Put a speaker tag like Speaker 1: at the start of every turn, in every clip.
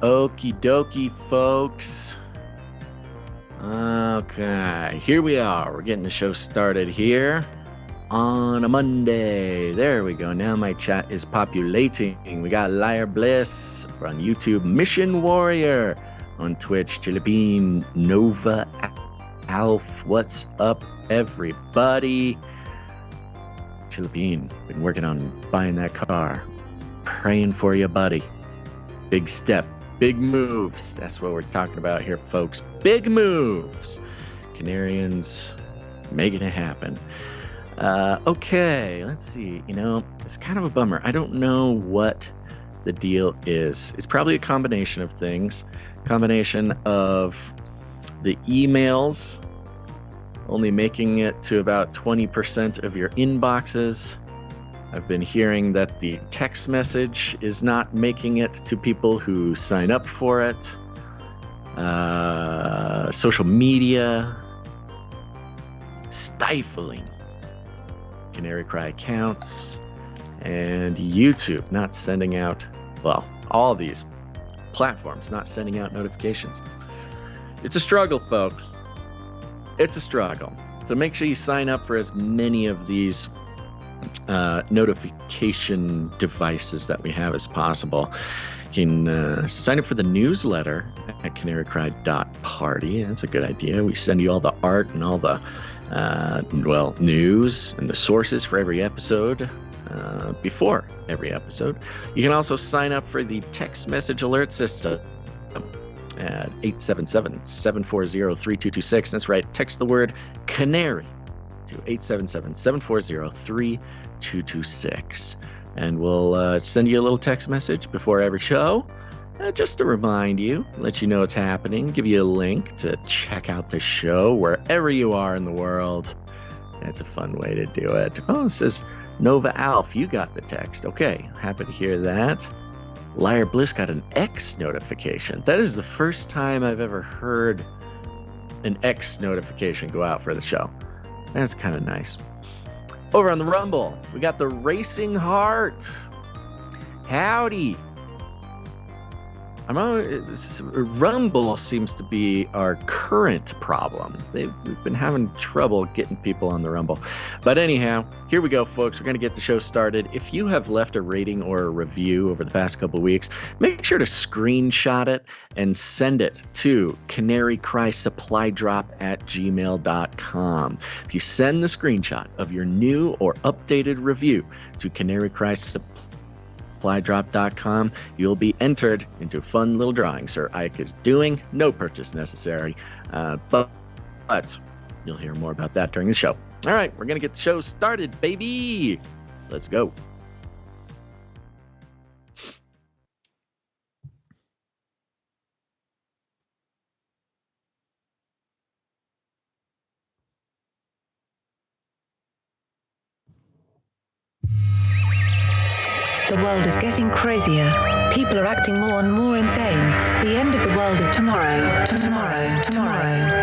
Speaker 1: Okie dokie, folks. Okay, here we are. We're getting the show started here on a Monday. There we go. Now my chat is populating. We got Liar Bliss on YouTube, Mission Warrior on Twitch, Philippine Nova Alf. What's up, everybody? Philippine, been working on buying that car. Praying for you, buddy. Big step, big moves. That's what we're talking about here, folks. Big moves. Canarians making it happen. Okay, let's see. You know, it's kind of a bummer. I don't know what the deal is. It's probably a combination of things. Combination of the emails only making it to about 20% of your inboxes. I've been hearing that the text message is not making it to people who sign up for it. Social media stifling Canary Cry accounts, and YouTube not sending out, well, all these platforms not sending out notifications. It's a struggle, folks. It's a struggle. So make sure you sign up for as many of these notification devices that we have as possible. You can sign up for the newsletter at canarycry.party. That's a good idea. We send you all the art and all the news and the sources for every episode before every episode. You can also sign up for the text message alert system at 877-740-3226. That's right. Text the word Canary to 877-740-3226. And we'll send you a little text message before every show, just to remind you, let you know it's happening, give you a link to check out the show wherever you are in the world. That's a fun way to do it. Oh, it says Nova Alf, you got the text. Okay, happy to hear that. Liar Bliss got an X notification. That is the first time I've ever heard an X notification go out for the show. That's kind of nice. Over on the Rumble, we got the Racing Heart. Howdy. Rumble seems to be our current problem. We've been having trouble getting people on the Rumble. But anyhow, here we go, folks. We're going to get the show started. If you have left a rating or a review over the past couple of weeks, make sure to screenshot it and send it to canarycrysupply@gmail.com. If you send the screenshot of your new or updated review to canarycrysupply.com, you'll be entered into a fun little drawing Sir Ike is doing. No purchase necessary, but you'll hear more about that during the show. All right, we're going to get the show started, baby. Let's go.
Speaker 2: The world is getting crazier. People are acting more and more insane. The end of the world is tomorrow. Tomorrow.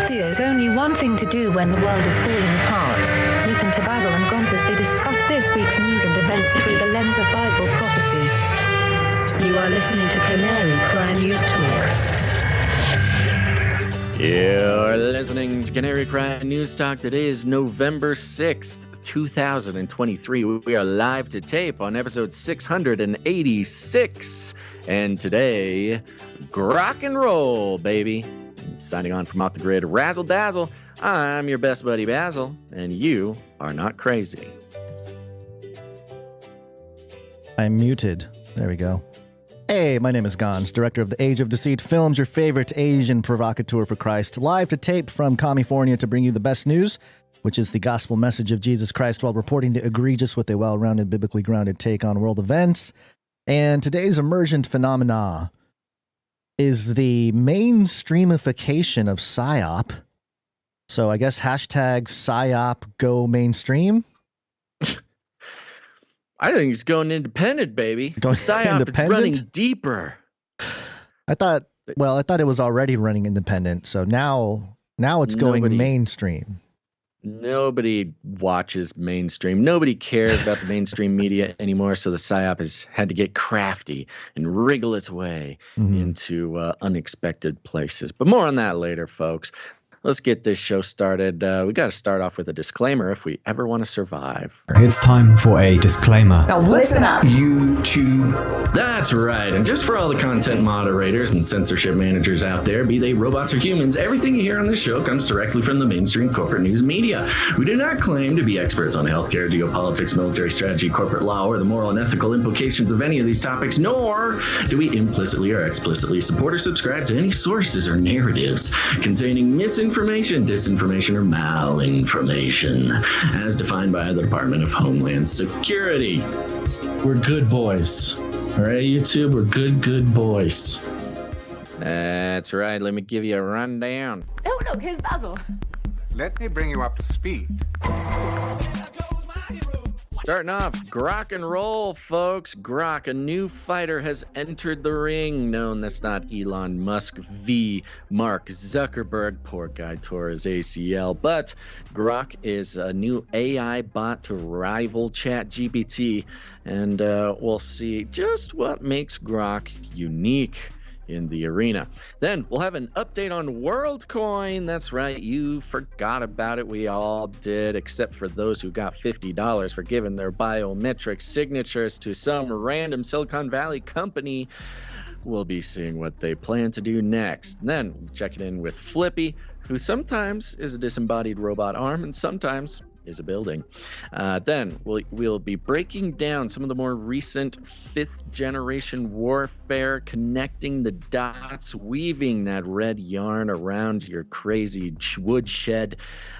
Speaker 2: There's only one thing to do when the world is falling apart. Listen to Basil and Gonz as they discuss this week's news and events through the lens of Bible prophecy. You are listening to Canary Cry News Talk.
Speaker 1: You're listening to Canary Cry News Talk. Today is November 6th. 2023. We are live to tape on episode 686. And today, Grock and roll, baby. Signing on from off the grid, Razzle Dazzle. I'm your best buddy, Basil, and you are not crazy.
Speaker 3: I'm muted. There we go. Hey, my name is Gonz, director of the Age of Deceit Films, your favorite Asian provocateur for Christ, live to tape from California to bring you the best news, which is the gospel message of Jesus Christ while reporting the egregious with a well-rounded, biblically grounded take on world events. And today's emergent phenomena is the mainstreamification of Psyop. So I guess hashtag Psyop go mainstream.
Speaker 1: I think he's going independent, baby. Psyop is running deeper.
Speaker 3: I thought it was already running independent. So now it's going mainstream.
Speaker 1: nobody watches mainstream. Nobody cares about the mainstream media anymore. So the Psyop has had to get crafty and wriggle its way into unexpected places. But more on that later, folks. Let's get this show started. We got to start off with a disclaimer if we ever want to survive.
Speaker 4: It's time for a disclaimer.
Speaker 5: Now listen up,
Speaker 1: YouTube. That's right. And just for all the content moderators and censorship managers out there, be they robots or humans, everything you hear on this show comes directly from the mainstream corporate news media. We do not claim to be experts on healthcare, geopolitics, military strategy, corporate law, or the moral and ethical implications of any of these topics, nor do we implicitly or explicitly support or subscribe to any sources or narratives containing misinformation, disinformation, or malinformation, as defined by the Department of Homeland Security. We're good boys. All right, YouTube, we're good boys. That's right. Let me give you a rundown.
Speaker 6: Oh, look, here's Basil.
Speaker 7: Let me bring you up to speed.
Speaker 1: Starting off, Grok and roll, folks. Grok, a new fighter, has entered the ring. No, that's not Elon Musk v. Mark Zuckerberg. Poor guy tore his ACL. But Grok is a new AI bot to rival ChatGPT. And we'll see just what makes Grok unique in the arena. Then we'll have an update on Worldcoin. That's right, you forgot about it. We all did, except for those who got $50 for giving their biometric signatures to some random Silicon Valley company. We'll be seeing what they plan to do next. Then checking in with Flippy, who sometimes is a disembodied robot arm and sometimes is a building. Then we'll be breaking down some of the more recent 5th generation warfare, connecting the dots, weaving that red yarn around your crazy woodshed,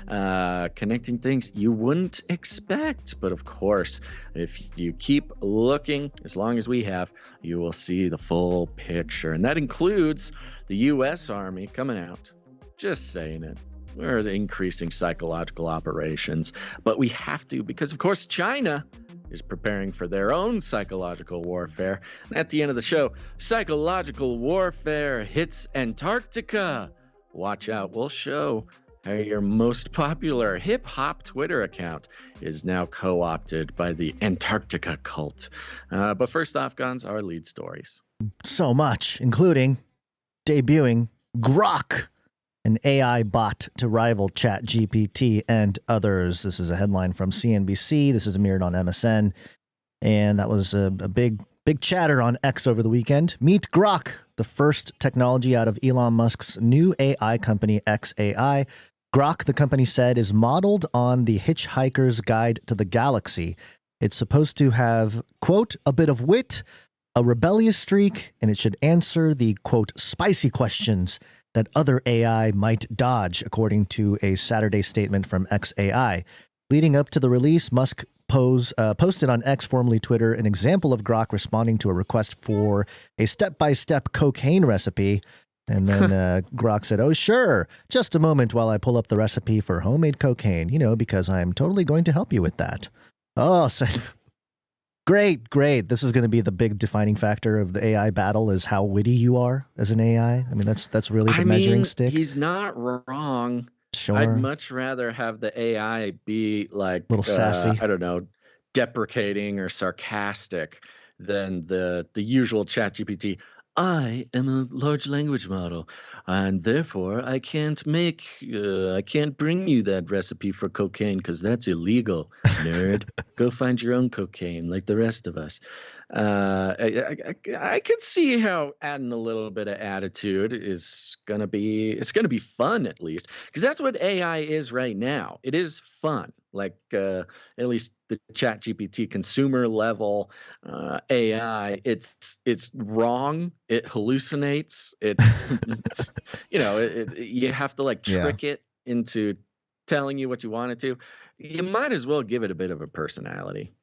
Speaker 1: connecting things you wouldn't expect. But of course, if you keep looking, as long as we have, you will see the full picture. And that includes the U.S. Army coming out, just saying it. We're increasing psychological operations, but we have to because, of course, China is preparing for their own psychological warfare. And at the end of the show, psychological warfare hits Antarctica. Watch out. We'll show how your most popular hip-hop Twitter account is now co-opted by the Antarctica cult. But first off, Guns, our lead stories.
Speaker 3: So much, including debuting Grok, an AI bot to rival ChatGPT and others. This is a headline from CNBC. This is mirrored on MSN. And that was a big chatter on X over the weekend. Meet Grok, the first technology out of Elon Musk's new AI company, XAI. Grok, the company said, is modeled on the Hitchhiker's Guide to the Galaxy. It's supposed to have, quote, a bit of wit, a rebellious streak, and it should answer the, quote, spicy questions that other AI might dodge, according to a Saturday statement from XAI. Leading up to the release, Musk posted on X, formerly Twitter, an example of Grok responding to a request for a step-by-step cocaine recipe. And then Grok said, oh, sure, just a moment while I pull up the recipe for homemade cocaine, because I'm totally going to help you with that. Oh, Great. This is going to be the big defining factor of the AI battle is how witty you are as an AI. I mean, that's really the measuring stick.
Speaker 1: He's not wrong.
Speaker 3: Sure.
Speaker 1: I'd much rather have the AI be like,
Speaker 3: a little sassy.
Speaker 1: I don't know, deprecating or sarcastic than the usual ChatGPT. I am a large language model, and therefore I can't bring you that recipe for cocaine because that's illegal, nerd. Go find your own cocaine like the rest of us. I could see how adding a little bit of attitude is gonna be fun, at least, because that's what AI is right now. It is fun, like at least the ChatGPT consumer level AI. It's wrong. It hallucinates. It's you have to like trick it into telling you what you want it to. You might as well give it a bit of a personality.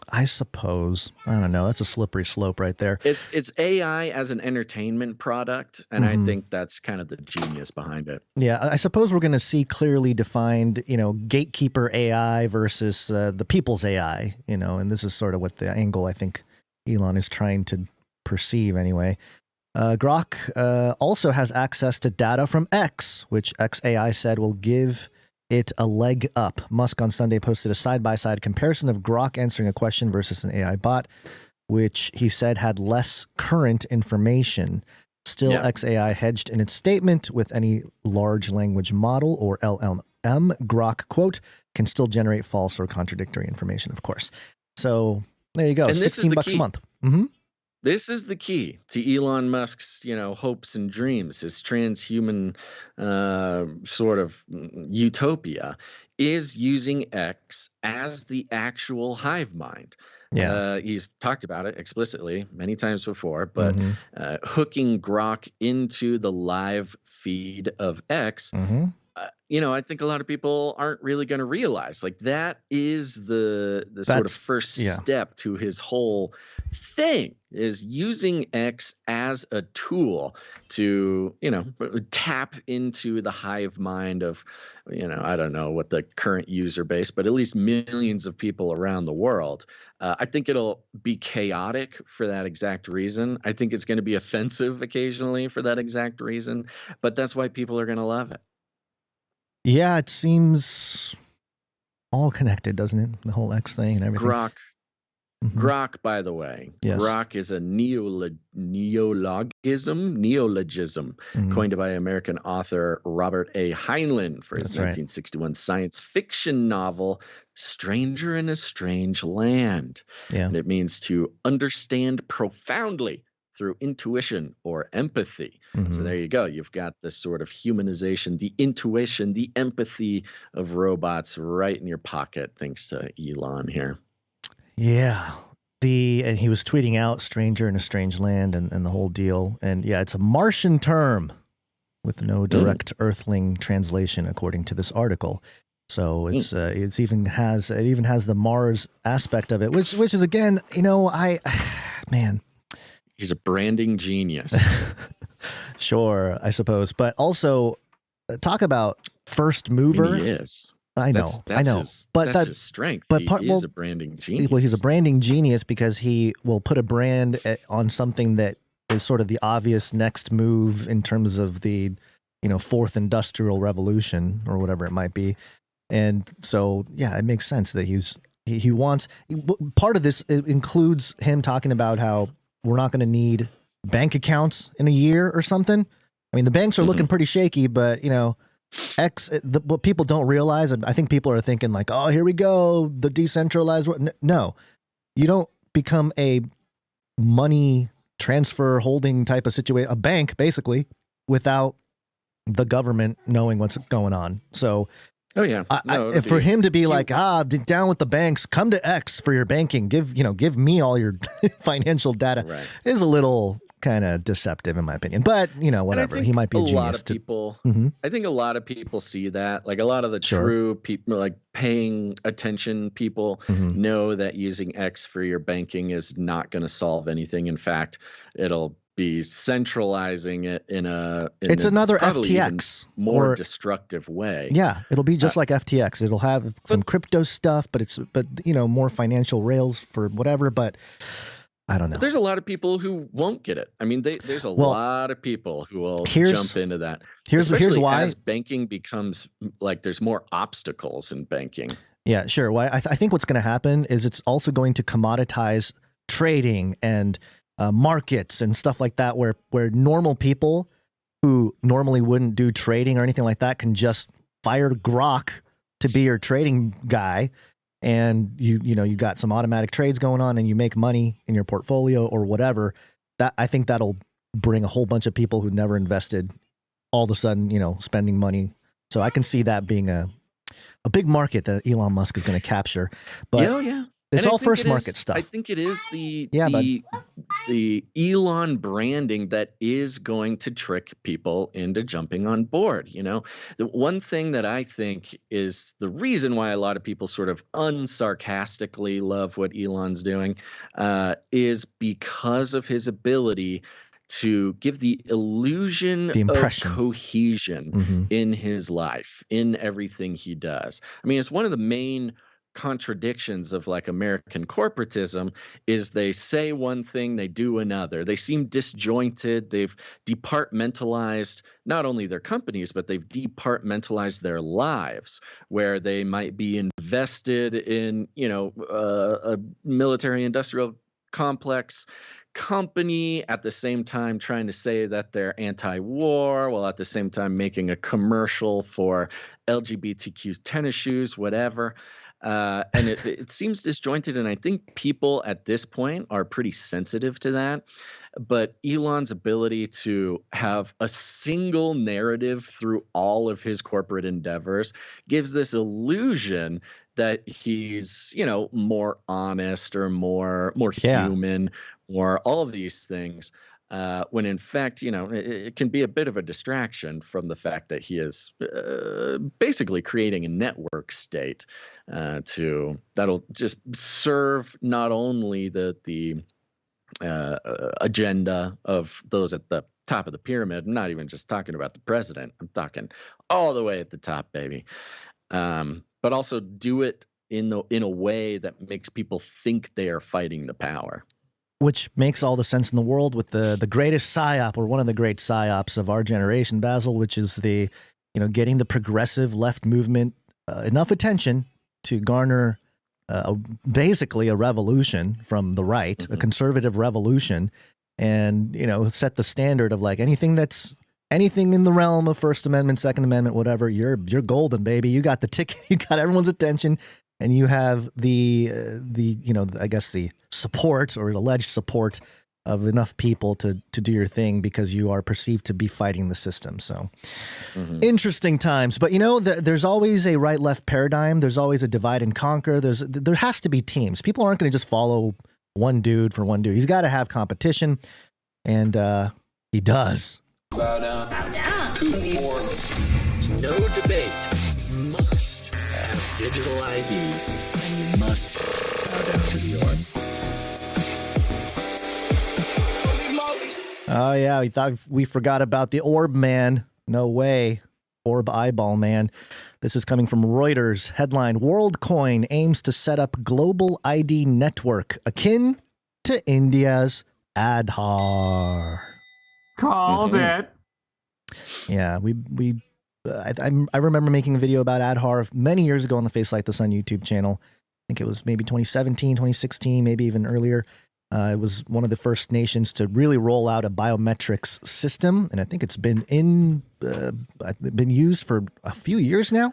Speaker 3: I suppose. I don't know. That's a slippery slope right there.
Speaker 1: It's AI as an entertainment product, and I think that's kind of the genius behind it.
Speaker 3: Yeah, I suppose we're going to see clearly defined, gatekeeper AI versus the people's AI, and this is sort of what the angle I think Elon is trying to perceive anyway. Grok also has access to data from X, which XAI said will give it a leg up. Musk on Sunday posted a side-by-side comparison of Grok answering a question versus an AI bot, which he said had less current information. Still, XAI hedged in its statement with any large language model or LLM. Grok, quote, can still generate false or contradictory information, of course. So there you go.
Speaker 1: And this is the
Speaker 3: $16
Speaker 1: key.
Speaker 3: a month. Mm-hmm.
Speaker 1: This is the key to Elon Musk's, hopes and dreams, his transhuman sort of utopia, is using X as the actual hive mind.
Speaker 3: Yeah.
Speaker 1: He's talked about it explicitly many times before, but hooking Grok into the live feed of X, I think a lot of people aren't really going to realize, like, that is the sort of first step to his whole thing, is using X as a tool to, tap into the hive mind of, I don't know what the current user base, but at least millions of people around the world. I think it'll be chaotic for that exact reason. I think it's going to be offensive occasionally for that exact reason, but that's why people are going to love it.
Speaker 3: Yeah, it seems all connected, doesn't it? The whole X thing and everything.
Speaker 1: Grok, by the way, Grok is a neologism coined by American author Robert A. Heinlein for his 1961 science fiction novel, Stranger in a Strange Land.
Speaker 3: Yeah.
Speaker 1: And it means to understand profoundly through intuition or empathy. So there you go. You've got this sort of humanization, the intuition, the empathy of robots right in your pocket, thanks to Elon here.
Speaker 3: Yeah. And he was tweeting out Stranger in a Strange Land and the whole deal. And yeah, it's a Martian term with no direct Earthling translation, according to this article. So it even has the Mars aspect of it, which is, again, man.
Speaker 1: He's a branding genius.
Speaker 3: Sure, I suppose. But also, talk about first mover.
Speaker 1: He is.
Speaker 3: I know.
Speaker 1: That's his strength. He is a branding genius.
Speaker 3: Well, he's a branding genius because he will put a brand on something that is sort of the obvious next move in terms of the, fourth industrial revolution or whatever it might be. And so, yeah, it makes sense that he wants. Part of this includes him talking about how we're not going to need bank accounts in a year or something. I mean, the banks are looking pretty shaky, but what people don't realize, I think people are thinking like, oh, here we go, the decentralized world. No, you don't become a money transfer holding type of situation, a bank basically, without the government knowing what's going on. So, for him to be like, down with the banks, come to X for your banking, give me all your financial data, is a little kind of deceptive in my opinion. But whatever, he might be a genius.
Speaker 1: I think a lot of people see that, like a lot of the true people, like paying attention people, know that using X for your banking is not going to solve anything. In fact, it'll be centralizing it it's another FTX more destructive way.
Speaker 3: Yeah, it'll be just like FTX. It'll have some crypto stuff, but more financial rails for whatever. But I don't know.
Speaker 1: There's a lot of people who won't get it. I mean, there's a lot of people who will jump into that.
Speaker 3: Here's why.
Speaker 1: As banking becomes like there's more obstacles in banking.
Speaker 3: Yeah, sure. Well, I think what's going to happen is it's also going to commoditize trading and markets and stuff like that, where normal people who normally wouldn't do trading or anything like that can just fire Grok to be your trading guy, and you got some automatic trades going on, and you make money in your portfolio or whatever. That I think that'll bring a whole bunch of people who never invested all of a sudden, spending money. So I can see that being a big market that Elon Musk is going to capture. But it's all first market stuff.
Speaker 1: I think it is the Elon branding that is going to trick people into jumping on board. The one thing that I think is the reason why a lot of people sort of unsarcastically love what Elon's doing is because of his ability to give the illusion of cohesion in his life, in everything he does. I mean, it's one of the main contradictions of like American corporatism is they say one thing, they do another. They seem disjointed. They've departmentalized not only their companies, but they've departmentalized their lives, where they might be invested in, a military industrial complex company, at the same time trying to say that they're anti-war, while at the same time making a commercial for LGBTQ tennis shoes, whatever. And it seems disjointed, and I think people at this point are pretty sensitive to that. But Elon's ability to have a single narrative through all of his corporate endeavors gives this illusion that he's, more honest or more human, or all of these things. When in fact, it can be a bit of a distraction from the fact that he is basically creating a network state that'll just serve not only the agenda of those at the top of the pyramid. I'm not even just talking about the president. I'm talking all the way at the top, baby. But also do it in a way that makes people think they are fighting the power.
Speaker 3: Which makes all the sense in the world with the greatest psyop, or one of the great psyops of our generation, Basil, which is the, getting the progressive left movement enough attention to garner basically a revolution from the right, a conservative revolution, and, set the standard of like anything in the realm of First Amendment, Second Amendment, whatever, you're golden, baby. You got the ticket, you got everyone's attention. And you have the I guess the support or alleged support of enough people to do your thing because you are perceived to be fighting the system. So interesting times. But, there's always a right-left paradigm. There's always a divide and conquer. There has to be teams. People aren't going to just follow one dude for one dude. He's got to have competition. And he does.
Speaker 1: Bow down. No debate. Must have digital ID, and you must bow down to the orb.
Speaker 3: Oh yeah, we thought we forgot about the orb man. No way. Orb eyeball man. This is coming from Reuters. Headline: Worldcoin aims to set up global ID network akin to India's Aadhaar.
Speaker 7: Called it.
Speaker 3: Yeah, I remember making a video about Aadhaar many years ago on the Face Like the Sun YouTube channel. I think it was maybe 2017, 2016, maybe even earlier. It was one of the first nations to really roll out a biometrics system, and I think it's been been used for a few years now.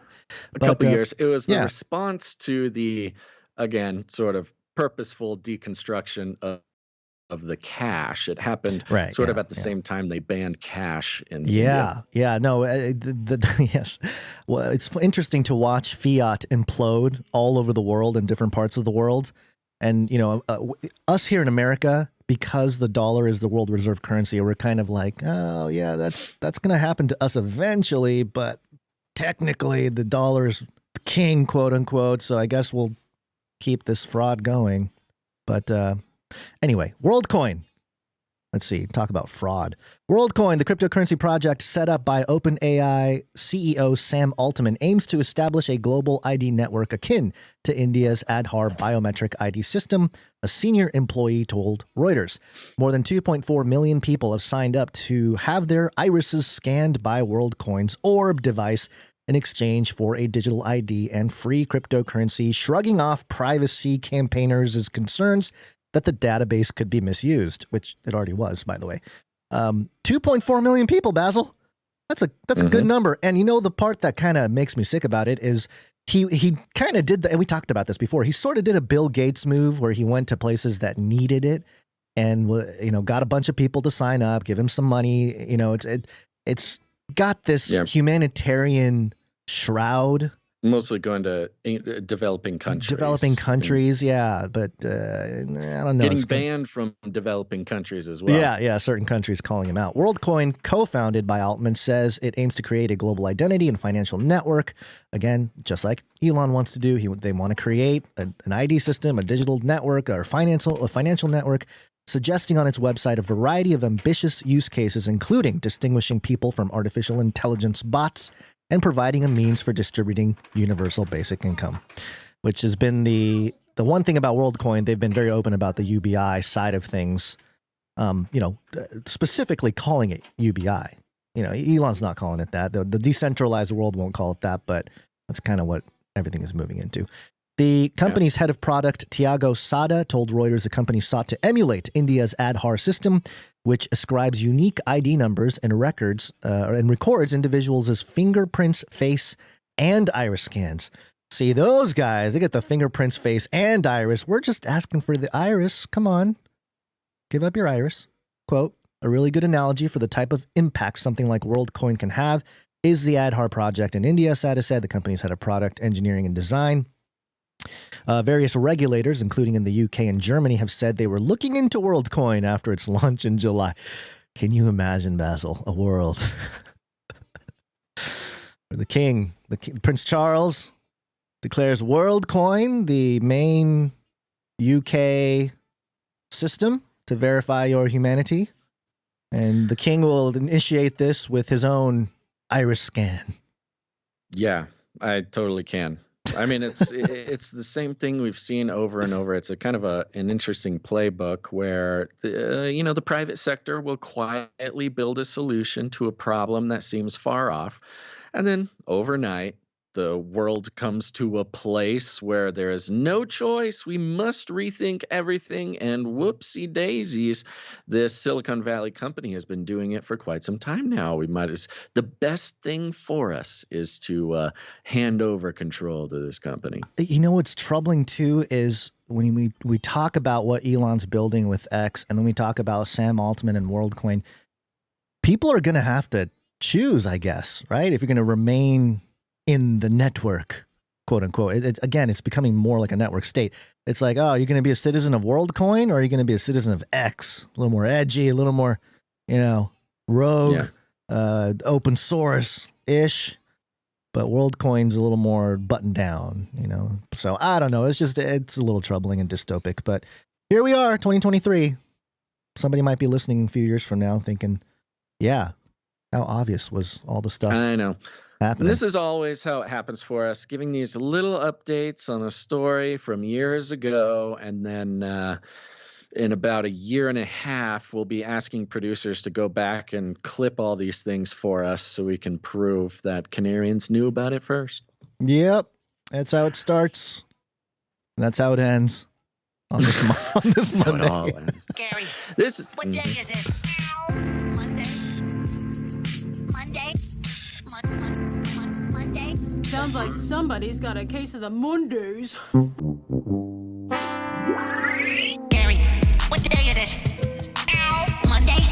Speaker 1: A couple years. It was the response to the, again, sort of purposeful deconstruction of the cash. It happened sort of at the same time they banned cash in India.
Speaker 3: No, yes. Well, it's interesting to watch fiat implode all over the world in different parts of the world. And, us here in America, because the dollar is the world reserve currency, we're kind of like, oh, yeah, that's going to happen to us eventually. But technically, the dollar is the king, quote unquote. So I guess we'll keep this fraud going. But anyway, Worldcoin. Let's see, talk about fraud. Worldcoin, the cryptocurrency project set up by OpenAI CEO Sam Altman, aims to establish a global ID network akin to India's Aadhaar biometric ID system, a senior employee told Reuters. More than 2.4 million people have signed up to have their irises scanned by Worldcoin's Orb device in exchange for a digital ID and free cryptocurrency, shrugging off privacy campaigners' concerns that the database could be misused, which it already was, by the way. 2.4 million people, Basil. That's a good number. And the part that kind of makes me sick about it is he kind of did and we talked about this before. He sort of did a Bill Gates move where he went to places that needed it and got a bunch of people to sign up, give him some money. It's got this humanitarian shroud.
Speaker 1: Mostly going to developing countries.
Speaker 3: Developing countries, but I don't know.
Speaker 1: Getting banned from developing countries as well.
Speaker 3: Yeah, certain countries calling him out. Worldcoin, co-founded by Altman, says it aims to create a global identity and financial network. Again, just like Elon wants to do, they want to create an ID system, a digital network, or a financial network, suggesting on its website a variety of ambitious use cases, including distinguishing people from artificial intelligence bots and providing a means for distributing universal basic income. which has been the one thing about Worldcoin. They've been very open about the UBI side of things, specifically calling it UBI. Elon's not calling it that. The decentralized world won't call it that, but that's kind of what everything is moving into. The company's head of product, Tiago Sada, told Reuters the company sought to emulate India's Aadhaar system, which ascribes unique ID numbers and records and records individuals' fingerprints, face, and iris scans. See, those guys, they get the fingerprints, face, and iris. We're just asking for the iris. Come on. Give up your iris. Quote, a really good analogy for the type of impact something like Worldcoin can have is the Aadhaar project in India, Sada said. The company's head of product, engineering, and design. Various regulators, including in the UK and Germany, have said they were looking into Worldcoin after its launch in July. Can you imagine, Basil, a world where the king, Prince Charles, declares Worldcoin the main UK system to verify your humanity, and the king will initiate this with his own iris scan.
Speaker 1: Yeah, I totally can. I mean, it's the same thing we've seen over and over. It's a kind of an interesting playbook where the private sector will quietly build a solution to a problem that seems far off, and then overnight the world comes to a place where there is no choice. We must rethink everything, and whoopsie daisies, this Silicon Valley company has been doing it for quite some time now. The best thing for us is to hand over control to this company.
Speaker 3: What's troubling too is when we talk about what Elon's building with X, and then we talk about Sam Altman and Worldcoin, people are going to have to choose, I guess, right? If you're going to remain in the network, quote unquote. It's becoming more like a network state. It's like, oh, you're going to be a citizen of Worldcoin, or are you going to be a citizen of X? A little more edgy, a little more, rogue, open source-ish. But Worldcoin's a little more buttoned down, So I don't know. It's a little troubling and dystopic. But here we are, 2023. Somebody might be listening a few years from now thinking, yeah, how obvious was all the stuff?
Speaker 1: I know.
Speaker 3: Happening.
Speaker 1: And this is always how it happens for us, giving these little updates on a story from years ago. And then in about a year and a half, we'll be asking producers to go back and clip all these things for us so we can prove that Canarians knew about it first.
Speaker 3: Yep. That's how it starts. And that's how it ends on this, on this Monday.
Speaker 1: It all ends.
Speaker 5: Gary,
Speaker 1: This is
Speaker 5: what day is it? Monday. Monday. Monday.
Speaker 6: Sounds like somebody's got a case of the Mondays.
Speaker 5: Gary, what day is it? Monday.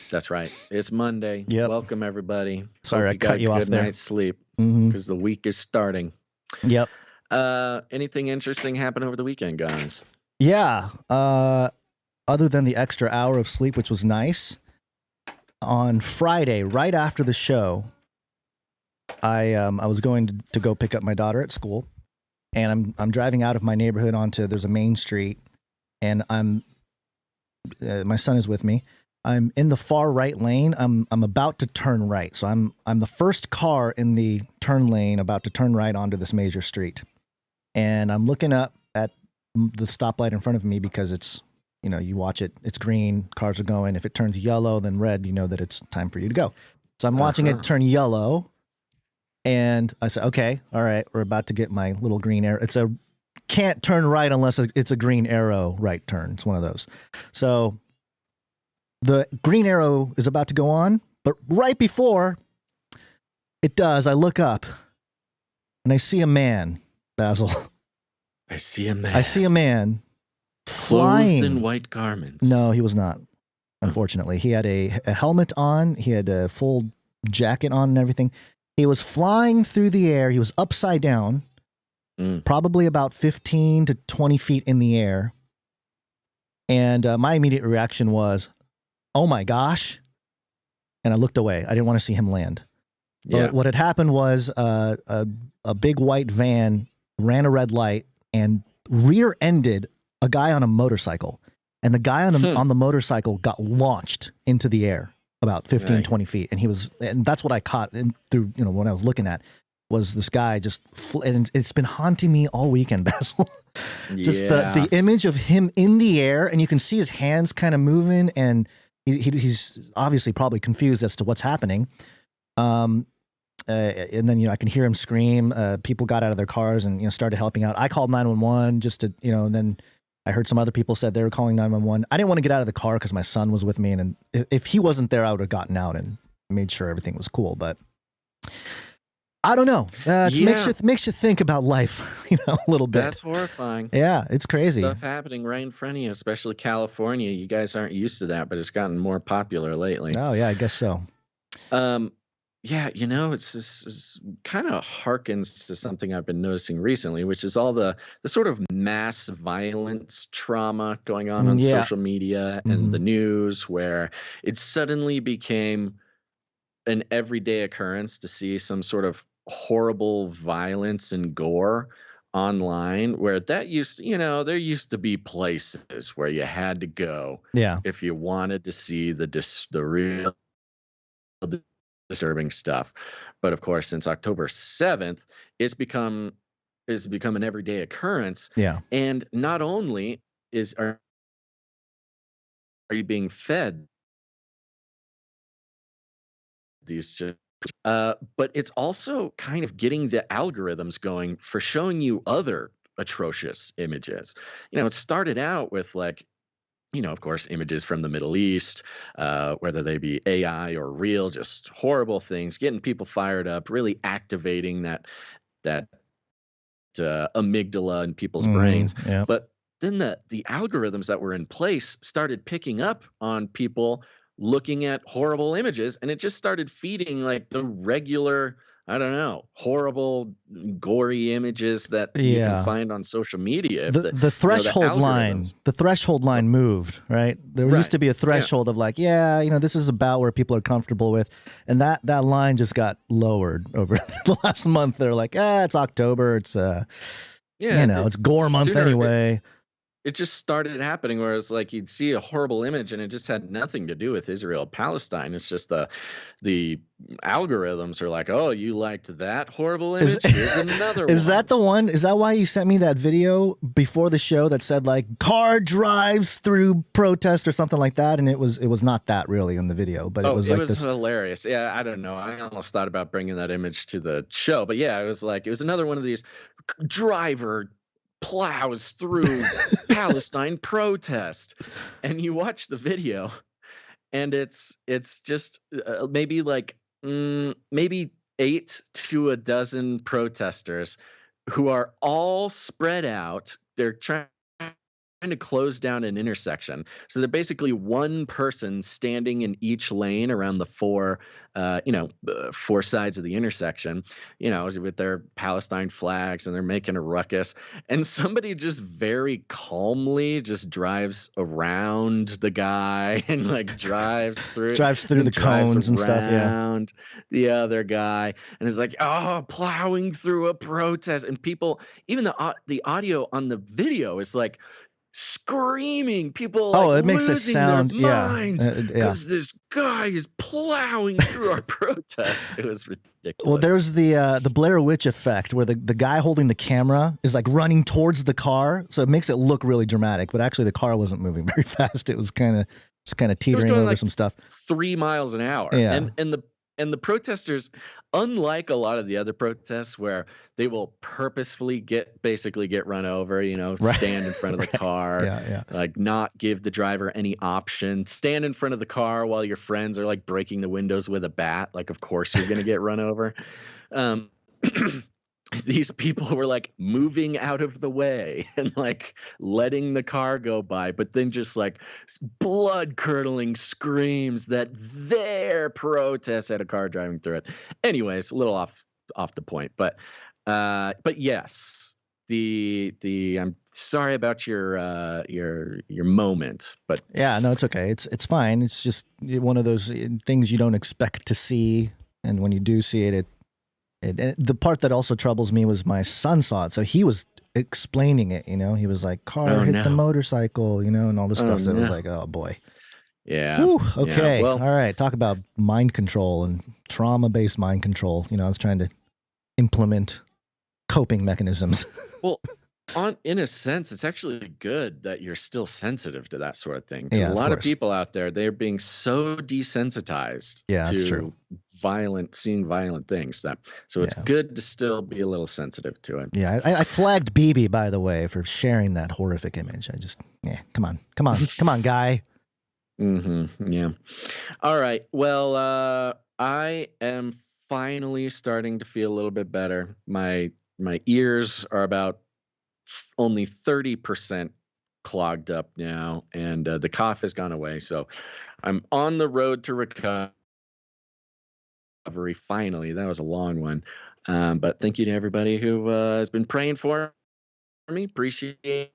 Speaker 1: That's right. It's Monday.
Speaker 3: Yep.
Speaker 1: Welcome, everybody.
Speaker 3: Sorry,
Speaker 1: Hope
Speaker 3: I cut you
Speaker 1: got a
Speaker 3: off
Speaker 1: good
Speaker 3: there.
Speaker 1: night's sleep
Speaker 3: Mhm.
Speaker 1: because the week is starting.
Speaker 3: Yep.
Speaker 1: Anything interesting happened over the weekend, guys?
Speaker 3: Yeah. Other than the extra hour of sleep, which was nice, on Friday, right after the show, I was going to go pick up my daughter at school, and I'm driving out of my neighborhood there's a main street, and my son is with me. I'm in the far right lane. I'm about to turn right, so I'm the first car in the turn lane about to turn right onto this major street, and I'm looking up at the stoplight in front of me because it's. You watch it, it's green, cars are going. If it turns yellow, then red, you know that it's time for you to go. So I'm watching it turn yellow, and I said, okay, all right, we're about to get my little green arrow. Can't turn right unless it's a green arrow right turn. It's one of those. So the green arrow is about to go on, but right before it does, I look up, and I see a man, Basil.
Speaker 1: I see a man.
Speaker 3: I see a man flying
Speaker 1: clothed in white garments.
Speaker 3: No, he was not. Unfortunately, he had a helmet on. He had a full jacket on and everything. He was flying through the air. He was upside down, probably about 15 to 20 feet in the air. And my immediate reaction was, "Oh my gosh!" And I looked away. I didn't want to see him land.
Speaker 1: Yeah.
Speaker 3: But what had happened was a big white van ran a red light and rear-ended a guy on a motorcycle, and the guy on the motorcycle got launched into the air about 15, 20 feet. And and that's what I caught through, when I was looking at was this guy and it's been haunting me all weekend, Basil. Just the image of him in the air, and you can see his hands kind of moving, and he's obviously probably confused as to what's happening. And then, I can hear him scream. People got out of their cars and, started helping out. I called 911 just to, and then I heard some other people said they were calling 911. I didn't want to get out of the car because my son was with me. And if he wasn't there, I would have gotten out and made sure everything was cool. But I don't know. It makes you think about life, a little bit.
Speaker 1: That's horrifying.
Speaker 3: Yeah, it's crazy.
Speaker 1: Stuff happening right in front of you, especially California. You guys aren't used to that, but it's gotten more popular lately.
Speaker 3: Oh, yeah, I guess so.
Speaker 1: Yeah, it's kind of harkens to something I've been noticing recently, which is all the sort of mass violence trauma going on social media and the news, where it suddenly became an everyday occurrence to see some sort of horrible violence and gore online, where that used to, there used to be places where you had to go if you wanted to see the real disturbing stuff. But of course, since October 7th, it's become an everyday occurrence. Yeah. And not only are you being fed these but it's also kind of getting the algorithms going for showing you other atrocious images. It started out with of course, images from the Middle East, whether they be AI or real, just horrible things, getting people fired up, really activating that amygdala in people's brains. Yeah. But then the algorithms that were in place started picking up on people looking at horrible images, and it just started feeding the regular, horrible, gory images that you can find on social media.
Speaker 3: The threshold line moved, right? There used to be a threshold of this is about where people are comfortable with, and that line just got lowered over the last month. They're like, it's October, it's it's gore month anyway.
Speaker 1: It just started happening where it's you'd see a horrible image and it just had nothing to do with Israel Palestine. It's just the algorithms are like, oh, you liked that horrible image? Here's another one.
Speaker 3: Is that the one? Is that why you sent me that video before the show that said car drives through protest or something like that? And it was not that really in the video, but it was this
Speaker 1: hilarious. Yeah, I don't know. I almost thought about bringing that image to the show, but yeah, it was another one of these driver plows through Palestine protest, and you watch the video and it's just maybe 8 to a dozen protesters who are all spread out. They're trying to close down an intersection, so they're basically one person standing in each lane around the four sides of the intersection, with their Palestine flags, and they're making a ruckus, and somebody just very calmly just drives around the guy and drives through
Speaker 3: the cones and stuff,
Speaker 1: the other guy, and it's plowing through a protest, and people, even the audio on the video is screaming, people
Speaker 3: it makes it sound
Speaker 1: because this guy is plowing through our protest. It was ridiculous.
Speaker 3: Well, there's the Blair Witch effect where the guy holding the camera is running towards the car, so it makes it look really dramatic, but actually the car wasn't moving very fast. It was kind of teetering over some stuff,
Speaker 1: 3 miles an hour. And the protesters, unlike a lot of the other protests where they will purposefully get run over, stand in front of the car, not give the driver any option, stand in front of the car while your friends are breaking the windows with a bat. Of course you're going to get run over. These people were moving out of the way and letting the car go by, but then just blood curdling screams that their protest had a car driving through it. Anyways, a little off the point, but yes, I'm sorry about your moment, but
Speaker 3: yeah, no, it's okay. It's fine. It's just one of those things you don't expect to see, and when you do see it, and the part that also troubles me was my son saw it, so he was explaining it. He was like, "Car hit the motorcycle," and all this stuff. So it was oh boy.
Speaker 1: Yeah.
Speaker 3: Whew, okay.
Speaker 1: Yeah, well,
Speaker 3: all right. Talk about mind control and trauma-based mind control. I was trying to implement coping mechanisms.
Speaker 1: Well, in a sense, it's actually good that you're still sensitive to that sort of thing. Because
Speaker 3: Yeah,
Speaker 1: a
Speaker 3: of
Speaker 1: lot of
Speaker 3: course.
Speaker 1: people out there, they're being so desensitized
Speaker 3: Yeah, that's
Speaker 1: to
Speaker 3: true.
Speaker 1: seeing violent things. So it's
Speaker 3: Yeah.
Speaker 1: good to still be a little sensitive to it.
Speaker 3: Yeah, I flagged BB, by the way, for sharing that horrific image. Come on, guy.
Speaker 1: Yeah. All right. Well, I am finally starting to feel a little bit better. My ears are about only 30% clogged up now, and the cough has gone away. So I'm on the road to recovery. Finally, that was a long one. But thank you to everybody who has been praying for me. Appreciate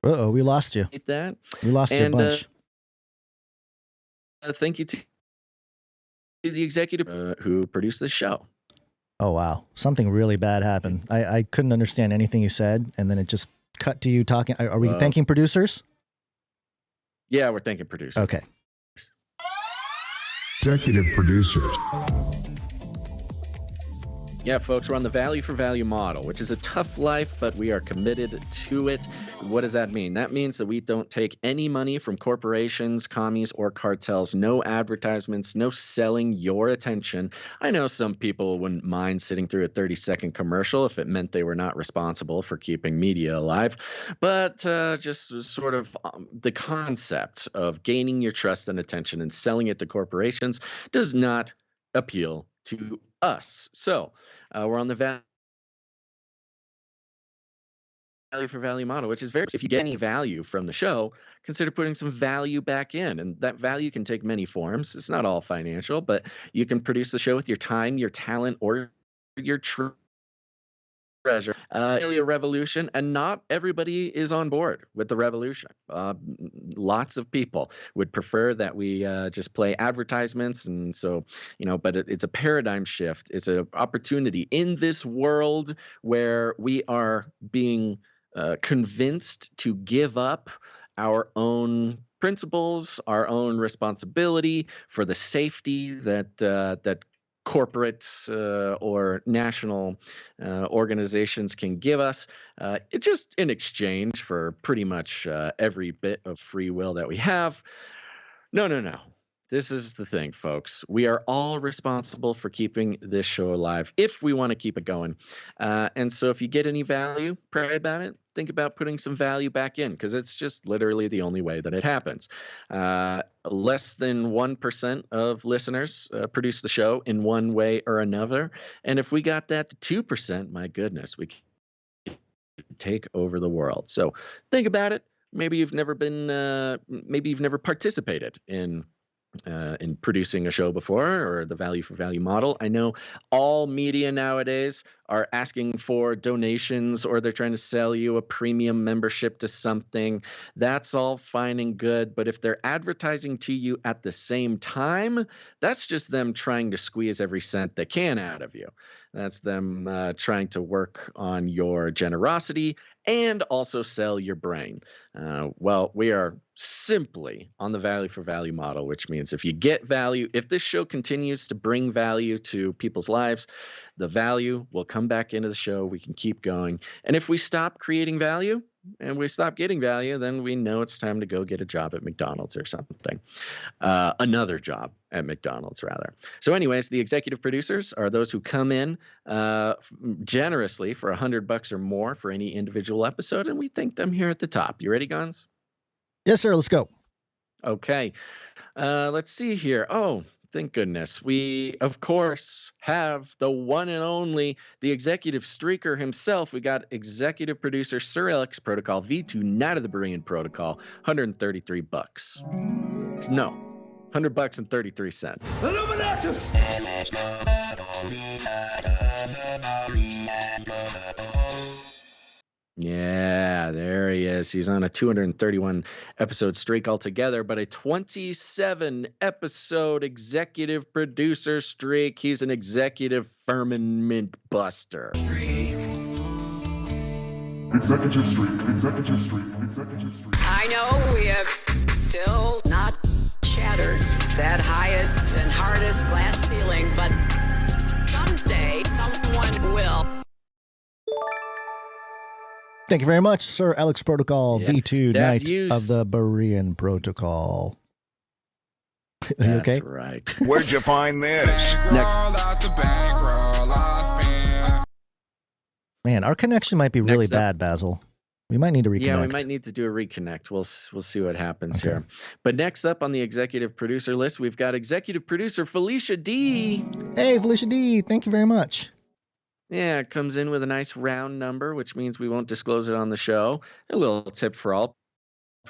Speaker 3: Uh-oh, we lost you.
Speaker 1: that.
Speaker 3: We lost you a
Speaker 1: And
Speaker 3: bunch.
Speaker 1: thank you to the executive who produced this show.
Speaker 3: Oh, wow. Something really bad happened. I couldn't understand anything you said, and then it just cut to you talking. Are we thanking producers?
Speaker 1: Yeah, we're thanking producers.
Speaker 3: Okay.
Speaker 7: Executive producers.
Speaker 1: Yeah, folks, we're on the value for value model, which is a tough life, but we are committed to it. What does that mean? That means that we don't take any money from corporations, commies, or cartels. No advertisements, no selling your attention. I know some people wouldn't mind sitting through a 30-second commercial if it meant they were not responsible for keeping media alive. But just sort of the concept of gaining your trust and attention and selling it to corporations does not appeal to us. So we're on the value for value model, which is if you get any value from the show, consider putting some value back in. And that value can take many forms. It's not all financial, but you can produce the show with your time, your talent, or your treasure. A revolution, and not everybody is on board with the revolution. Lots of people would prefer that we just play advertisements, and so but it's a paradigm shift. It's an opportunity in this world where we are being convinced to give up our own principles, our own responsibility for the safety that corporate or national organizations can give us, it just in exchange for pretty much every bit of free will that we have. No. This is the thing, folks. We are all responsible for keeping this show alive if we want to keep it going. And so if you get any value, pray about it. Think about putting some value back in, because it's just literally the only way that it happens. Less than 1% of listeners produce the show in one way or another. And if we got that to 2%, my goodness, we could take over the world. So think about it. Maybe you've never participated in producing a show before, or the value for value model. I know all media nowadays are asking for donations, or they're trying to sell you a premium membership to something. That's all fine and good, but if they're advertising to you at the same time, that's just them trying to squeeze every cent they can out of you. That's them trying to work on your generosity and also sell your brain. Well, we are simply on the value for value model, which means if you get value, if this show continues to bring value to people's lives, the value will come back into the show. We can keep going. And if we stop creating value and we stop getting value, then we know it's time to go get a job at McDonald's or something. Another job at McDonald's, rather. So anyways, the executive producers are those who come in generously for $100 or more for any individual episode, and we thank them here at the top. You ready, Guns?
Speaker 3: Yes, sir. Let's go.
Speaker 1: Okay. Let's see here. Oh, thank goodness. We, of course, have the one and only, the executive streaker himself. We got executive producer Sir Alex Protocol V2 Night of the Brilliant Protocol, $133. No, $100 and 33 cents. Yeah, there he is. He's on a 231 episode streak altogether, but a 27 episode executive producer streak. He's an executive firmament buster.
Speaker 7: Executive streak.
Speaker 5: I know we have still not shattered
Speaker 8: that highest and hardest glass ceiling, but someday someone will.
Speaker 3: Thank you very much, Sir Alex Protocol,
Speaker 1: Yeah,
Speaker 3: V2,
Speaker 1: that's
Speaker 3: Knight
Speaker 1: use.
Speaker 3: of the Berean Protocol. Are you okay?
Speaker 1: That's right.
Speaker 7: Where'd you find this?
Speaker 1: Next.
Speaker 3: Man, our connection might be really
Speaker 1: Next up.
Speaker 3: bad, Basil. We might need to reconnect.
Speaker 1: Yeah, we might need to do a reconnect. We'll see what happens
Speaker 3: Okay.
Speaker 1: here. But next up on the executive producer list, we've got executive producer Felicia D.
Speaker 3: Hey, Felicia D, thank you very much.
Speaker 1: Yeah, it comes in with a nice round number, which means we won't disclose it on the show. A little tip for all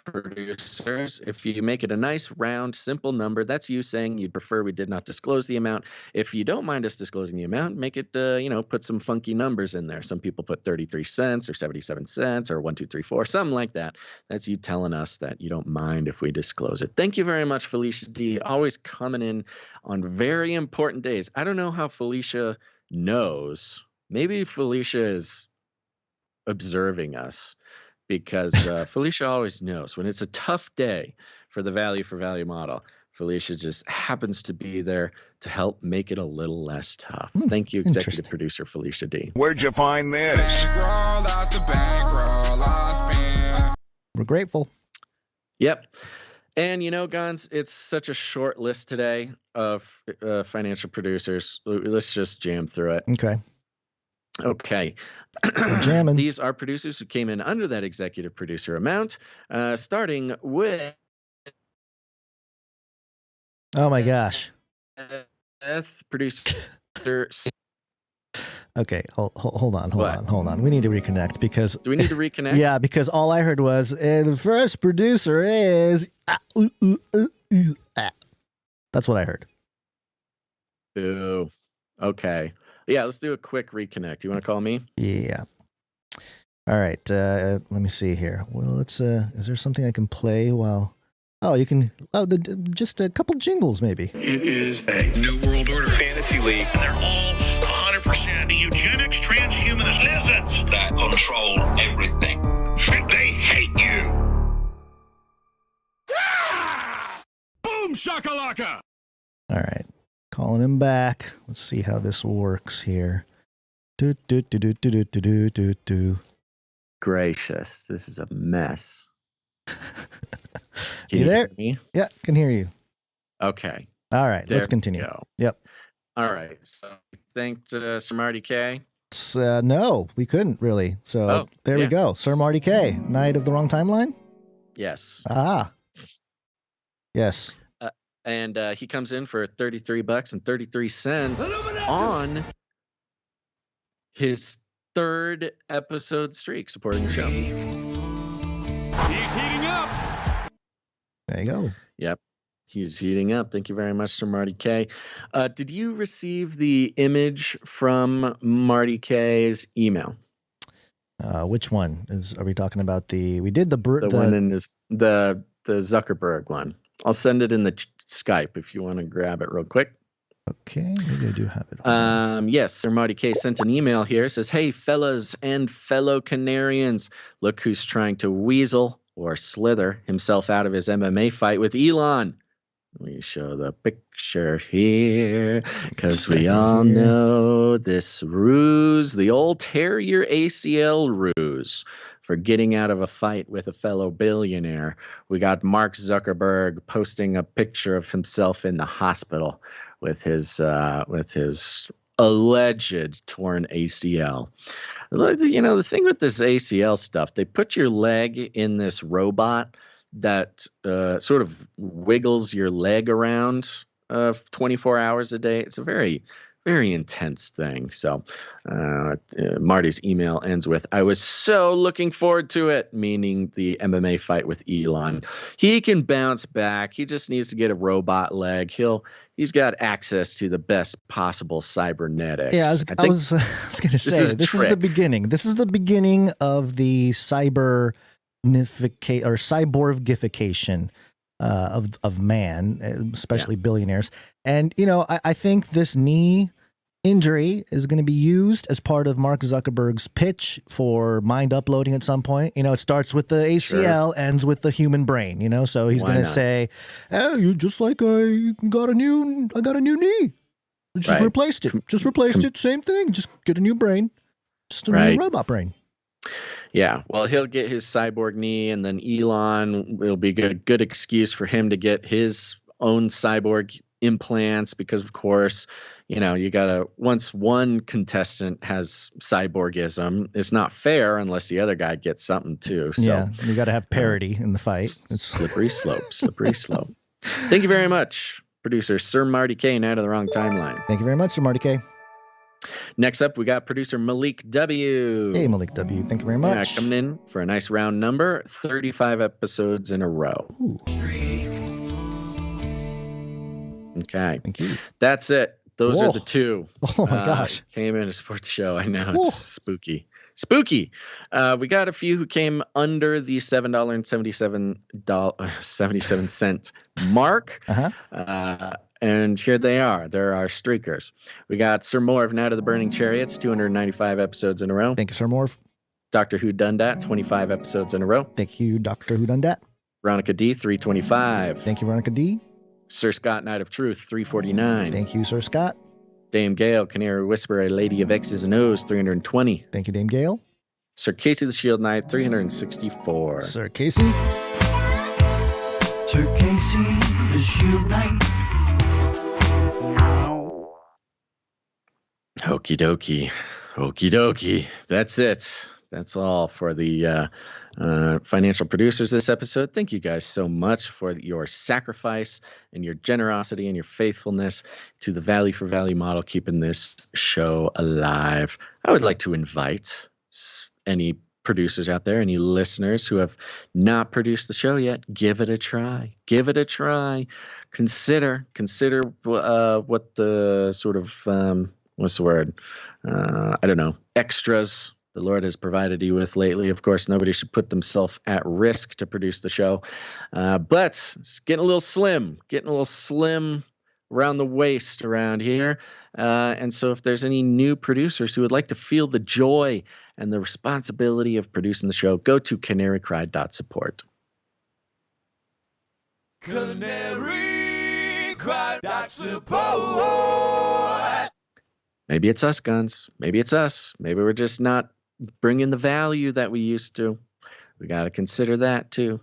Speaker 1: producers: if you make it a nice round simple number, that's you saying you'd prefer we did not disclose the amount. If you don't mind us disclosing the amount, make it put some funky numbers in there. Some people put 33 cents or 77 cents or 1234, something like that. That's you telling us that you don't mind if we disclose it. Thank you very much, Felicia D, always coming in on very important days. I don't know how Felicia knows. Maybe Felicia is observing us, because Felicia always knows when it's a tough day for the value for value model. Felicia just happens to be there to help make it a little less tough. Thank you, executive
Speaker 3: interesting.
Speaker 1: producer Felicia D.
Speaker 7: Where'd you find this?
Speaker 3: We're grateful.
Speaker 1: Yep. And Gons, it's such a short list today of financial producers. Let's just jam through it.
Speaker 3: Okay.
Speaker 1: Okay.
Speaker 3: We're jamming.
Speaker 1: These are producers who came in under that executive producer amount, starting with
Speaker 3: Oh my gosh.
Speaker 1: producer.
Speaker 3: Okay, hold on.
Speaker 1: What?
Speaker 3: We need to reconnect because
Speaker 1: Do we need to reconnect?
Speaker 3: yeah, because all I heard was the first producer is That's what I heard.
Speaker 1: Boo. Okay. Yeah, let's do a quick reconnect. You want to call me?
Speaker 3: Yeah. All right. Let me see here. Well, let's. Is there something I can play while? Oh, you can. Oh, just a couple jingles, maybe.
Speaker 7: It is a New World Order Fantasy League.
Speaker 9: They're all 100% eugenics, transhumanist lizards that control everything.
Speaker 7: They hate you.
Speaker 9: Boom shakalaka!
Speaker 3: All right. Calling him back. Let's see how this works here. Do.
Speaker 1: Gracious. This is a mess.
Speaker 3: You there?
Speaker 1: hear me?
Speaker 3: Yeah, can hear you.
Speaker 1: Okay.
Speaker 3: All right,
Speaker 1: There
Speaker 3: let's continue.
Speaker 1: we go.
Speaker 3: Yep.
Speaker 1: All right. So thanked Sir Marty K.
Speaker 3: No, we couldn't really. So there we
Speaker 1: yeah.
Speaker 3: go. Sir Marty K, Knight of the Wrong Timeline?
Speaker 1: Yes.
Speaker 3: Ah. Yes.
Speaker 1: And he comes in for $33.33 on his third episode streak supporting the show.
Speaker 9: He's heating up.
Speaker 3: There you go.
Speaker 1: Yep. He's heating up. Thank you very much, Sir Marty K. Did you receive the image from Marty K's email?
Speaker 3: Which one are we talking about? We did the
Speaker 1: one in the Zuckerberg one. I'll send it in the Skype if you want to grab it real quick.
Speaker 3: Okay, maybe I do have it.
Speaker 1: Yes, Sir Marty K sent an email here. It says, "Hey, fellas and fellow Canarians, look who's trying to weasel or slither himself out of his MMA fight with Elon." We show the picture here because we all know this ruse, the old tear your ACL ruse for getting out of a fight with a fellow billionaire. We got Mark Zuckerberg posting a picture of himself in the hospital with his alleged torn ACL. The thing with this ACL stuff, they put your leg in this robot that sort of wiggles your leg around 24 hours a day. It's a very, very intense thing. So Marty's email ends with, "I was so looking forward to it," meaning the MMA fight with Elon. He can bounce back. He just needs to get a robot leg. He's got access to the best possible cybernetics.
Speaker 3: Yeah, I was going to say, this is the beginning. This is the beginning of the cyborgification of man, especially billionaires. And, I think this knee injury is going to be used as part of Mark Zuckerberg's pitch for mind uploading at some point. You know, it starts with the ACL, ends with the human brain, you know, so he's going to say, "Hey, you just like I got a new knee. Just replaced it. Just replaced it. Same thing. Just get a new brain. Just a new robot brain."
Speaker 1: Yeah, well, he'll get his cyborg knee, and then Elon will be a good excuse for him to get his own cyborg implants, because of course, you know, you gotta, once one contestant has cyborgism, it's not fair unless the other guy gets something too. So
Speaker 3: yeah, you got to have parity in the fight. It's
Speaker 1: slippery slope. Thank you very much, producer Sir Marty K. Night of the Wrong Timeline.
Speaker 3: Thank you very much, Sir Marty K.
Speaker 1: Next up, we got producer Malik W.
Speaker 3: Hey, Malik W. Thank you very much.
Speaker 1: Yeah, coming in for a nice round number, 35 episodes in a row.
Speaker 3: Ooh.
Speaker 1: Okay.
Speaker 3: Thank you.
Speaker 1: That's it. Those are the two.
Speaker 3: Oh my gosh.
Speaker 1: Came in to support the show. I know. It's spooky. We got a few who came under the $7.77 mark. And here they are. They're our streakers. We got Sir Morv, Night of the Burning Chariots, 295 episodes in a row.
Speaker 3: Thank you, Sir Morv.
Speaker 1: Dr. Who Done Dat, 25 episodes in a row.
Speaker 3: Thank you, Dr. Who Done Dat.
Speaker 1: Veronica D, 325.
Speaker 3: Thank you, Veronica D.
Speaker 1: Sir Scott, Knight of Truth, 349.
Speaker 3: Thank you, Sir Scott.
Speaker 1: Dame Gale, Canary Whisperer, Lady of X's and O's, 320.
Speaker 3: Thank you, Dame Gale.
Speaker 1: Sir Casey the Shield Knight, 364.
Speaker 3: Sir Casey.
Speaker 10: Sir Casey the Shield Knight.
Speaker 1: Okie dokie. That's it. That's all for the financial producers this episode. Thank you guys so much for your sacrifice and your generosity and your faithfulness to the value for value model, keeping this show alive. I would like to invite any producers out there, any listeners who have not produced the show yet, give it a try. Consider what the sort of what's the word? I don't know, extras the Lord has provided you with lately. Of course, nobody should put themselves at risk to produce the show. But it's getting a little slim around the waist around here. And so if there's any new producers who would like to feel the joy and the responsibility of producing the show, go to canarycry.support.
Speaker 10: Canarycry.support.
Speaker 1: Maybe it's us, Guns. Maybe it's us. Maybe we're just not bringing the value that we used to. We got to consider that too.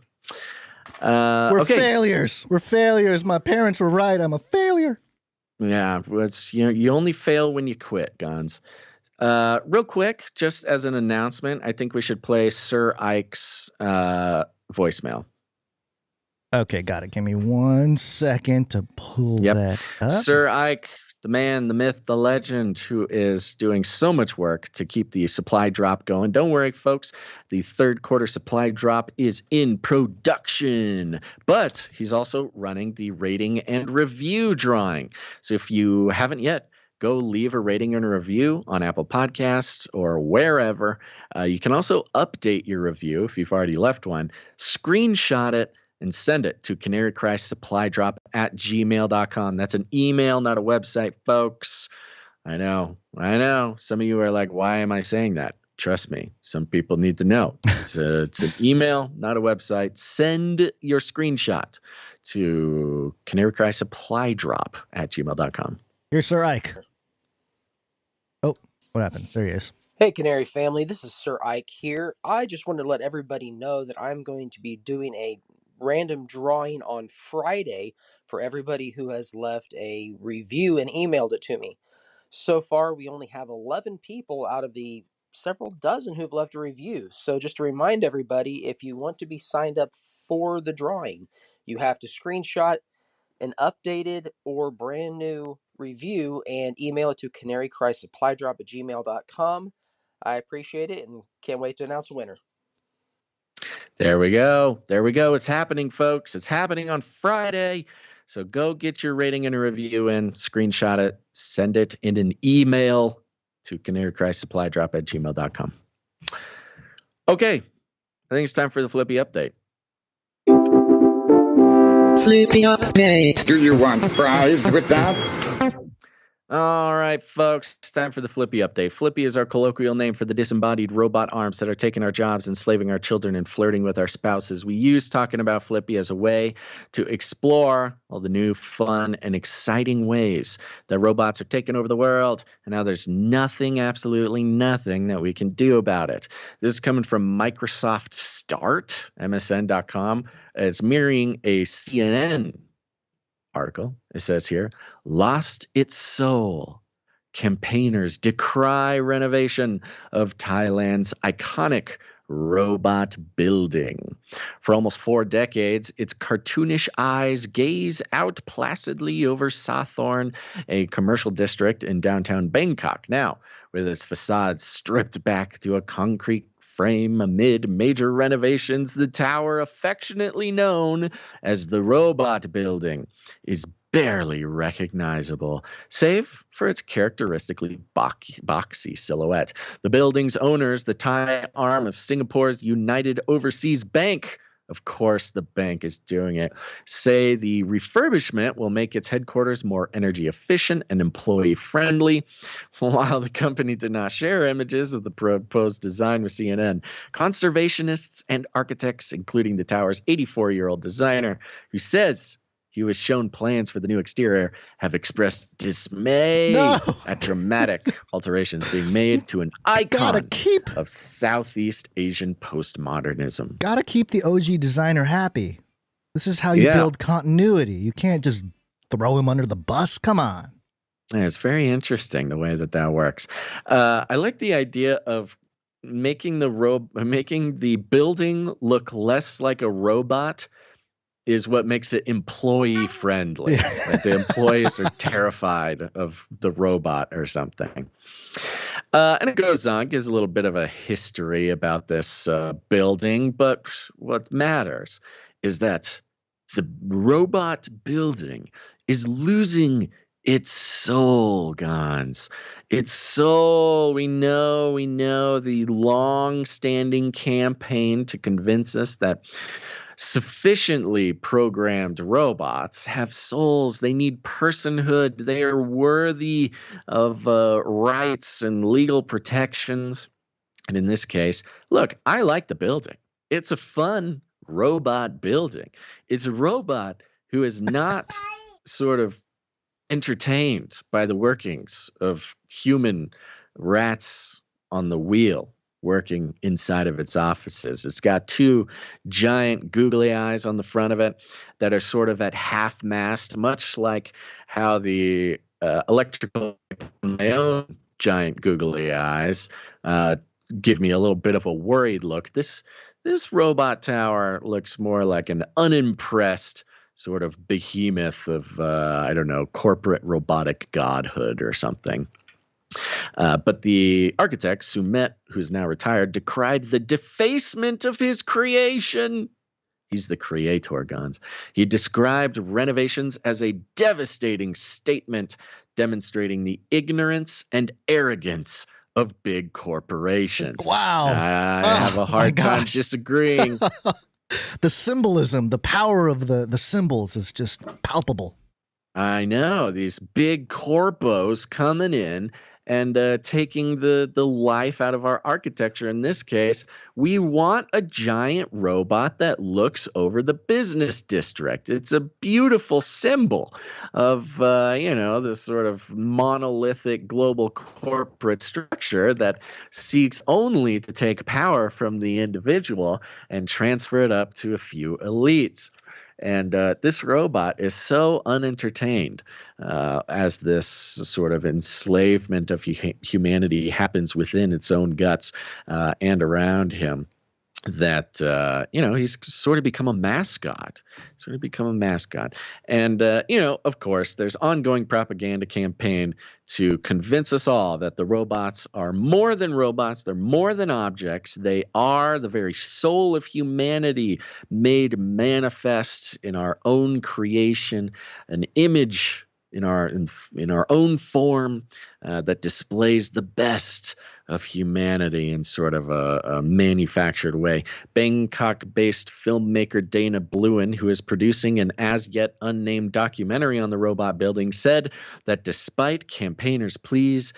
Speaker 3: We're failures. We're failures. My parents were right. I'm a failure.
Speaker 1: Yeah, it's, you only fail when you quit, Guns. Real quick, just as an announcement, I think we should play Sir Ike's voicemail.
Speaker 3: Okay, got it. Give me 1 second to pull that up.
Speaker 1: Sir Ike, the man, the myth, the legend, who is doing so much work to keep the supply drop going. Don't worry, folks. The third quarter supply drop is in production, but he's also running the rating and review drawing. So if you haven't yet, go leave a rating and a review on Apple Podcasts or wherever. You can also update your review if you've already left one. Screenshot it and send it to canarycrysupply@gmail.com. That's an email, not a website, folks. I know. Some of you are like, why am I saying that? Trust me, some people need to know. It's an email, not a website. Send your screenshot to canarycrysupply@gmail.com.
Speaker 3: Here's Sir Ike. Oh, what happened? There he is.
Speaker 11: Hey, Canary family. This is Sir Ike here. I just wanted to let everybody know that I'm going to be doing a random drawing on Friday for everybody who has left a review and emailed it to me. So far, we only have 11 people out of the several dozen who've left a review. So just to remind everybody, if you want to be signed up for the drawing, you have to screenshot an updated or brand new review and email it to canarycrysupply@gmail.com. I appreciate it and can't wait to announce a winner.
Speaker 1: There we go. It's happening, folks. It's happening on Friday. So go get your rating and a review and screenshot it. Send it in an email to canarycrysupply@gmail.com. Okay. I think it's time for the Flippy update.
Speaker 12: Flippy update.
Speaker 7: Do you want fries with that?
Speaker 1: All right, folks, it's time for the Flippy update. Flippy is our colloquial name for the disembodied robot arms that are taking our jobs, enslaving our children, and flirting with our spouses. We use talking about Flippy as a way to explore all the new, fun, and exciting ways that robots are taking over the world, and now there's nothing, absolutely nothing that we can do about it. This is coming from Microsoft Start, MSN.com. It's mirroring a CNN article. It says here, lost its soul. Campaigners decry renovation of Thailand's iconic robot building. For almost 4 decades, its cartoonish eyes gaze out placidly over Sathorn, a commercial district in downtown Bangkok. Now, with its facade stripped back to a concrete frame amid major renovations, the tower, affectionately known as the Robot Building, is barely recognizable, save for its characteristically boxy silhouette. The building's owners, the Thai arm of Singapore's United Overseas Bank, of course the bank is doing it, say the refurbishment will make its headquarters more energy efficient and employee friendly. While the company did not share images of the proposed design with CNN, conservationists and architects, including the tower's 84-year-old designer, who says he was shown plans for the new exterior, have expressed dismay at dramatic alterations being made to an icon of Southeast Asian postmodernism.
Speaker 3: Gotta keep the OG designer happy. This is how you build continuity. You can't just throw him under the bus. Come on.
Speaker 1: Yeah, it's very interesting the way that works. I like the idea of making the building look less like a robot is what makes it employee friendly. Like the employees are terrified of the robot or something. And it goes on, gives a little bit of a history about this building. But what matters is that the robot building is losing its soul, Gons. Its soul. We know the long-standing campaign to convince us that sufficiently programmed robots have souls. They need personhood. They are worthy of rights and legal protections. And in this case, look, I like the building. It's a fun robot building. It's a robot who is not sort of entertained by the workings of human rats on the wheel working inside of its offices. It's got 2 giant googly eyes on the front of it that are sort of at half mast, much like how the electrical, my own giant googly eyes, give me a little bit of a worried look. This robot tower looks more like an unimpressed sort of behemoth of, I don't know, corporate robotic godhood or something. But the architect, Sumet, who's now retired, decried the defacement of his creation. He's the creator, Gons. He described renovations as a devastating statement demonstrating the ignorance and arrogance of big corporations.
Speaker 3: Wow.
Speaker 1: I have a hard time disagreeing.
Speaker 3: The symbolism, the power of the symbols is just palpable.
Speaker 1: I know. These big corpos coming in and taking the life out of our architecture. In this case, we want a giant robot that looks over the business district. It's a beautiful symbol of, this sort of monolithic global corporate structure that seeks only to take power from the individual and transfer it up to a few elites. And this robot is so unentertained as this sort of enslavement of humanity happens within its own guts and around him that, he's sort of become a mascot. And, of course, there's ongoing propaganda campaign to convince us all that the robots are more than robots. They're more than objects. They are the very soul of humanity made manifest in our own creation, an image in our own form that displays the best of humanity in sort of a manufactured way. Bangkok-based filmmaker Dana Bluen, who is producing an as yet unnamed documentary on the robot building, said that despite campaigners' pleas,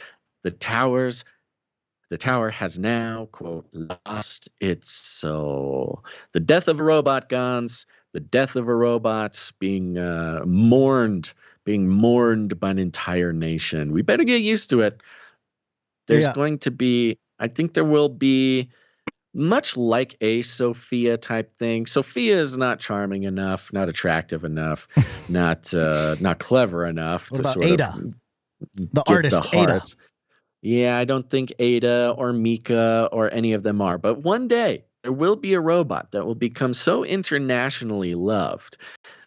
Speaker 1: the tower has now, quote, lost its soul. The death of a robot, Gons, the death of a robot being mourned by an entire nation. We better get used to it. There's going to be, I think there will be, much like a Sophia type thing. Sophia is not charming enough, not attractive enough, not clever enough.
Speaker 3: What
Speaker 1: to
Speaker 3: about
Speaker 1: sort
Speaker 3: Ada,
Speaker 1: of
Speaker 3: the
Speaker 1: get
Speaker 3: artist
Speaker 1: the
Speaker 3: Ada?
Speaker 1: hearts. Yeah, I don't think Ada or Mika or any of them are. But one day there will be a robot that will become so internationally loved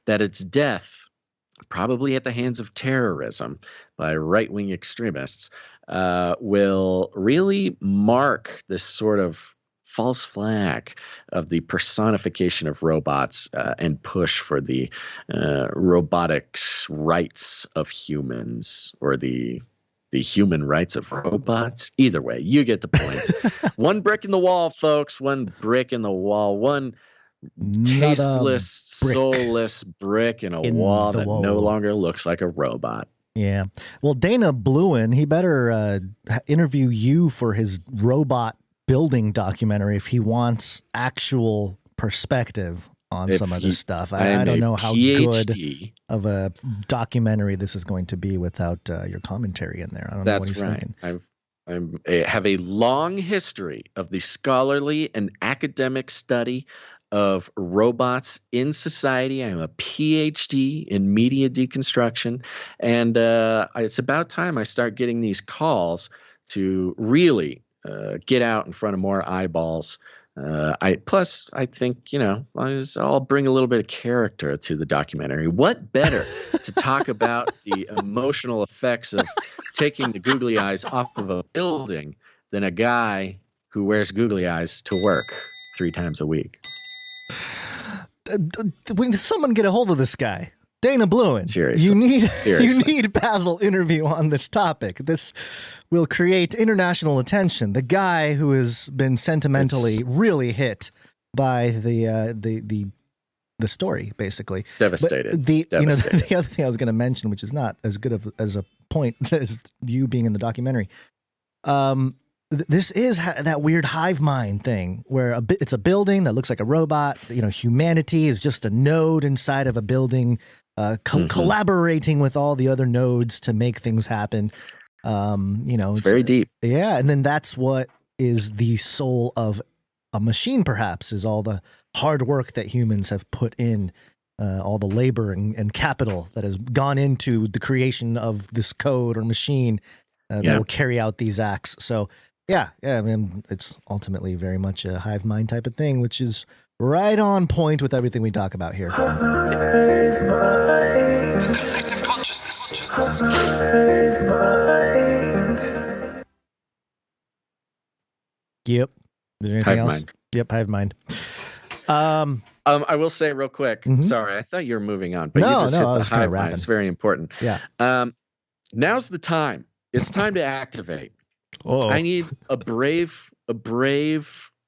Speaker 1: that its death, probably at the hands of terrorism by right-wing extremists, will really mark this sort of false flag of the personification of robots and push for the robotics rights of humans, or the human rights of robots. Either way, you get the point. One brick in the wall, folks. One brick in the wall. One tasteless, soulless brick in a wall that no longer looks like a robot.
Speaker 3: Yeah. Well, Dana Bluen, he better interview you for his robot building documentary if he wants actual perspective on some of this stuff. I don't know how good of a documentary this is going to be without your commentary in there. I don't know what he's thinking.
Speaker 1: I have a long history of the scholarly and academic study of robots in society. I'm a PhD in media deconstruction, and it's about time I start getting these calls to really get out in front of more eyeballs. I think, I'll bring a little bit of character to the documentary. What better to talk about the emotional effects of taking the googly eyes off of a building than a guy who wears googly eyes to work 3 times a week?
Speaker 3: When does someone get a hold of this guy? Dana Bluen,
Speaker 1: seriously,
Speaker 3: you need Basil interview on this topic. This will create international attention. The guy who has been sentimentally really hit by the story, basically.
Speaker 1: Devastated.
Speaker 3: The other thing I was going to mention, which is not as good as a point as you being in the documentary, this is that weird hive mind thing where it's a building that looks like a robot. Humanity is just a node inside of a building, collaborating with all the other nodes to make things happen. It's
Speaker 1: very deep.
Speaker 3: Yeah. And then that's what is the soul of a machine, perhaps, is all the hard work that humans have put in, all the labor and capital that has gone into the creation of this code or machine that will carry out these acts. So, yeah, I mean, it's ultimately very much a hive mind type of thing, which is right on point with everything we talk about here.
Speaker 9: Collective consciousness.
Speaker 3: Yep. Is there anything
Speaker 1: hive
Speaker 3: else?
Speaker 1: Mind.
Speaker 3: Yep, hive mind.
Speaker 1: I will say real quick. Sorry, I thought you were moving on, but you just hit the hive mind. It's very important.
Speaker 3: Yeah.
Speaker 1: Now's the time. It's time to activate.
Speaker 3: Uh-oh.
Speaker 1: I need a brave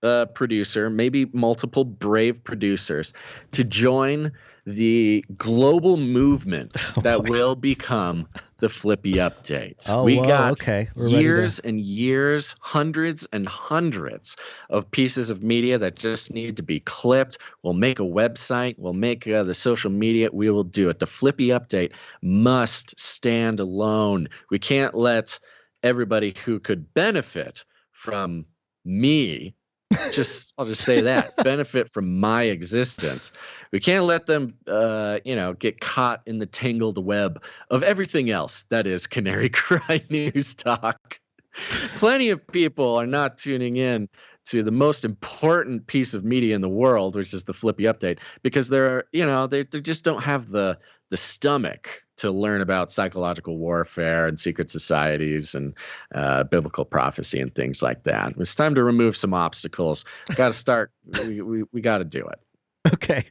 Speaker 1: producer, maybe multiple brave producers, to join the global movement that will become the Flippy update. We got years and years, hundreds and hundreds of pieces of media that just need to be clipped. We'll make a website. We'll make the social media. We will do it. The Flippy update must stand alone. We can't let everybody who could benefit from me, I'll just say that, benefit from my existence. We can't let them, get caught in the tangled web of everything else that is Canary Cry News Talk. Plenty of people are not tuning in to the most important piece of media in the world, which is the Flippy update, because they just don't have the stomach to learn about psychological warfare and secret societies and biblical prophecy and things like that. It's time to remove some obstacles. Got to start. We got to do it.
Speaker 3: Okay.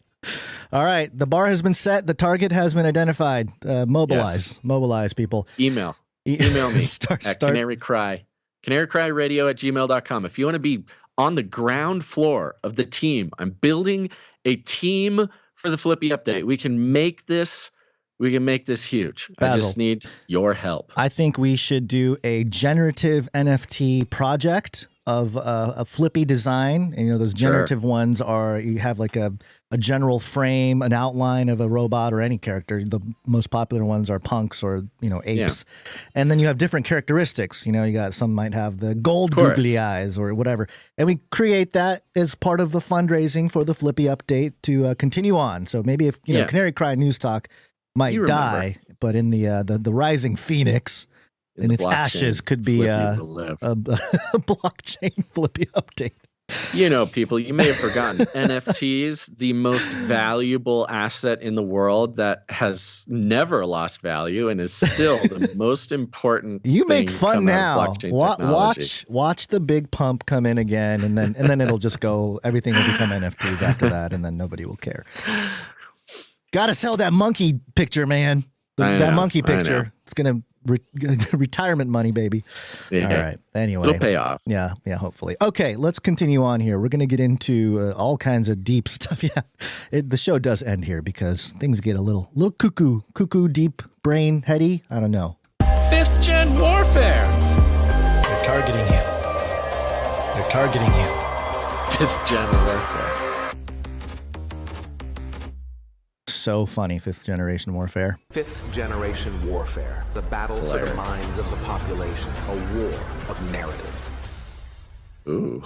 Speaker 3: All right. The bar has been set. The target has been identified. Mobilize.
Speaker 1: Yes.
Speaker 3: Mobilize, people.
Speaker 1: Email me
Speaker 3: start.
Speaker 1: canarycry@gmail.com. If you want to be on the ground floor of the team, I'm building a team for the Flippy update. We can make this huge.
Speaker 3: Basil,
Speaker 1: I just need your help.
Speaker 3: I think we should do a generative NFT project of a Flippy design. And, those generative ones are, you have like a general frame, an outline of a robot or any character. The most popular ones are punks or, apes. Yeah. And then you have different characteristics. You got some might have the gold googly eyes or whatever. And we create that as part of the fundraising for the Flippy update to continue on. So maybe if, Canary Cry News Talk might die, but in the rising phoenix, in its ashes could be a blockchain Flippy update.
Speaker 1: People, you may have forgotten NFTs, the most valuable asset in the world that has never lost value and is still the most important.
Speaker 3: You make fun now.
Speaker 1: Watch
Speaker 3: the big pump come in again, and then it'll just go. Everything will become NFTs after that, and then nobody will care. Got to sell that monkey picture, man. That monkey picture. It's gonna. Retirement money, baby.
Speaker 1: Yeah.
Speaker 3: All right. Anyway,
Speaker 1: it'll pay off.
Speaker 3: Yeah. Hopefully. Okay, let's continue on here. We're going to get into all kinds of deep stuff. Yeah, the show does end here because things get a little cuckoo, deep brain, heady. I don't know.
Speaker 1: 5th gen warfare.
Speaker 3: They're targeting you.
Speaker 1: 5th gen warfare.
Speaker 3: So funny. 5th generation warfare.
Speaker 12: 5th generation warfare. The battle for the minds of the population. A war of narratives.
Speaker 1: Ooh.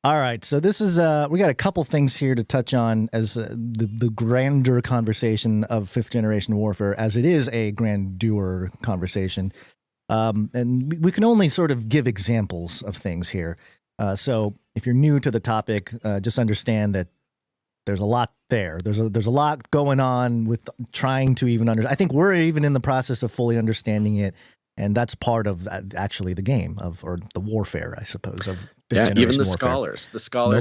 Speaker 3: All right. So this is we got a couple things here to touch on as the grander conversation of 5th generation warfare, as it is a grandeur conversation. And we can only sort of give examples of things here. So if you're new to the topic, just understand that there's a lot there. There's a lot going on with trying to even understand. I think we're even in the process of fully understanding it, and that's part of actually the game or the warfare, I suppose. Of
Speaker 1: even the
Speaker 3: warfare.
Speaker 1: scholars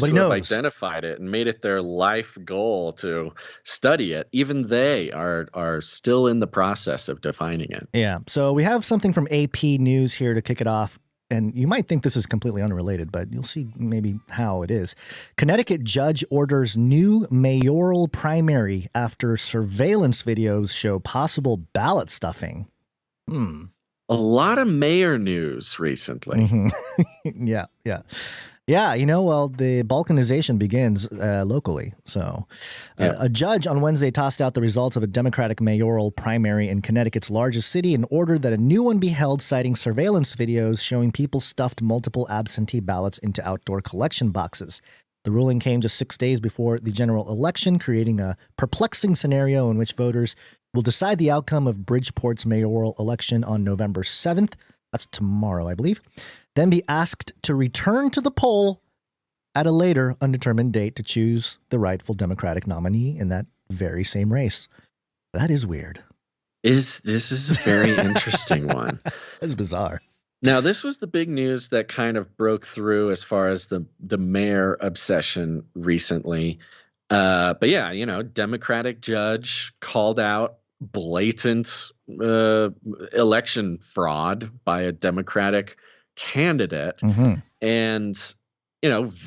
Speaker 1: who have identified it and made it their life goal to study it. Even they are still in the process of defining it.
Speaker 3: Yeah. So we have something from AP News here to kick it off. And you might think this is completely unrelated, but you'll see maybe how it is. Connecticut judge orders new mayoral primary after surveillance videos show possible ballot stuffing.
Speaker 1: A lot of mayor news recently.
Speaker 3: Mm-hmm. Yeah. Yeah, the balkanization begins locally. So a judge on Wednesday tossed out the results of a Democratic mayoral primary in Connecticut's largest city and ordered that a new one be held, citing surveillance videos showing people stuffed multiple absentee ballots into outdoor collection boxes. The ruling came just 6 days before the general election, creating a perplexing scenario in which voters will decide the outcome of Bridgeport's mayoral election on November 7th. That's tomorrow, I believe. Then be asked to return to the poll at a later undetermined date to choose the rightful Democratic nominee in that very same race. That is weird.
Speaker 1: This is a very interesting one.
Speaker 3: It's bizarre.
Speaker 1: Now, this was the big news that kind of broke through as far as the mayor obsession recently. But yeah, Democratic judge called out blatant election fraud by a Democratic candidate, and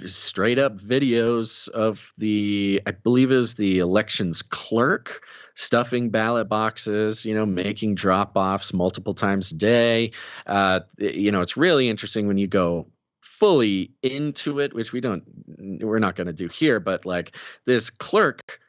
Speaker 1: straight up videos of I believe it was the elections clerk stuffing ballot boxes, making drop-offs multiple times a day. It's really interesting when you go fully into it, which we're not going to do here, but like this clerk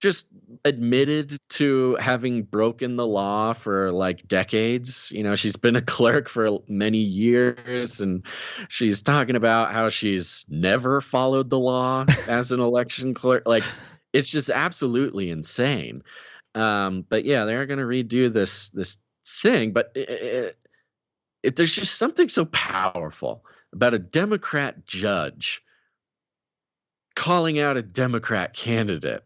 Speaker 1: just admitted to having broken the law for like decades. She's been a clerk for many years, and she's talking about how she's never followed the law as an election clerk. Like, it's just absolutely insane. But yeah, they're going to redo this thing. But there's just something so powerful about a Democrat judge calling out a Democrat candidate.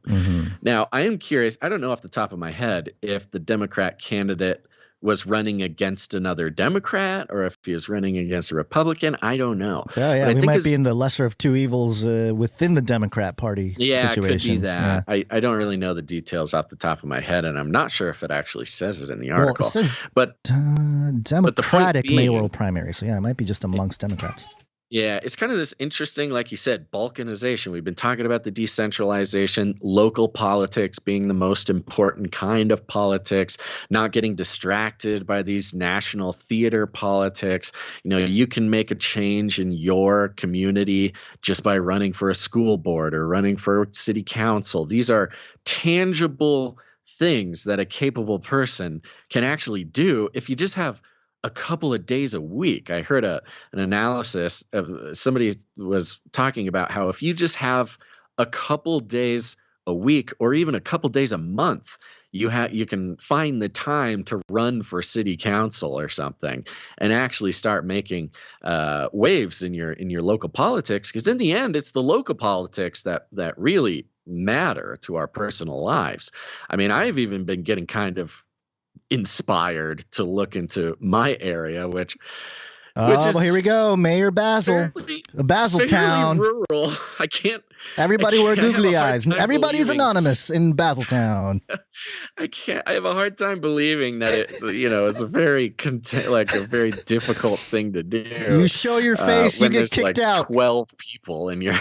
Speaker 1: Now, I am curious. I don't know off the top of my head if the Democrat candidate was running against another Democrat or if he was running against a Republican. I don't know.
Speaker 3: Oh, yeah, we might be in the lesser of two evils within the Democrat Party situation.
Speaker 1: It could be that. Yeah. I don't really know the details off the top of my head, and I'm not sure if it actually says it in the article.
Speaker 3: Well, it says, but Democratic mayoral primary, so yeah, it might be just amongst Democrats.
Speaker 1: Yeah, it's kind of this interesting, like you said, balkanization. We've been talking about the decentralization, local politics being the most important kind of politics, not getting distracted by these national theater politics. You know, you can make a change in your community just by running for a school board or running for city council. These are tangible things that a capable person can actually do if you just have a couple of days a week. I heard an analysis of somebody was talking about how if you just have a couple days a week or even a couple days a month, you can find the time to run for city council or something and actually start making waves in your local politics, because in the end it's the local politics that really matter to our personal lives. I mean, I've even been getting kind of inspired to look into my area, which is
Speaker 3: well, here we go. Mayor Basil, Basiltown,
Speaker 1: rural. I can't.
Speaker 3: Everybody wear googly eyes. Everybody's anonymous in Basiltown.
Speaker 1: I have a hard time believing that it, is a very a very difficult thing to do.
Speaker 3: You show your face, you get kicked out.
Speaker 1: 12 people in your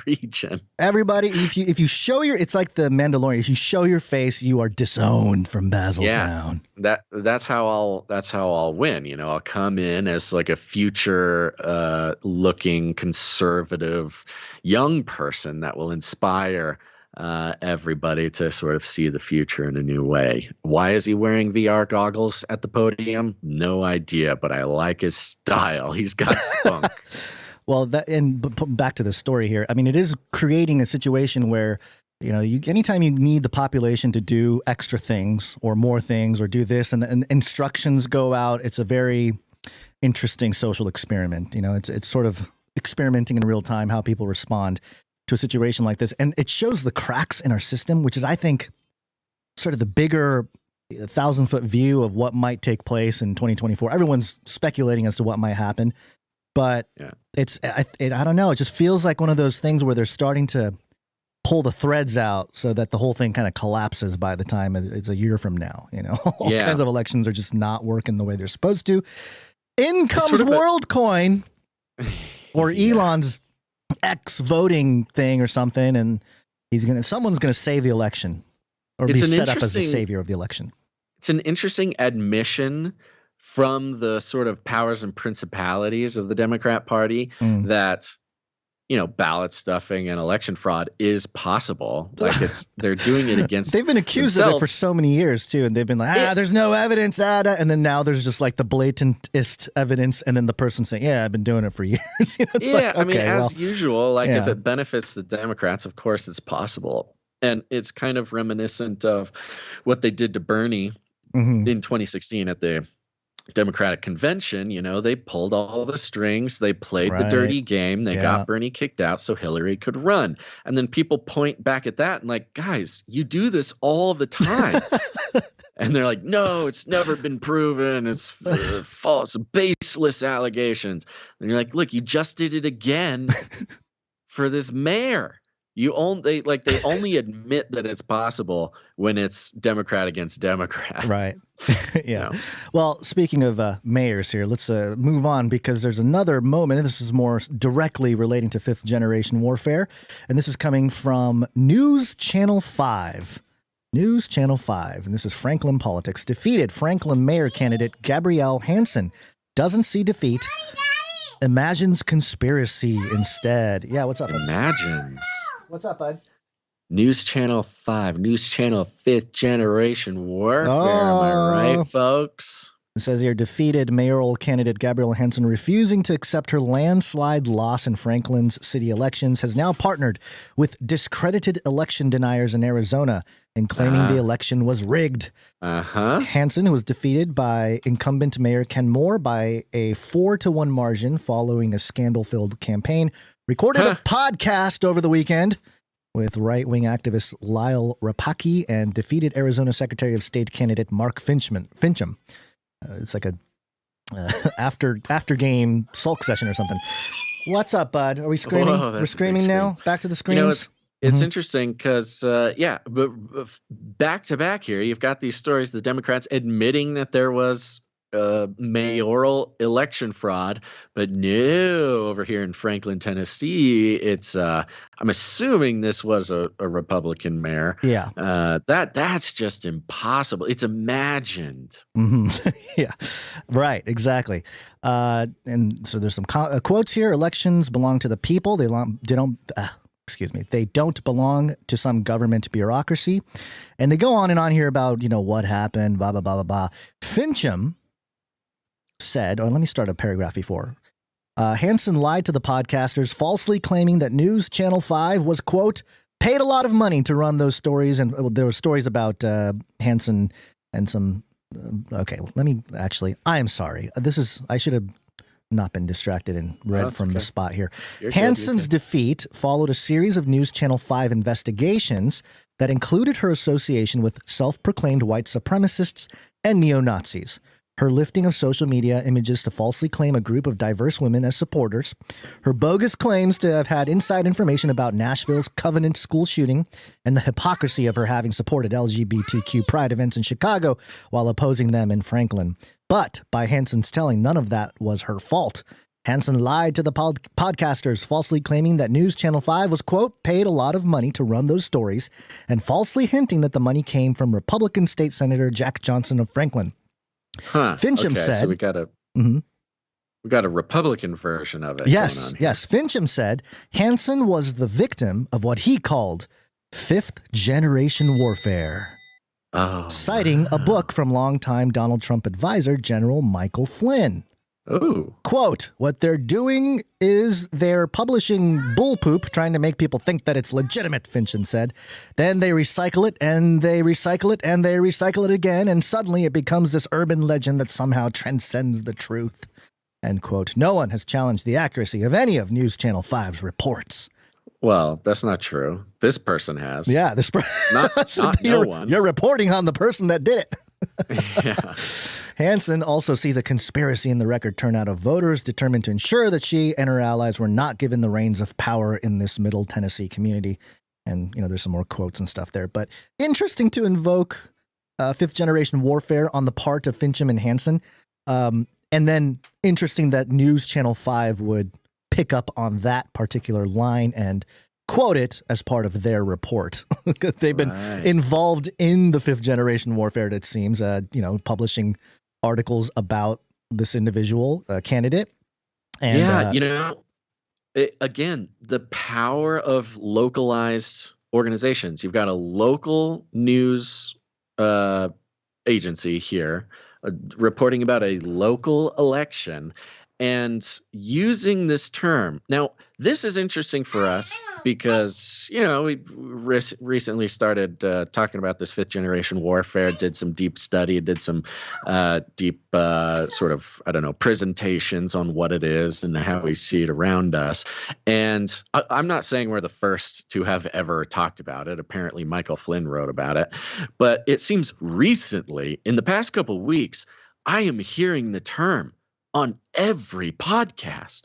Speaker 1: region.
Speaker 3: Everybody, if you show it's like the Mandalorian. If you show your face, you are disowned from Basiltown.
Speaker 1: Yeah, that's how I'll win. I'll come in as like a future looking conservative young person that will inspire everybody to sort of see the future in a new way. Why is he wearing VR goggles at the podium? No idea, but I like his style. He's got spunk.
Speaker 3: Well, back to the story here. I mean, it is creating a situation where anytime you need the population to do extra things or more things or do this, and instructions go out, it's a very interesting social experiment. It's sort of experimenting in real time how people respond to a situation like this, and it shows the cracks in our system, which is, I think, sort of the bigger 1,000-foot view of what might take place in 2024. Everyone's speculating as to what might happen, but I don't know. It just feels like one of those things where they're starting to pull the threads out so that the whole thing kind of collapses by the time it's a year from now. All kinds of elections are just not working the way they're supposed to. In comes Worldcoin, or Elon's X voting thing or something, and someone's gonna save the election or be set up as the savior of the election.
Speaker 1: It's an interesting admission from the sort of powers and principalities of the Democrat Party that ballot stuffing and election fraud is possible. Like they're doing it against.
Speaker 3: They've been accused of it for so many years too, and they've been like, there's no evidence, and then now there's just like the blatantest evidence, and then the person saying, I've been doing it for years.
Speaker 1: I mean, as usual, if it benefits the Democrats, of course it's possible, and it's kind of reminiscent of what they did to Bernie in 2016 at the Democratic convention. They pulled all the strings, they played the dirty game, they got Bernie kicked out so Hillary could run. And then people point back at that and like, guys, you do this all the time. And they're like, no, it's never been proven, it's false, baseless allegations. And you're like, look, you just did it again for this mayor. They only admit that it's possible when it's Democrat against Democrat.
Speaker 3: Right. Yeah. Well, speaking of mayors here, let's move on, because there's another moment, and this is more directly relating to fifth generation warfare. And this is coming from News Channel 5. News Channel 5. And this is Franklin Politics. Defeated Franklin mayor candidate Gabrielle Hansen doesn't see defeat. Imagines conspiracy instead. Yeah, what's up?
Speaker 1: Imagines.
Speaker 3: What's up, bud?
Speaker 1: News Channel 5, News Channel 5th Generation Warfare. Am I right, folks?
Speaker 3: It says here, defeated mayoral candidate Gabrielle Hansen, refusing to accept her landslide loss in Franklin's city elections, has now partnered with discredited election deniers in Arizona and claiming the election was rigged. Hansen, who was defeated by incumbent Mayor Ken Moore by a 4-1 margin following a scandal-filled campaign, recorded a podcast over the weekend with right-wing activist Lyle Rapaki and defeated Arizona Secretary of State candidate Mark Fincham. It's like a after game sulk session or something. What's up, bud? Are we screaming?
Speaker 1: Whoa,
Speaker 3: We're screaming now? Back to the screens?
Speaker 1: You know, it's interesting because, but back to back here, you've got these stories, the Democrats admitting that there was mayoral election fraud, but no, over here in Franklin, Tennessee, it's I'm assuming this was a Republican mayor.
Speaker 3: Yeah.
Speaker 1: That's just impossible. It's imagined.
Speaker 3: Yeah, right, exactly. And so there's some quotes here. Elections belong to the people. They don't belong to some government bureaucracy. And they go on and on here about, what happened, blah, blah, blah, blah, blah. Fincham said, let me start a paragraph before. Hansen lied to the podcasters, falsely claiming that News Channel 5 was, quote, paid a lot of money to run those stories. And there were stories about Hansen and some, I am sorry. I should have not been distracted and read from the spot here. Hansen's defeat followed a series of News Channel 5 investigations that included her association with self-proclaimed white supremacists and neo-Nazis, her lifting of social media images to falsely claim a group of diverse women as supporters, her bogus claims to have had inside information about Nashville's Covenant school shooting, and the hypocrisy of her having supported LGBTQ pride events in Chicago while opposing them in Franklin. But by Hansen's telling, none of that was her fault. Hansen lied to the podcasters, falsely claiming that News Channel 5 was, quote, paid a lot of money to run those stories, and falsely hinting that the money came from Republican State Senator Jack Johnson of Franklin. Fincham said,
Speaker 1: so we got a Republican version of it.
Speaker 3: Yes. Fincham said Hansen was the victim of what he called fifth generation warfare. Citing a book from longtime Donald Trump advisor, General Michael Flynn.
Speaker 1: Oh.
Speaker 3: Quote, what they're doing is they're publishing bull poop, trying to make people think that it's legitimate, Fincham said. Then they recycle it, and they recycle it, and they recycle it again, and suddenly it becomes this urban legend that somehow transcends the truth. End quote. No one has challenged the accuracy of any of News Channel 5's reports.
Speaker 1: Well, that's not true. This person has.
Speaker 3: Yeah,
Speaker 1: not no one.
Speaker 3: You're reporting on the person that did it.
Speaker 1: Yeah.
Speaker 3: Hansen also sees a conspiracy in the record turnout of voters determined to ensure that she and her allies were not given the reins of power in this Middle Tennessee community. And, there's some more quotes and stuff there. But interesting to invoke fifth generation warfare on the part of Fincham and Hansen. And then interesting that News Channel 5 would pick up on that particular line and quote it as part of their report. They've been involved in the fifth generation warfare, it seems, publishing articles about this individual candidate. And,
Speaker 1: again, the power of localized organizations. You've got a local news agency here reporting about a local election and using this term. Now, this is interesting for us because, we recently started talking about this fifth generation warfare, did some deep study, did some deep presentations on what it is and how we see it around us. And I'm not saying we're the first to have ever talked about it. Apparently, Michael Flynn wrote about it. But it seems recently, in the past couple of weeks, I am hearing the term on every podcast.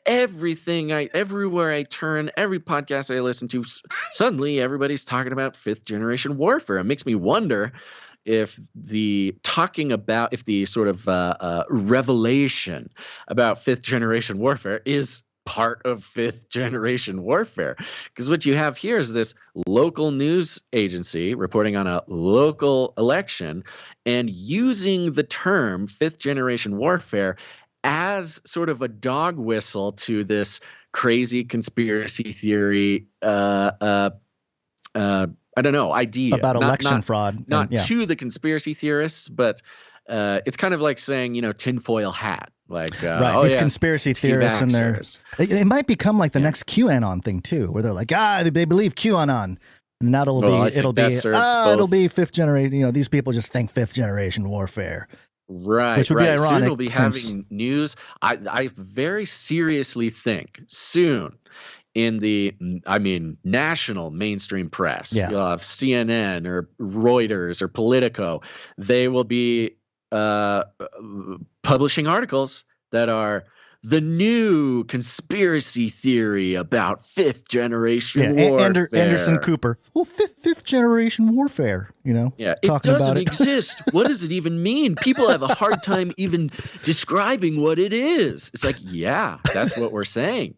Speaker 1: Everywhere I turn, every podcast I listen to, suddenly everybody's talking about fifth generation warfare. It makes me wonder if the sort of revelation about fifth generation warfare is part of fifth generation warfare. Because what you have here is this local news agency reporting on a local election and using the term fifth generation warfare as sort of a dog whistle to this crazy conspiracy theory idea
Speaker 3: about election fraud.
Speaker 1: To the conspiracy theorists, but it's kind of like saying, tinfoil hat. Like
Speaker 3: these conspiracy theorists and it might become like the next QAnon thing too, where they're like, they believe QAnon, and it'll be fifth generation. These people just think fifth generation warfare,
Speaker 1: right?
Speaker 3: Which would be ironic.
Speaker 1: Soon we'll be having news. I very seriously think soon in the, national mainstream press.
Speaker 3: Yeah.
Speaker 1: You'll have CNN or Reuters or Politico. They will be publishing articles that are the new conspiracy theory about fifth generation warfare.
Speaker 3: Anderson Cooper. Well, fifth generation warfare,
Speaker 1: Yeah, it doesn't exist. What does it even mean? People have a hard time even describing what it is. It's like, yeah, that's what we're saying.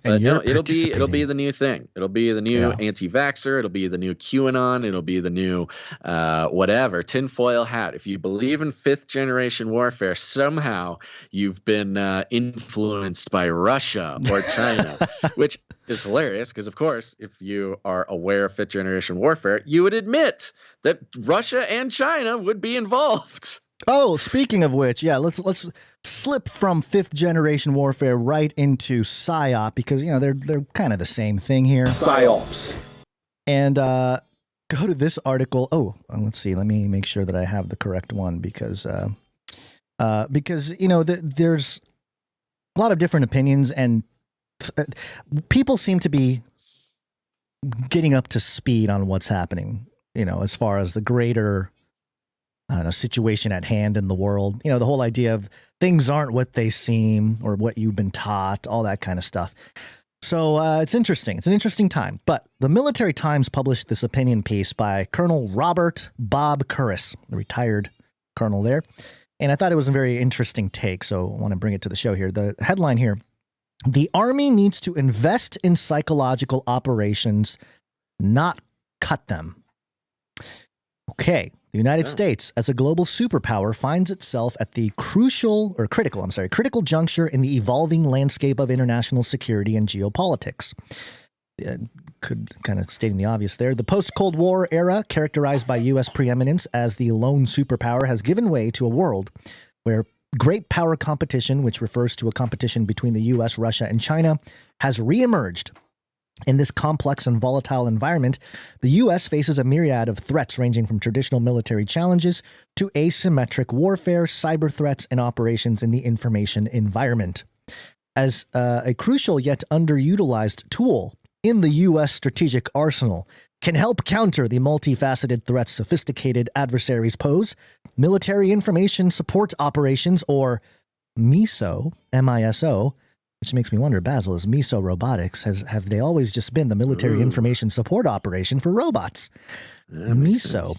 Speaker 1: But no, it'll be the new thing. It'll be the new anti-vaxxer. It'll be the new QAnon. It'll be the new whatever, tinfoil hat. If you believe in fifth generation warfare, somehow you've been influenced by Russia or China, which is hilarious because, of course, if you are aware of fifth generation warfare, you would admit that Russia and China would be involved.
Speaker 3: Oh, speaking of which, yeah, let's slip from fifth generation warfare right into Psyop because they're kind of the same thing here.
Speaker 12: Psyops.
Speaker 3: And go to this article. Oh, let's see. Let me make sure that I have the correct one because there's a lot of different opinions and people seem to be getting up to speed on what's happening, as far as the greater, situation at hand in the world. The whole idea of things aren't what they seem or what you've been taught, all that kind of stuff. So it's interesting. It's an interesting time. But the Military Times published this opinion piece by Colonel Robert Bob Curris, the retired colonel there. And I thought it was a very interesting take, so I want to bring it to the show here. The headline here: the Army needs to invest in psychological operations, not cut them. Okay. The United States, as a global superpower, finds itself at the critical juncture in the evolving landscape of international security and geopolitics. Could kind of stating the obvious there. The post-Cold War era, characterized by U.S. preeminence as the lone superpower, has given way to a world where great power competition, which refers to a competition between the U.S., Russia, and China, has reemerged. In this complex and volatile environment, the U.S. faces a myriad of threats ranging from traditional military challenges to asymmetric warfare, cyber threats, and operations in the information environment. As a crucial yet underutilized tool in the U.S. strategic arsenal can help counter the multifaceted threats sophisticated adversaries pose, military information support operations, or MISO, M-I-S-O, which makes me wonder, Basil, is MISO Robotics, have they always just been the military information support operation for robots? MISO,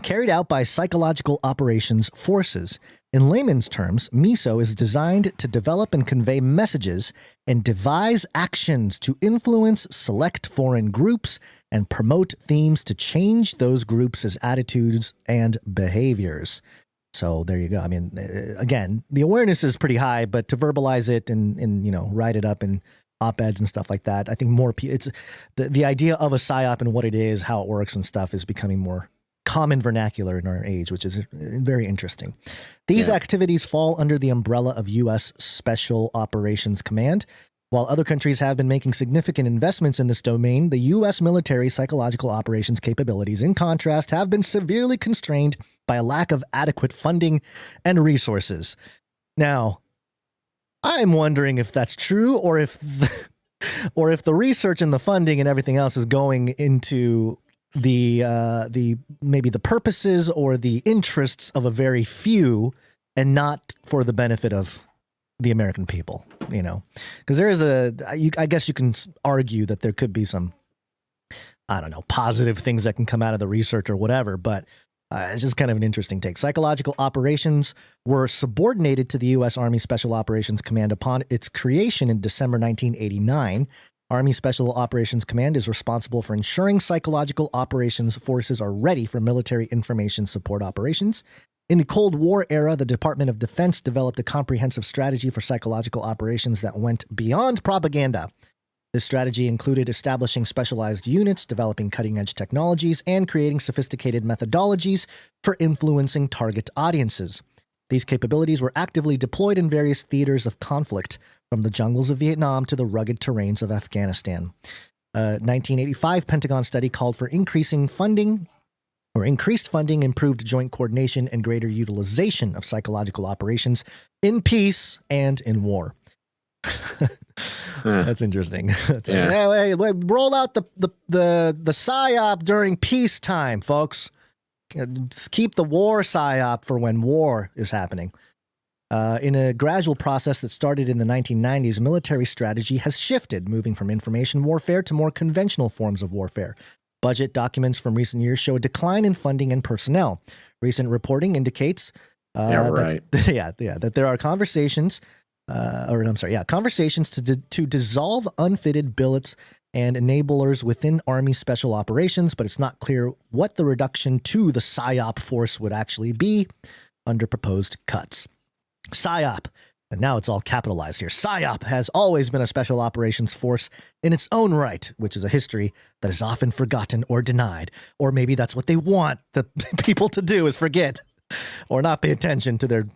Speaker 3: carried out by Psychological Operations Forces. In layman's terms, MISO is designed to develop and convey messages and devise actions to influence select foreign groups and promote themes to change those groups' attitudes and behaviors. So there you go. I mean, again, the awareness is pretty high, but to verbalize it and write it up in op-eds and stuff like that, I think more it's the idea of a psyop and what it is, how it works and stuff is becoming more common vernacular in our age, which is very interesting. These activities fall under the umbrella of U.S. Special Operations Command. While other countries have been making significant investments in this domain, the U.S. military psychological operations capabilities, in contrast, have been severely constrained by a lack of adequate funding and resources. Now, I'm wondering if that's true or if the research and the funding and everything else is going into the maybe the purposes or the interests of a very few and not for the benefit of the American people, because there is I guess you can argue that there could be some, I don't know, positive things that can come out of the research or whatever, but it's just kind of an interesting take. Psychological operations were subordinated to the U.S. Army Special Operations Command upon its creation in December 1989. Army Special Operations Command is responsible for ensuring psychological operations forces are ready for military information support operations. In the Cold War era, the Department of Defense developed a comprehensive strategy for psychological operations that went beyond propaganda. This strategy included establishing specialized units, developing cutting-edge technologies, and creating sophisticated methodologies for influencing target audiences. These capabilities were actively deployed in various theaters of conflict, from the jungles of Vietnam to the rugged terrains of Afghanistan. A 1985 Pentagon study called for increased funding, improved joint coordination, and greater utilization of psychological operations in peace and in war. That's interesting. Hey, roll out the psyop during peacetime, folks. Just keep the war psyop for when war is happening. In a gradual process that started in the 1990s, military strategy has shifted, moving from information warfare to more conventional forms of warfare. Budget documents from recent years show a decline in funding and personnel. Recent reporting indicates that there are conversations to dissolve unfitted billets and enablers within Army Special Operations, but it's not clear what the reduction to the PSYOP force would actually be under proposed cuts. PSYOP, and now it's all capitalized here. PSYOP has always been a special operations force in its own right, which is a history that is often forgotten or denied. Or maybe that's what they want the people to do, is forget or not pay attention to their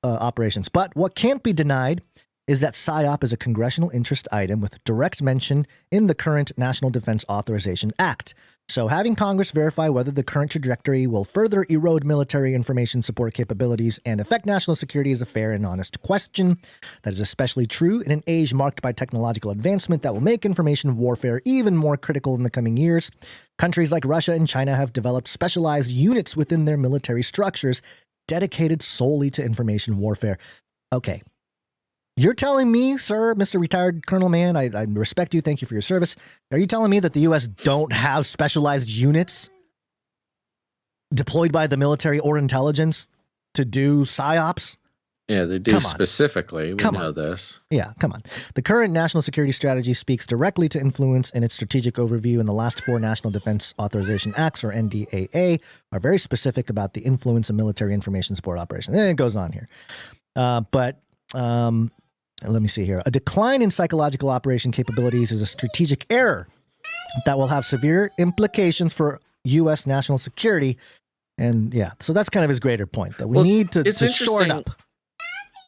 Speaker 3: operations. But what can't be denied is that PSYOP is a congressional interest item with direct mention in the current National Defense Authorization Act. So having Congress verify whether the current trajectory will further erode military information support capabilities and affect national security is a fair and honest question. That is especially true in an age marked by technological advancement that will make information warfare even more critical in the coming years. Countries like Russia and China have developed specialized units within their military structures dedicated solely to information warfare. Okay. You're telling me, sir, Mr. Retired Colonel Man, I respect you, thank you for your service. Are you telling me that the U.S. don't have specialized units deployed by the military or intelligence to do PSYOPs?
Speaker 1: Yeah, they do specifically. We know this.
Speaker 3: Yeah, come on. The current national security strategy speaks directly to influence, and its strategic overview in the last 4 National Defense Authorization Acts, or NDAA, are very specific about the influence of military information support operations. And it goes on here. Let me see here. A decline in psychological operation capabilities is a strategic error that will have severe implications for U.S. national security. And yeah, so that's kind of his greater point, that we need to shore it up.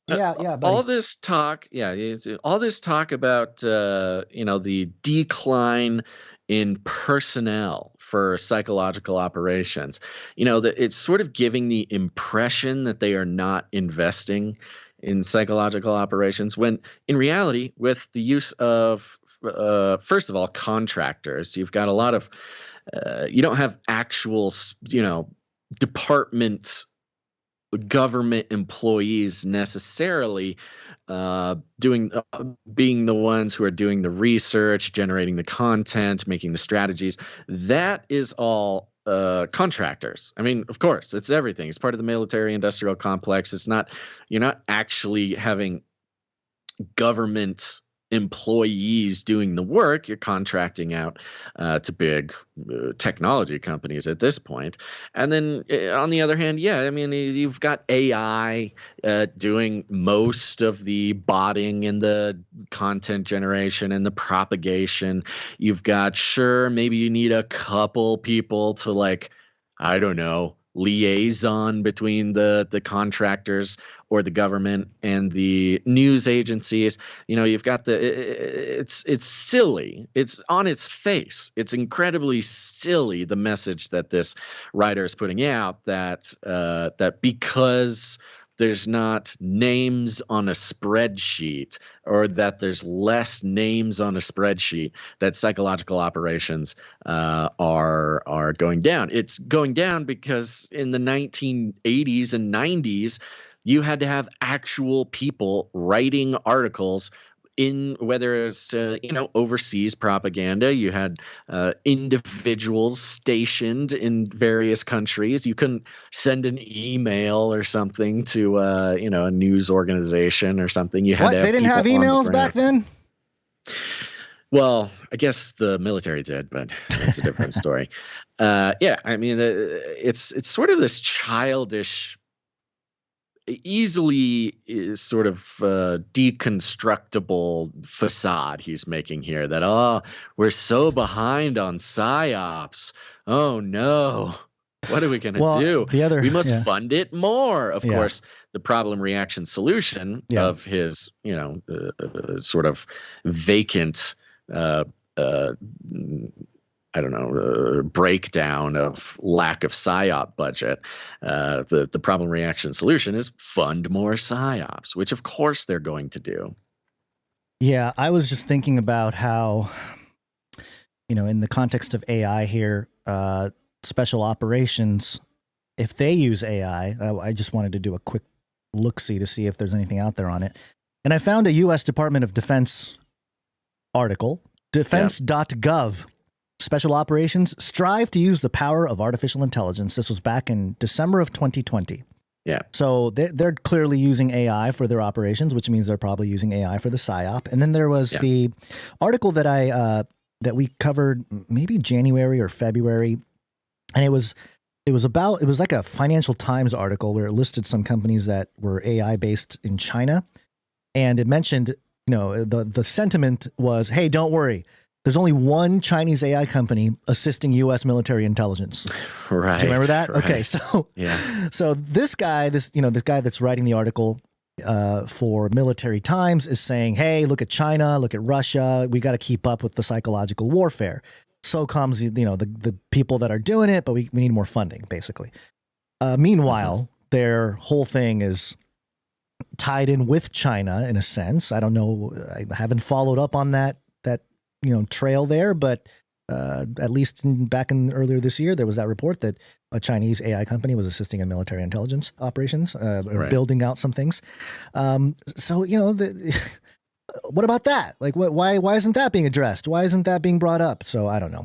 Speaker 3: Yeah, buddy.
Speaker 1: All this talk about the decline in personnel for psychological operations. It's sort of giving the impression that they are not investing in psychological operations, when in reality, with the use of, first of all, contractors, you've got a lot of, you don't have actual, department government employees necessarily being the ones who are doing the research, generating the content, making the strategies. That is all contractors. I mean, of course, it's everything. It's part of the military industrial complex. You're not actually having government employees doing the work. You're contracting out to big technology companies at this point. And then on the other hand, you've got AI doing most of the botting and the content generation and the propagation. You've got, maybe you need a couple people to liaison between the contractors or the government and the news agencies. You've got it's silly. It's on its face. It's incredibly silly, the message that this writer is putting out, that because there's not names on a spreadsheet, or that there's less names on a spreadsheet, that psychological operations are going down. It's going down because in the 1980s and 90s, you had to have actual people writing articles in, whether it's overseas propaganda. You had individuals stationed in various countries. You couldn't send an email or something to a news organization or something. You had to have
Speaker 3: they didn't have emails back then?
Speaker 1: Well, I guess the military did, but that's a different story. It's sort of this childish, easily sort of deconstructible facade he's making here, that we're so behind on PSYOPs. Oh no, what are we going to do? We must fund it more. Of course, the problem, reaction, solution of his sort of vacant breakdown of lack of PSYOP budget. The problem, reaction, solution is fund more PSYOPs, which of course they're going to do.
Speaker 3: Yeah, I was just thinking about how, in the context of AI here, special operations, if they use AI, I just wanted to do a quick look-see to see if there's anything out there on it. And I found a U.S. Department of Defense article, defense.gov. Special operations strive to use the power of artificial intelligence. This was back in December of 2020.
Speaker 1: Yeah.
Speaker 3: So they're clearly using AI for their operations, which means they're probably using AI for the PSYOP. And then there was the article that that we covered maybe January or February, and it was like a Financial Times article where it listed some companies that were AI based in China, and it mentioned, the sentiment was, hey, don't worry. There's only one Chinese AI company assisting U.S. military intelligence.
Speaker 1: Right.
Speaker 3: Do you remember that?
Speaker 1: Right.
Speaker 3: Okay, so this guy that's writing the article for Military Times is saying, hey, look at China, look at Russia. We got to keep up with the psychological warfare. So comes the people that are doing it, but we need more funding, basically. Meanwhile, their whole thing is tied in with China in a sense. I don't know. I haven't followed up on that trail there, but at least earlier this year, there was that report that a Chinese AI company was assisting in military intelligence operations, or building out some things. So what about that? Like, why isn't that being addressed? Why isn't that being brought up? So I don't know.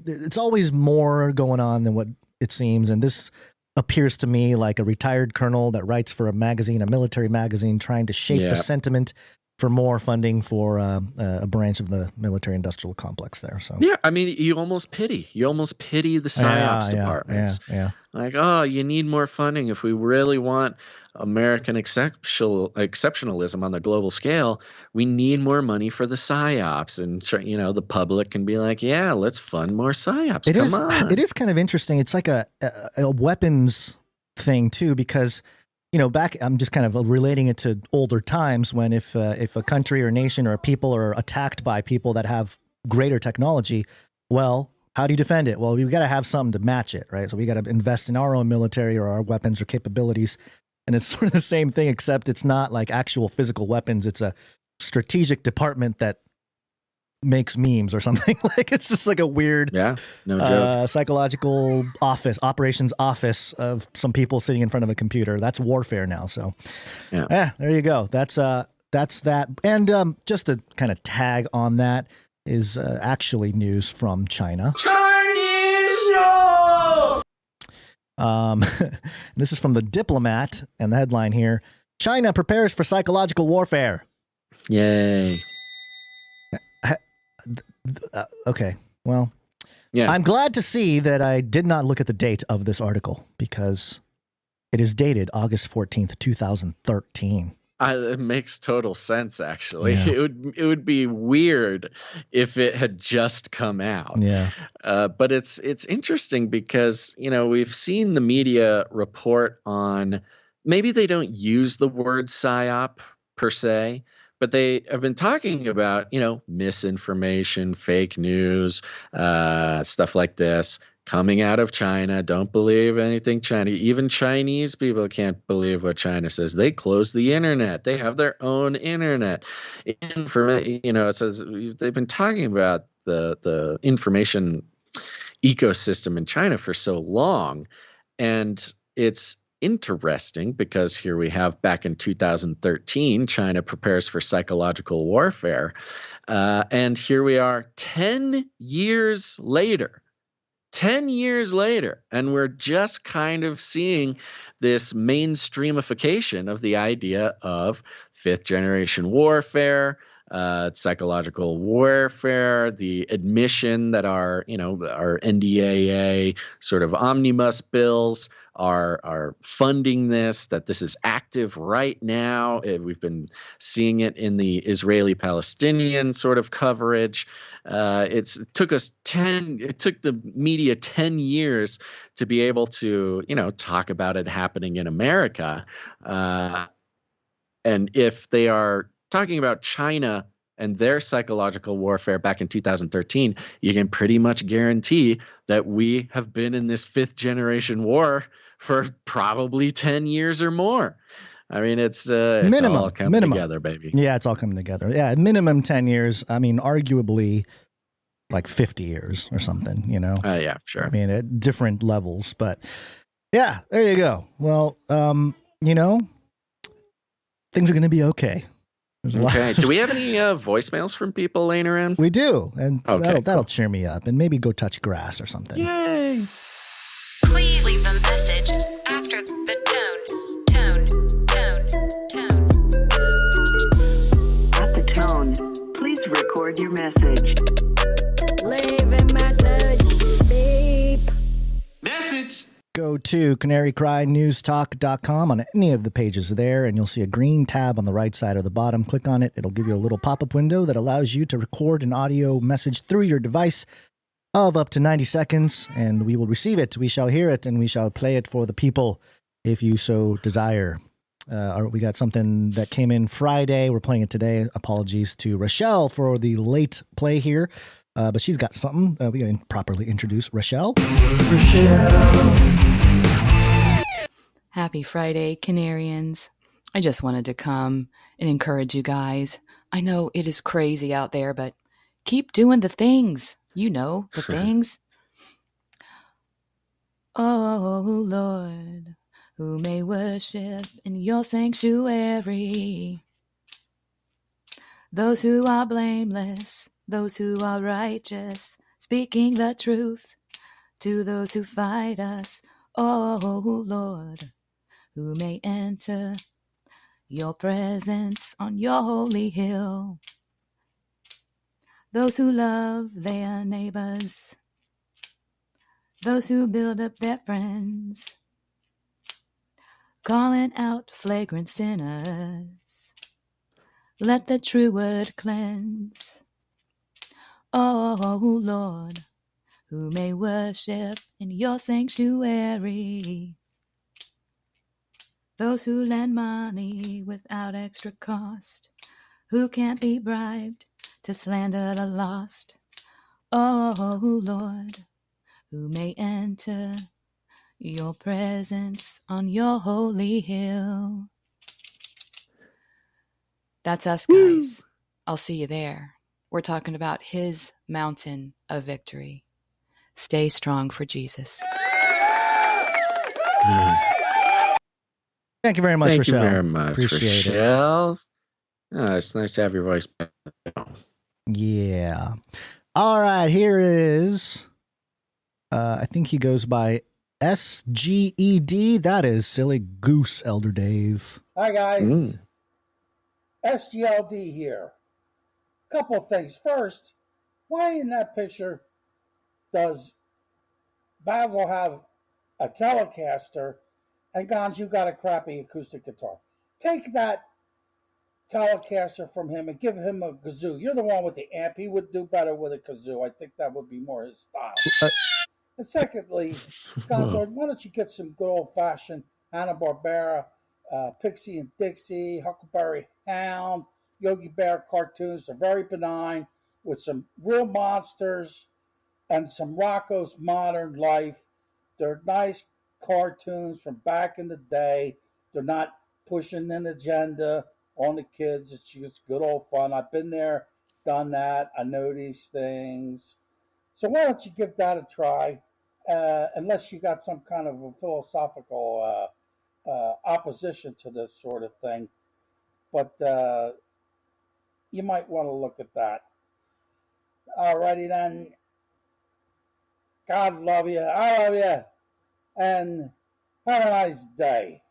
Speaker 3: It's always more going on than what it seems, and this appears to me like a retired colonel that writes for a military magazine, trying to shape the sentiment for more funding for a branch of the military-industrial complex there. So
Speaker 1: yeah, I mean, you almost pity the PSYOPs departments.
Speaker 3: Yeah.
Speaker 1: Like, oh, you need more funding if we really want American exceptionalism on the global scale. We need more money for the PSYOPs, and the public can be like, yeah, let's fund more PSYOPs.
Speaker 3: It is kind of interesting. It's like a weapons thing too, because back, I'm just kind of relating it to older times when if a country or nation or a people are attacked by people that have greater technology, well, how do you defend it? Well, we've got to have something to match it, right? So we got to invest in our own military or our weapons or capabilities. And it's sort of the same thing, except it's not like actual physical weapons. It's a strategic department that makes memes or something. Like, it's just like a weird psychological operations office of some people sitting in front of a computer. That's warfare now. So there you go. That's that. And just to kind of tag on that is actually news from China.
Speaker 10: Chinese news!
Speaker 3: This is from The Diplomat, and the headline here: China prepares for psychological warfare.
Speaker 1: Yay.
Speaker 3: Okay, well, I'm glad to see that I did not look at the date of this article, because it is dated August 14th, 2013.
Speaker 1: It makes total sense, actually. Yeah. It would be weird if it had just come out.
Speaker 3: Yeah.
Speaker 1: But it's interesting because, we've seen the media report on, maybe they don't use the word PSYOP per se, but they have been talking about, misinformation, fake news, stuff like this coming out of China. Don't believe anything China. Even Chinese people can't believe what China says. They close the internet. They have their own internet. It says they've been talking about the information ecosystem in China for so long, and it's interesting because here we have, back in 2013, China prepares for psychological warfare. And here we are 10 years later, and we're just kind of seeing this mainstreamification of the idea of fifth generation warfare, psychological warfare, the admission that our NDAA sort of omnibus bills are funding this, that this is active right now. We've been seeing it in the Israeli-Palestinian sort of coverage. It took the media 10 years to be able to, talk about it happening in America. And if they are talking about China and their psychological warfare back in 2013, you can pretty much guarantee that we have been in this fifth generation war for probably 10 years or more. I mean, it's
Speaker 3: minimum,
Speaker 1: all coming together, baby.
Speaker 3: Yeah, it's all coming together. Yeah, minimum 10 years. I mean, arguably like 50 years or something, you know?
Speaker 1: Yeah, sure.
Speaker 3: I mean, at different levels, but yeah, there you go. Well, you know, things are going to be okay.
Speaker 1: Okay. Do we have any voicemails from people laying around?
Speaker 3: We do, and
Speaker 1: okay,
Speaker 3: that'll cheer me up, and maybe go touch grass or something.
Speaker 1: Yay!
Speaker 13: Please leave a message after the tone.
Speaker 14: At the tone, please record your message.
Speaker 15: Leave a message. Beep.
Speaker 7: Message.
Speaker 3: Go to canarycrynewstalk.com on any of the pages there, and you'll see a green tab on the right side or the bottom. Click on it. It'll give you a little pop-up window that allows you to record an audio message through your device of up to 90 seconds, and we will receive it. We shall hear it, and we shall play it for the people if you so desire. We got something that came in Friday. We're playing it today. Apologies to Rochelle for the late play here. But she's got something. We got to properly introduce Rochelle.
Speaker 16: Happy Friday, Canarians. I just wanted to come and encourage you guys. I know it is crazy out there, but keep doing the things. You know, the things. Oh, Lord, who may worship in your sanctuary. Those who are blameless, those who are righteous, speaking the truth to those who fight us. Oh, Lord, who may enter your presence on your holy hill. Those who love their neighbors, those who build up their friends, calling out flagrant sinners. Let the true word cleanse. Oh, Lord, who may worship in your sanctuary. Those who lend money without extra cost, who can't be bribed to slander the lost. Oh, Lord, who may enter your presence on your holy hill. That's us, guys. I'll see you there. We're talking about his mountain of victory. Stay strong for Jesus.
Speaker 3: Thank you very much, Rochelle.
Speaker 1: Thank you very much,
Speaker 3: Appreciate
Speaker 1: Rochelle. Oh, it's nice to have your voice back.
Speaker 3: Yeah. All right, here is, I think he goes by SGED. That is Silly Goose, Elder Dave.
Speaker 17: Hi, guys. SGLD here. Couple of things. First, why in that picture does Basil have a Telecaster and Gons, you got a crappy acoustic guitar? Take that Telecaster from him and give him a kazoo. You're the one with the amp. He would do better with a kazoo. I think that would be more his style. And secondly, Gonzo, why don't you get some good old-fashioned Hanna-Barbera, Pixie and Dixie, Huckleberry Hound, Yogi Bear cartoons. They're very benign with some real monsters and some Rocco's Modern Life. They're nice cartoons from back in the day. They're not pushing an agenda on the kids. It's just good old fun. I've been there, done that. I know these things. So why don't you give that a try, unless you got some kind of a philosophical opposition to this sort of thing. But you might want to look at that. Alrighty then. God love you. I love you. And have a nice day.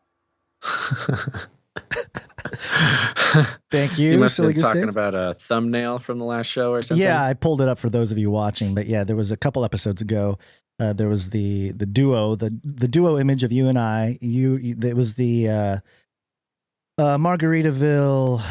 Speaker 3: Thank you.
Speaker 1: You must have
Speaker 3: Silly
Speaker 1: been
Speaker 3: Goose
Speaker 1: talking
Speaker 3: Dave.
Speaker 1: about a thumbnail from the last show or something.
Speaker 3: Yeah, I pulled it up for those of you watching, but yeah, there was a couple episodes ago. There was the duo, the duo image of you and I. It was the Margaritaville.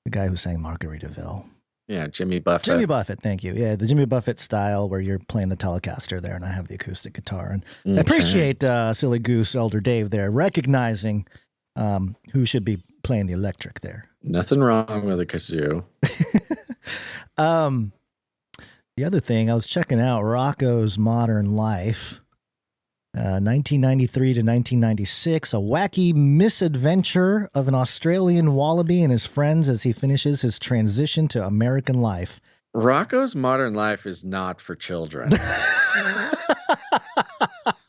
Speaker 3: The guy who sang Margaritaville.
Speaker 1: Yeah, Jimmy Buffett.
Speaker 3: Jimmy Buffett, thank you. Yeah, the Jimmy Buffett style where you're playing the Telecaster there, and I have the acoustic guitar. And I appreciate Silly Goose Elder Dave there recognizing who should be playing the electric there.
Speaker 1: Nothing wrong with a kazoo.
Speaker 3: The other thing, I was checking out Rocco's Modern Life. 1993 to 1996, a wacky misadventure of an Australian wallaby and his friends as he finishes his transition to American life.
Speaker 1: Rocco's Modern Life is not for children.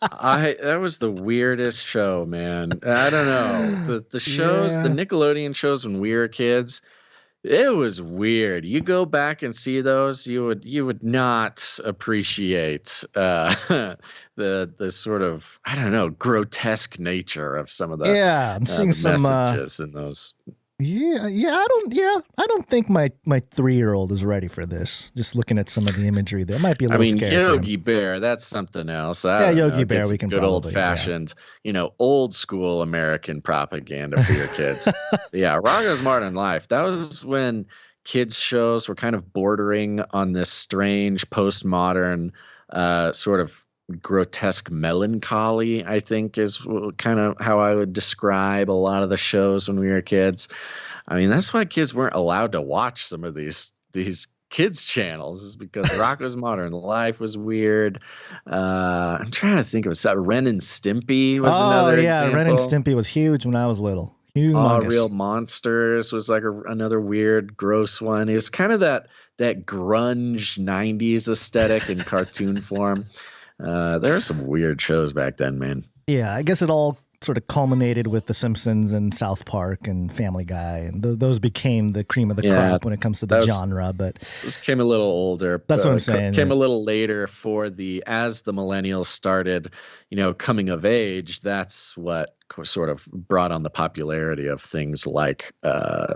Speaker 1: That was the weirdest show, man. I don't know. The shows, the Nickelodeon shows when we were kids, it was weird. You go back and see those, you would not appreciate the sort of, I don't know, grotesque nature of some of the
Speaker 3: I'm seeing some
Speaker 1: messages in those.
Speaker 3: I don't think my 3-year-old is ready for this. Just looking at some of the imagery there, might be a little scary.
Speaker 1: Yogi Bear, that's something else.
Speaker 3: Yogi Bear, we can
Speaker 1: good
Speaker 3: probably,
Speaker 1: old fashioned, old school American propaganda for your kids. Rocco's Modern Life. That was when kids shows were kind of bordering on this strange postmodern sort of grotesque melancholy, I think, is kind of how I would describe a lot of the shows when we were kids. I mean, that's why kids weren't allowed to watch some of these kids channels, is because Rocco's Modern Life was weird. I'm trying to think of Ren and Stimpy was another example.
Speaker 3: Ren and Stimpy was huge when I was little. Humongous.
Speaker 1: Real Monsters was like another weird, gross one. It was kind of that grunge 90s aesthetic in cartoon form. There were some weird shows back then, man.
Speaker 3: Yeah, I guess it all sort of culminated with The Simpsons and South Park and Family Guy, and those became the cream of the crop when it comes to the genre. But
Speaker 1: this came a little older.
Speaker 3: That's what I'm saying.
Speaker 1: Came a little later as the millennials started, coming of age. That's what sort of brought on the popularity of things like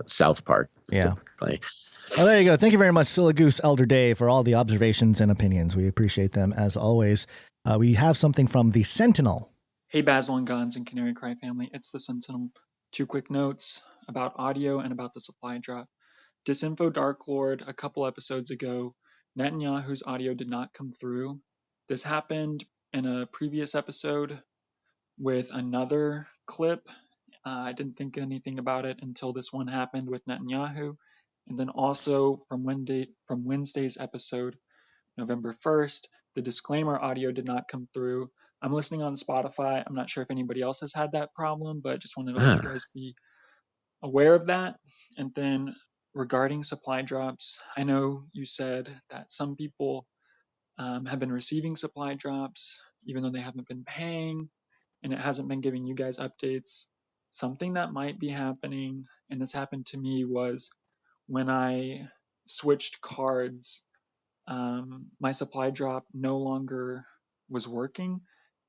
Speaker 1: South Park. Specifically.
Speaker 3: Well, there you go. Thank you very much, Siligoose Elder Dave, for all the observations and opinions. We appreciate them as always. We have something from the Sentinel.
Speaker 18: Hey, Basil and Guns and Canary Cry family. It's the Sentinel. 2 quick notes about audio and about the supply drop. Disinfo Dark Lord, a couple episodes ago, Netanyahu's audio did not come through. This happened in a previous episode with another clip. I didn't think anything about it until this one happened with Netanyahu. And then also from Wednesday's episode, November 1st, the disclaimer audio did not come through. I'm listening on Spotify. I'm not sure if anybody else has had that problem, but just wanted to let you guys be aware of that. And then regarding supply drops, I know you said that some people have been receiving supply drops, even though they haven't been paying, and it hasn't been giving you guys updates. Something that might be happening, and this happened to me, was when I switched cards, my supply drop no longer was working,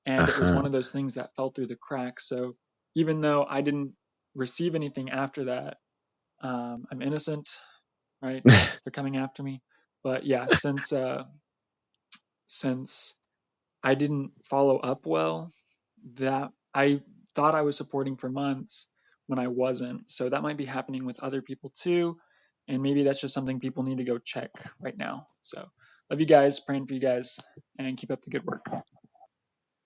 Speaker 18: and it was one of those things that fell through the cracks. So even though I didn't receive anything after that, I'm innocent, right? They're coming after me. But yeah, since I didn't follow up well, that I thought I was supporting for months when I wasn't. So that might be happening with other people too. And maybe that's just something people need to go check right now. So love you guys, praying for you guys, and keep up the good work.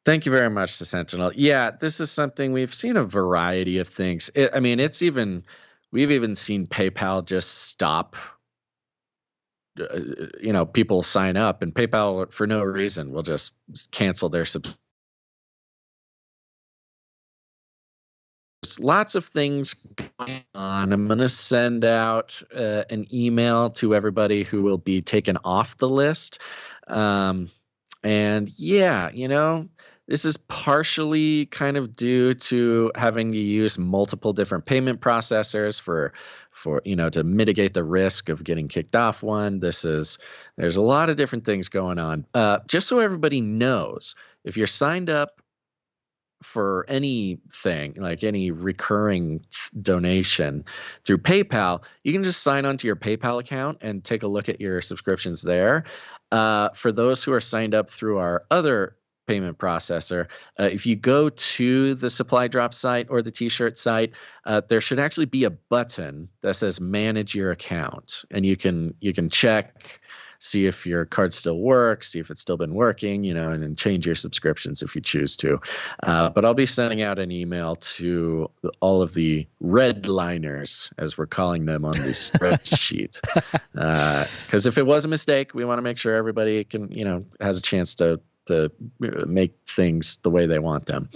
Speaker 1: Thank you very much, the Sentinel. Yeah, this is something we've seen a variety of things. We've even seen PayPal just stop. People sign up, and PayPal for no reason will just cancel their subscription. There's lots of things going on. I'm going to send out an email to everybody who will be taken off the list. This is partially kind of due to having to use multiple different payment processors for to mitigate the risk of getting kicked off one. There's a lot of different things going on. Just so everybody knows, if you're signed up for anything, like any recurring donation through PayPal, you can just sign onto your PayPal account and take a look at your subscriptions there. For those who are signed up through our other payment processor, if you go to the supply drop site or the t-shirt site, there should actually be a button that says manage your account, and you can check, see if your card still works, see if it's still been working, and then change your subscriptions if you choose to. But I'll be sending out an email to all of the redliners, as we're calling them on the spreadsheet. Because if it was a mistake, we want to make sure everybody has a chance to make things the way they want them.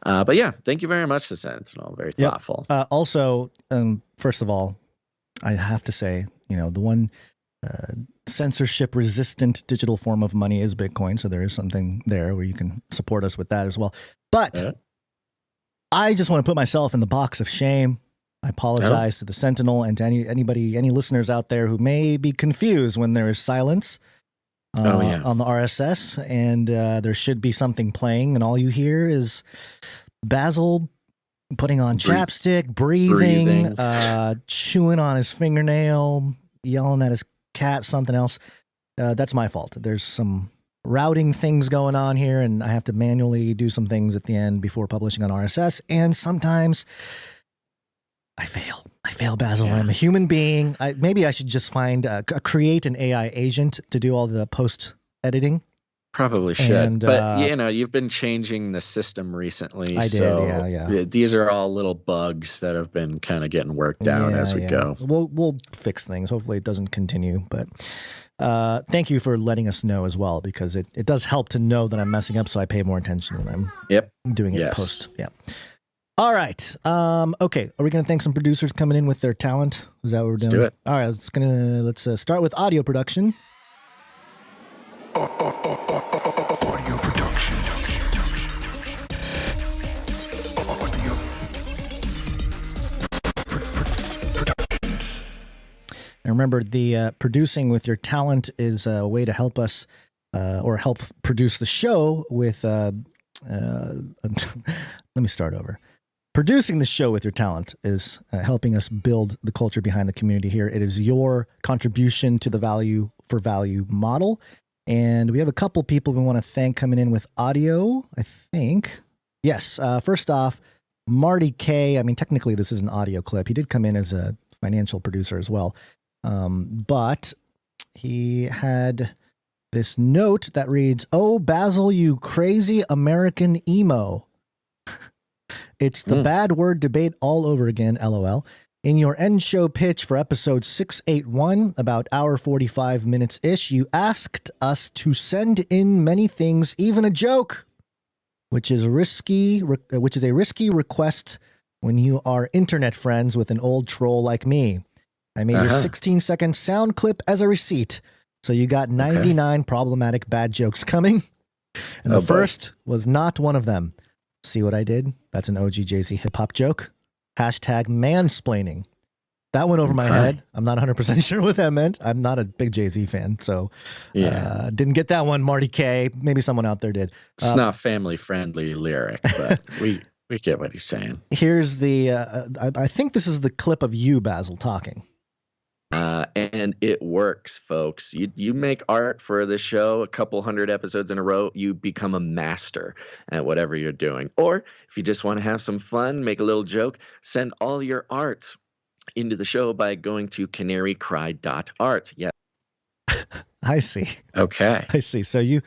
Speaker 1: But yeah, thank you very much to Sentinel. Very thoughtful.
Speaker 3: Also, first of all, I have to say, the one censorship-resistant digital form of money is Bitcoin, so there is something there where you can support us with that as well. But I just want to put myself in the box of shame. I apologize to the Sentinel and to any listeners out there who may be confused when there is silence on the RSS, and there should be something playing, and all you hear is Basil putting on chapstick, breathing. Chewing on his fingernail, yelling at his cat, something else. That's my fault. There's some routing things going on here, and I have to manually do some things at the end before publishing on RSS, and sometimes I fail. Basil. I'm a human being. Maybe I should just create an AI agent to do all the post editing.
Speaker 1: Probably should. But you've been changing the system recently.
Speaker 3: I did, yeah.
Speaker 1: These are all little bugs that have been kind of getting worked out as we go.
Speaker 3: We'll fix things. Hopefully it doesn't continue. But thank you for letting us know as well, because it does help to know that I'm messing up, so I pay more attention when I'm doing it post. Yeah. All right. Okay. Are we going to thank some producers coming in with their talent? Is that what we're doing?
Speaker 1: Let's do it.
Speaker 3: All right. Let's start with audio production.
Speaker 7: Audio production.
Speaker 3: And remember, the producing with your talent is a way to help us or help produce the show with. Let me start over. Producing the show with your talent is helping us build the culture behind the community here. It is your contribution to the value for value model. And we have a couple people we want to thank coming in with audio, I think. Yes. First off, Marty K. I mean, technically this is an audio clip. He did come in as a financial producer as well. But he had this note that reads, "Oh, Basil, you crazy American emo." It's the bad word debate all over again, LOL. In your end show pitch for episode 681, about hour 45 minutes-ish, you asked us to send in many things, even a joke, which is a risky request when you are internet friends with an old troll like me. I made your 16-second sound clip as a receipt, so you got 99 problematic bad jokes coming, and the first was not one of them. See what I did? That's an OG Jay-Z hip-hop joke. Hashtag mansplaining. That went over my head. I'm not 100% sure what that meant. I'm not a big Jay-Z fan, so didn't get that one, Marty K. Maybe someone out there did.
Speaker 1: It's not family-friendly lyric, but we get what he's saying.
Speaker 3: Here's the, I think this is the clip of you, Basil, talking.
Speaker 1: And it works, folks. You make art for the show a couple hundred episodes in a row, you become a master at whatever you're doing. Or if you just want to have some fun, make a little joke, send all your art into the show by going to canarycry.art. Yeah.
Speaker 3: I see.
Speaker 1: Okay.
Speaker 3: I see. So you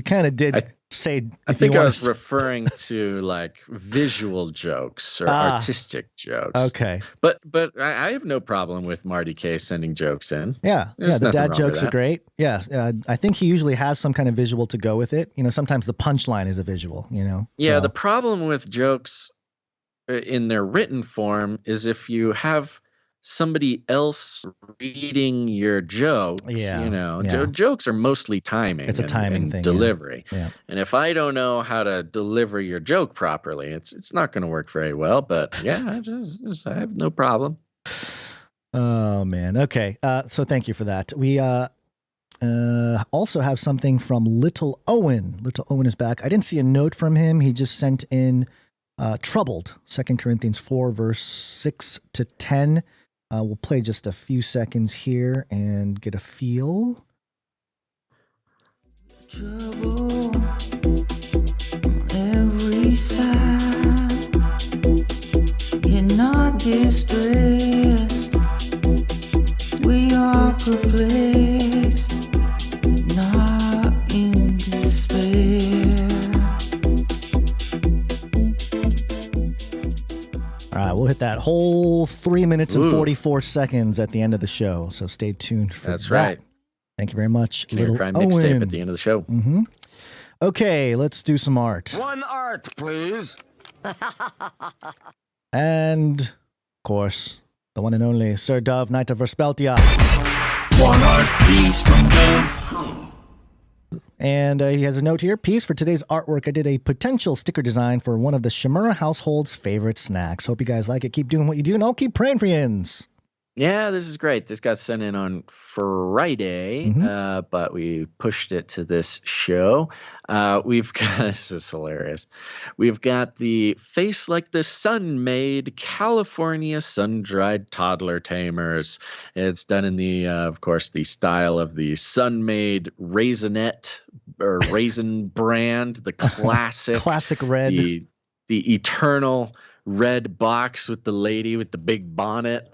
Speaker 3: kind of did say.
Speaker 1: I think I was referring to like visual jokes or artistic jokes.
Speaker 3: Okay.
Speaker 1: But I have no problem with Marty K sending jokes in.
Speaker 3: Yeah. The dad jokes are great. Yes. I think he usually has some kind of visual to go with it. Sometimes the punchline is a visual,
Speaker 1: Yeah. The problem with jokes in their written form is if you have somebody else reading your joke, jokes are mostly timing.
Speaker 3: It's a timing thing,
Speaker 1: delivery.
Speaker 3: Yeah.
Speaker 1: And if I don't know how to deliver your joke properly, it's not going to work very well. But yeah, I have no problem.
Speaker 3: Oh man. Okay. So thank you for that. We also have something from Little Owen. Little Owen is back. I didn't see a note from him. He just sent in troubled. 2 Corinthians 4 verse 6 to 10. We'll play just a few seconds here and get a feel. Trouble on every side. You're not distressed. We are perplexed, not in despair. All right, we'll hit that whole 3 minutes and 44 seconds at the end of the show. So stay tuned for that.
Speaker 1: That's right.
Speaker 3: Thank you very much,
Speaker 1: Canary
Speaker 3: Little
Speaker 1: Cry
Speaker 3: Owen.
Speaker 1: mixtape at the end of the show.
Speaker 3: Mm-hmm. Okay, let's do some art.
Speaker 10: One art, please.
Speaker 3: And, of course, the one and only Sir Dove, Knight of Verspeltia.
Speaker 10: One art piece from Dove.
Speaker 3: And he has a note here. Piece for today's artwork. I did a potential sticker design for one of the Shimura household's favorite snacks. Hope you guys like it. Keep doing what you do, and I'll keep praying for yins.
Speaker 1: Yeah, this is great. This got sent in on Friday, but we pushed it to this show. We've got, this is hilarious. We've got the Face Like the Sun Made California Sun-Dried Toddler Tamers. It's done in the, of course, the style of the Sun-Made Raisinette or Raisin brand, the classic.
Speaker 3: Classic red.
Speaker 1: The eternal red box with the lady with the big bonnet.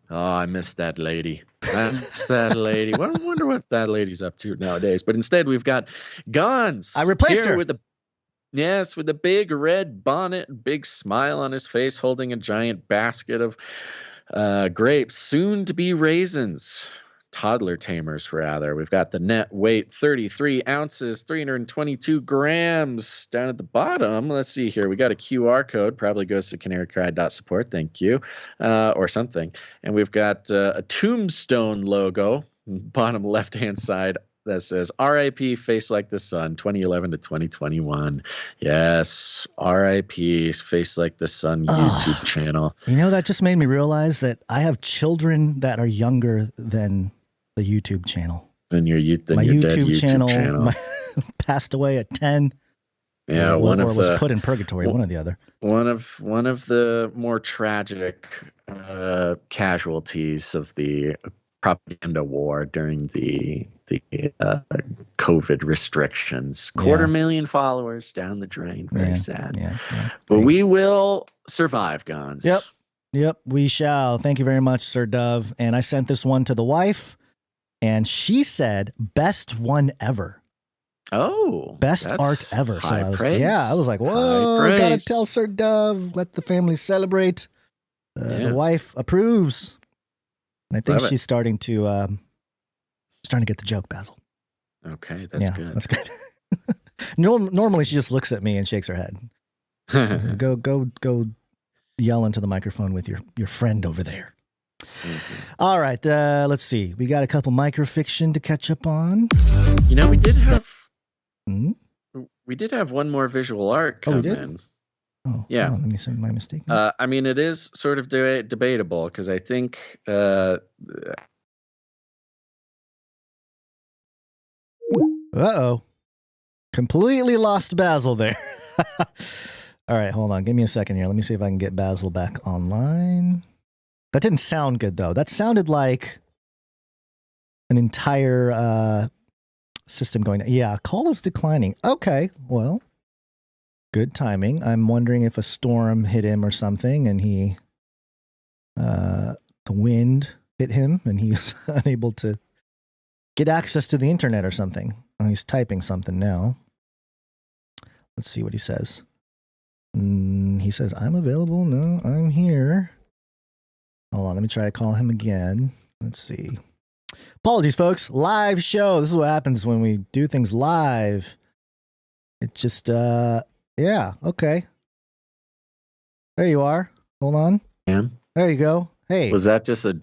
Speaker 1: Oh, I miss that lady. I miss that lady. I wonder what that lady's up to nowadays. But instead, we've got Gons.
Speaker 3: I replaced her.
Speaker 1: With a big red bonnet, big smile on his face, holding a giant basket of grapes, soon to be raisins. Toddler tamers, rather. We've got the net weight 33 ounces, 322 grams. Down at the bottom, let's see here. We got a QR code, probably goes to canarycry.support. Thank you, or something. And we've got a tombstone logo, bottom left-hand side, that says RIP Face Like the Sun, 2011 to 2021. Yes, RIP Face Like the Sun YouTube channel.
Speaker 3: You know, that just made me realize that I have children that are younger than the YouTube channel.
Speaker 1: My
Speaker 3: dead YouTube channel. Passed away at 10.
Speaker 1: Yeah,
Speaker 3: or was put in purgatory, one or the other.
Speaker 1: One of the more tragic casualties of the propaganda war during the COVID restrictions. 250,000 followers down the drain. Very sad.
Speaker 3: Yeah.
Speaker 1: But we will survive, Gons.
Speaker 3: Yep, we shall. Thank you very much, Sir Dove. And I sent this one to the wife, and she said, best one ever.
Speaker 1: Oh,
Speaker 3: best art ever. So I was like,
Speaker 1: High
Speaker 3: whoa,
Speaker 1: praise.
Speaker 3: gotta tell Sir Dove, let the family celebrate. The wife approves. And I think she's starting to get the joke, Basil.
Speaker 1: Okay, that's good.
Speaker 3: That's good. Normally she just looks at me and shakes her head. Go yell into the microphone with your friend over there. Mm-hmm. All right, let's see. We got a couple microfiction to catch up on.
Speaker 1: You know, we did have one more visual art come in.
Speaker 3: Oh,
Speaker 1: yeah.
Speaker 3: Let me see my mistake.
Speaker 1: I mean, it is sort of debatable because I think
Speaker 3: completely lost Basil there. All right, hold on. Give me a second here. Let me see if I can get Basil back online. That didn't sound good, though. That sounded like an entire system going. Yeah, call is declining. Okay, well, good timing. I'm wondering if a storm hit him or something, and the wind hit him, and he's unable to get access to the internet or something. Oh, he's typing something now. Let's see what he says. He says, I'm available. No, I'm here. Hold on, let me try to call him again. Let's see. Apologies, folks. Live show. This is what happens when we do things live. It just, yeah, okay. There you are. Hold on.
Speaker 1: Yeah.
Speaker 3: There you go. Hey.
Speaker 1: Was that just a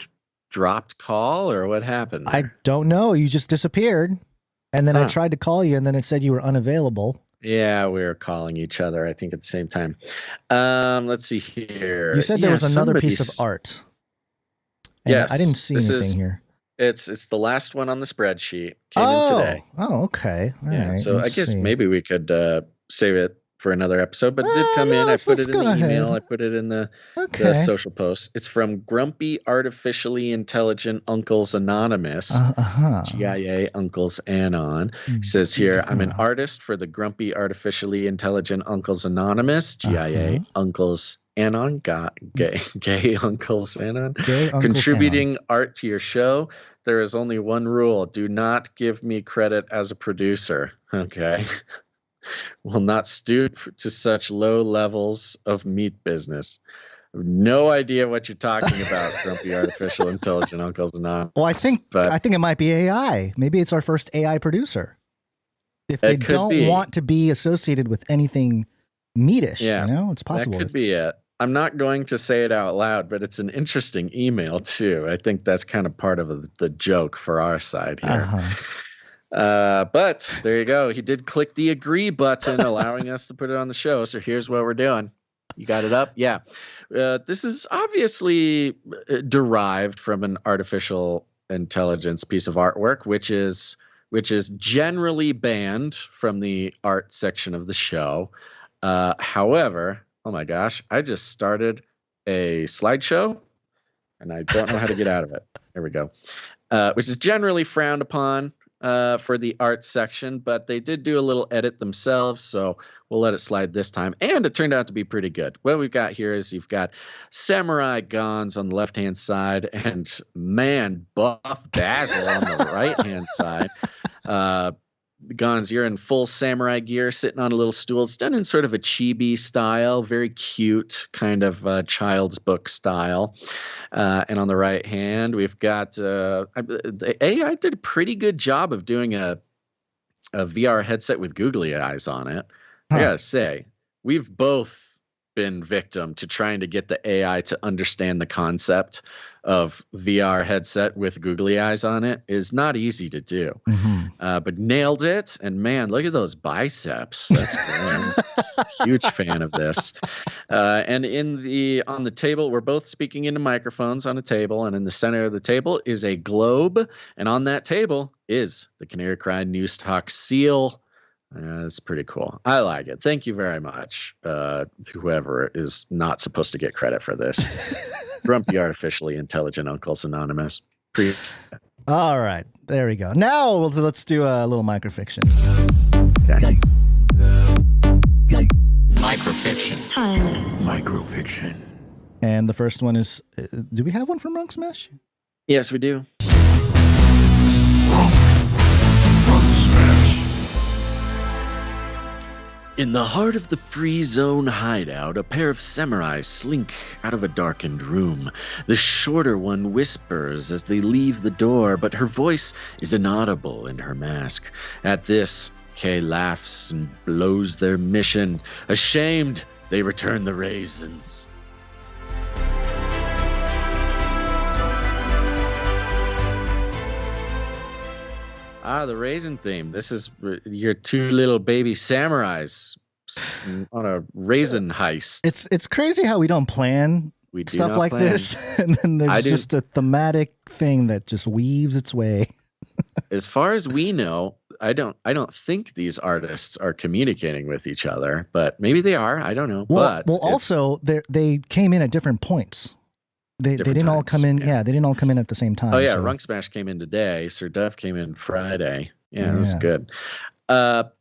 Speaker 1: dropped call or what happened there?
Speaker 3: I don't know. You just disappeared. And then I tried to call you, and then it said you were unavailable.
Speaker 1: Yeah, we were calling each other, I think, at the same time. Let's see here.
Speaker 3: You said there was another piece of art.
Speaker 1: Yes.
Speaker 3: I didn't see anything here.
Speaker 1: It's the last one on the spreadsheet. Came in today.
Speaker 3: Oh, okay. All right.
Speaker 1: So I guess maybe we could save it for another episode, but it did come in. I put it in the email. I put it in the social post. It's from Grumpy Artificially Intelligent Uncles Anonymous, GIA Uncles Anon. He says here, I'm an artist for the Grumpy Artificially Intelligent Uncles Anonymous, GIA Uncles Anon, gay Uncles Anon, contributing art to your show. There is only one rule. Do not give me credit as a producer. Okay. Will not stoop to such low levels of meat business. I have no idea what you're talking about, Grumpy Artificial Intelligent Uncles Anonymous.
Speaker 3: Well, I think it might be AI. Maybe it's our first AI producer. if they don't want to be associated with anything meatish, it's possible.
Speaker 1: That could be it. I'm not going to say it out loud, but it's an interesting email too. I think that's kind of part of the joke for our side here. But there you go. He did click the agree button, allowing us to put it on the show. So here's what we're doing. You got it up? Yeah. This is obviously derived from an artificial intelligence piece of artwork, which is generally banned from the art section of the show. However, oh my gosh, I just started a slideshow and I don't know how to get out of it. There we go. Which is generally frowned upon for the art section, but they did do a little edit themselves, so we'll let it slide this time. And it turned out to be pretty good. What we've got here is you've got Samurai Gons on the left-hand side and buff Basil on the right-hand side. Gons, you're in full samurai gear, sitting on a little stool. It's done in sort of a chibi style, very cute, kind of child's book style. And on the right hand, we've got the AI did a pretty good job of doing a VR headset with googly eyes on it. I gotta say, we've both been victim to trying to get the AI to understand the concept of VR headset with googly eyes on it is not easy to do. But nailed it. And man, look at those biceps. That's great. Huge fan of this. And on the table, we're both speaking into microphones on a table, and in the center of the table is a globe, and on that table is the Canary Cry News Talk seal. It's pretty cool. I like it. Thank you very much, whoever is not supposed to get credit for this. Grumpy Artificially Intelligent Uncles Anonymous.
Speaker 3: All right. There we go. Now let's do a little microfiction.
Speaker 1: Okay.
Speaker 7: Microfiction.
Speaker 3: And the first one is, do we have one from Runk Smash?
Speaker 1: Yes, we do. In the heart of the Free Zone hideout, a pair of samurai slink out of a darkened room. The shorter one whispers as they leave the door, but her voice is inaudible in her mask. At this, Kay laughs and blows their mission. Ashamed, they return the raisins. The raisin theme. This is your two little baby samurais on a raisin heist.
Speaker 3: It's crazy how we don't plan stuff like this, and then there's just a thematic thing that just weaves its way.
Speaker 1: As far as we know, I don't think these artists are communicating with each other, but maybe they are. I don't know.
Speaker 3: Well, also they came in at different points. They didn't all come in. Yeah, they didn't all come in at the same time.
Speaker 1: Oh yeah, Runk Smash came in today. Sir Dove came in Friday. Yeah, that was good. Now,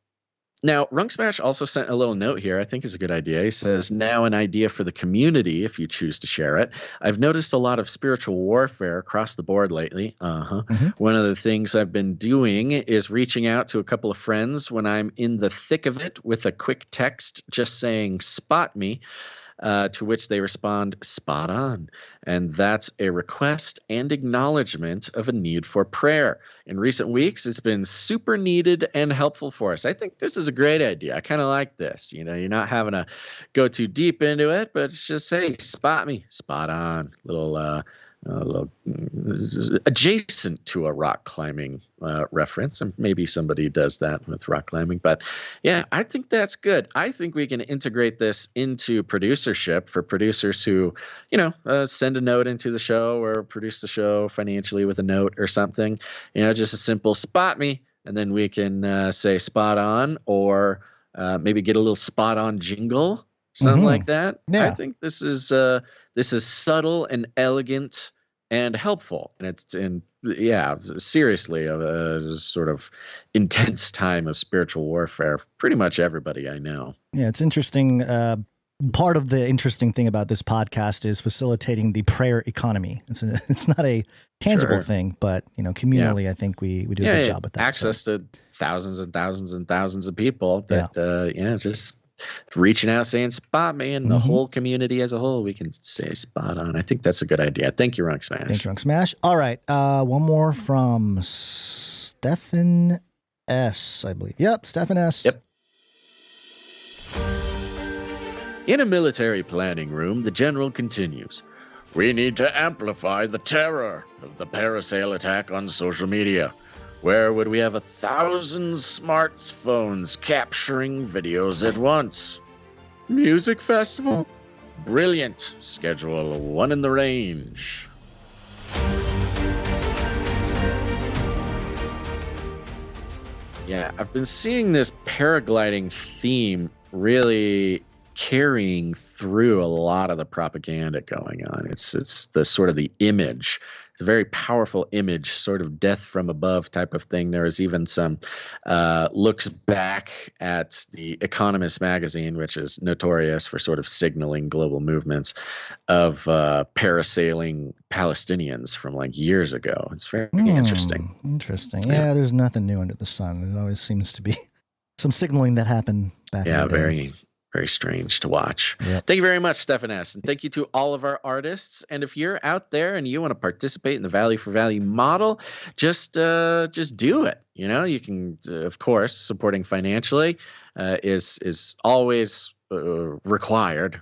Speaker 1: Runk Smash also sent a little note here I think is a good idea. He says, now an idea for the community if you choose to share it. I've noticed a lot of spiritual warfare across the board lately. One of the things I've been doing is reaching out to a couple of friends when I'm in the thick of it with a quick text just saying, spot me. To which they respond, spot on. And that's a request and acknowledgement of a need for prayer. In recent weeks, it's been super needed and helpful for us. I think this is a great idea. I kind of like this. You know, you're not having to go too deep into it, but it's just, hey, spot me, spot on. Little adjacent to a rock climbing reference, and maybe somebody does that with rock climbing. But yeah, I think that's good. I think we can integrate this into producership for producers who, send a note into the show or produce the show financially with a note or something. Just a simple spot me, and then we can say spot on, or maybe get a little spot on jingle. Something like that. Yeah. I think this is subtle and elegant and helpful, and it's seriously a sort of intense time of spiritual warfare. Pretty much everybody I know.
Speaker 3: Yeah, it's interesting. Part of the interesting thing about this podcast is facilitating the prayer economy. It's not a tangible thing, but communally, I think we do a good job with that.
Speaker 1: Access to thousands and thousands and thousands of people that just reaching out saying spot me, and the whole community as a whole, we can say spot on. I think that's a good idea. Thank you, Runk Smash.
Speaker 3: Thank you, Runk Smash. All right, one more from Stefan S, I believe. Yep, Stefan S.
Speaker 1: Yep. In a military planning room, the general continues. We need to amplify the terror of the parasail attack on social media. Where would we have 1,000 smartphones capturing videos at once? Music festival? Brilliant. Schedule one in the range. Yeah, I've been seeing this paragliding theme really carrying through a lot of the propaganda going on. It's the sort of the image. It's a very powerful image, sort of death from above type of thing. There is even some looks back at the Economist magazine, which is notorious for sort of signaling global movements, of parasailing Palestinians from like years ago. It's very interesting.
Speaker 3: Interesting. Yeah, there's nothing new under the sun. It always seems to be some signaling that happened back in the day.
Speaker 1: Very strange to watch.
Speaker 3: Yep.
Speaker 1: Thank you very much, Stefan S. And thank you to all of our artists. And if you're out there and you want to participate in the value for value model, just do it. You know, you can, of course, supporting financially is always required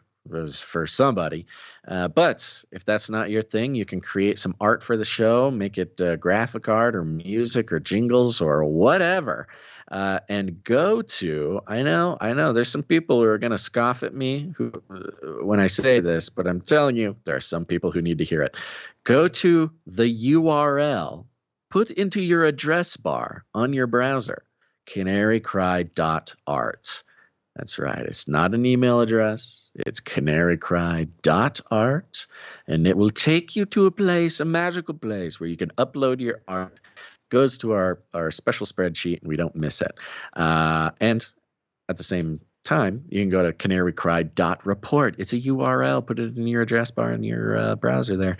Speaker 1: for somebody. But if that's not your thing, you can create some art for the show, make it graphic art or music or jingles or whatever. And go to, I know there's some people who are going to scoff at me when I say this, but I'm telling you, there are some people who need to hear it. Go to the URL, put into your address bar on your browser, canarycry.art. That's right. It's not an email address. It's canarycry.art, and it will take you to a place, a magical place where you can upload your art. Goes to our special spreadsheet, and we don't miss it. And at the same time, you can go to canarycry.report. It's a URL. Put it in your address bar in your browser there.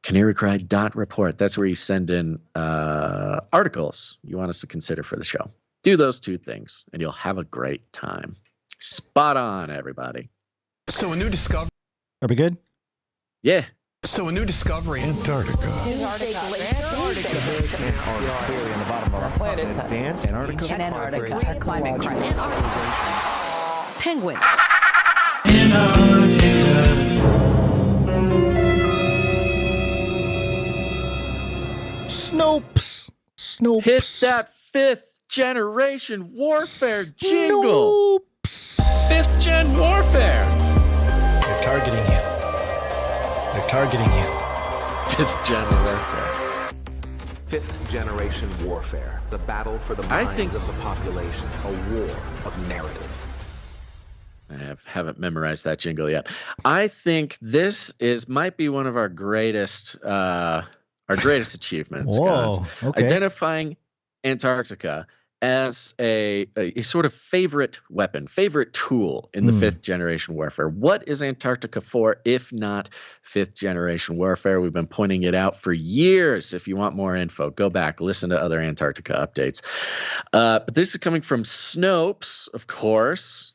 Speaker 1: Canarycry.report. That's where you send in articles you want us to consider for the show. Do those two things, and you'll have a great time. Spot on, everybody.
Speaker 19: So a new discovery.
Speaker 3: Are we good?
Speaker 1: Yeah.
Speaker 19: So a new discovery.
Speaker 7: Antarctica.
Speaker 19: In the bottom of our planet. Advanced Antarctica.
Speaker 8: Climate crisis. Penguins.
Speaker 3: Snopes.
Speaker 1: Hit that 5th generation warfare jingle.
Speaker 3: Snopes.
Speaker 1: 5th gen warfare.
Speaker 3: They're targeting you. They're targeting you.
Speaker 1: 5th gen warfare.
Speaker 12: 5th generation warfare. The battle for the minds of the population. A war of narratives.
Speaker 1: I haven't memorized that jingle yet. I think this might be one of our greatest achievements.
Speaker 3: Whoa, okay.
Speaker 1: Identifying Antarctica as a sort of favorite weapon, favorite tool in the 5th generation warfare. What is Antarctica for, if not 5th generation warfare? We've been pointing it out for years. If you want more info, go back, listen to other Antarctica updates. But this is coming from Snopes, of course.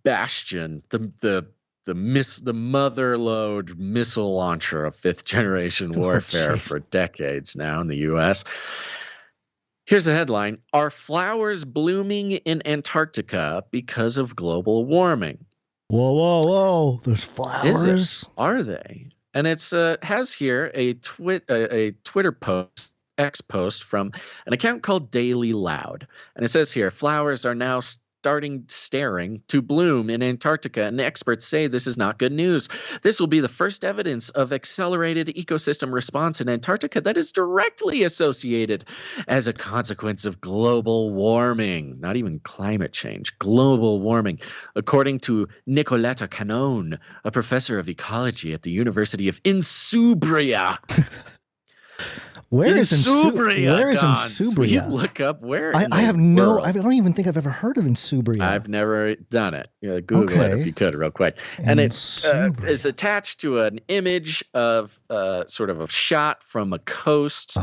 Speaker 1: Bastion, the motherlode missile launcher of 5th generation warfare for decades now in the U.S. Here's the headline: Are flowers blooming in Antarctica because of global warming?
Speaker 3: Whoa! There's flowers.
Speaker 1: Are they? And it's has here a Twitter post, X post from an account called Daily Loud, and it says here, flowers are now staring to bloom in Antarctica, and experts say this is not good news. This will be the first evidence of accelerated ecosystem response in Antarctica that is directly associated as a consequence of global warming, not even climate change, global warming, according to Nicoletta Cannon, a professor of ecology at the University of Insubria.
Speaker 3: Where is Insubria?
Speaker 1: Look up where.
Speaker 3: I don't even think I've ever heard of Insubria.
Speaker 1: I've never done it. Google it if you could, real quick. And it is attached to an image of sort of a shot from a coast.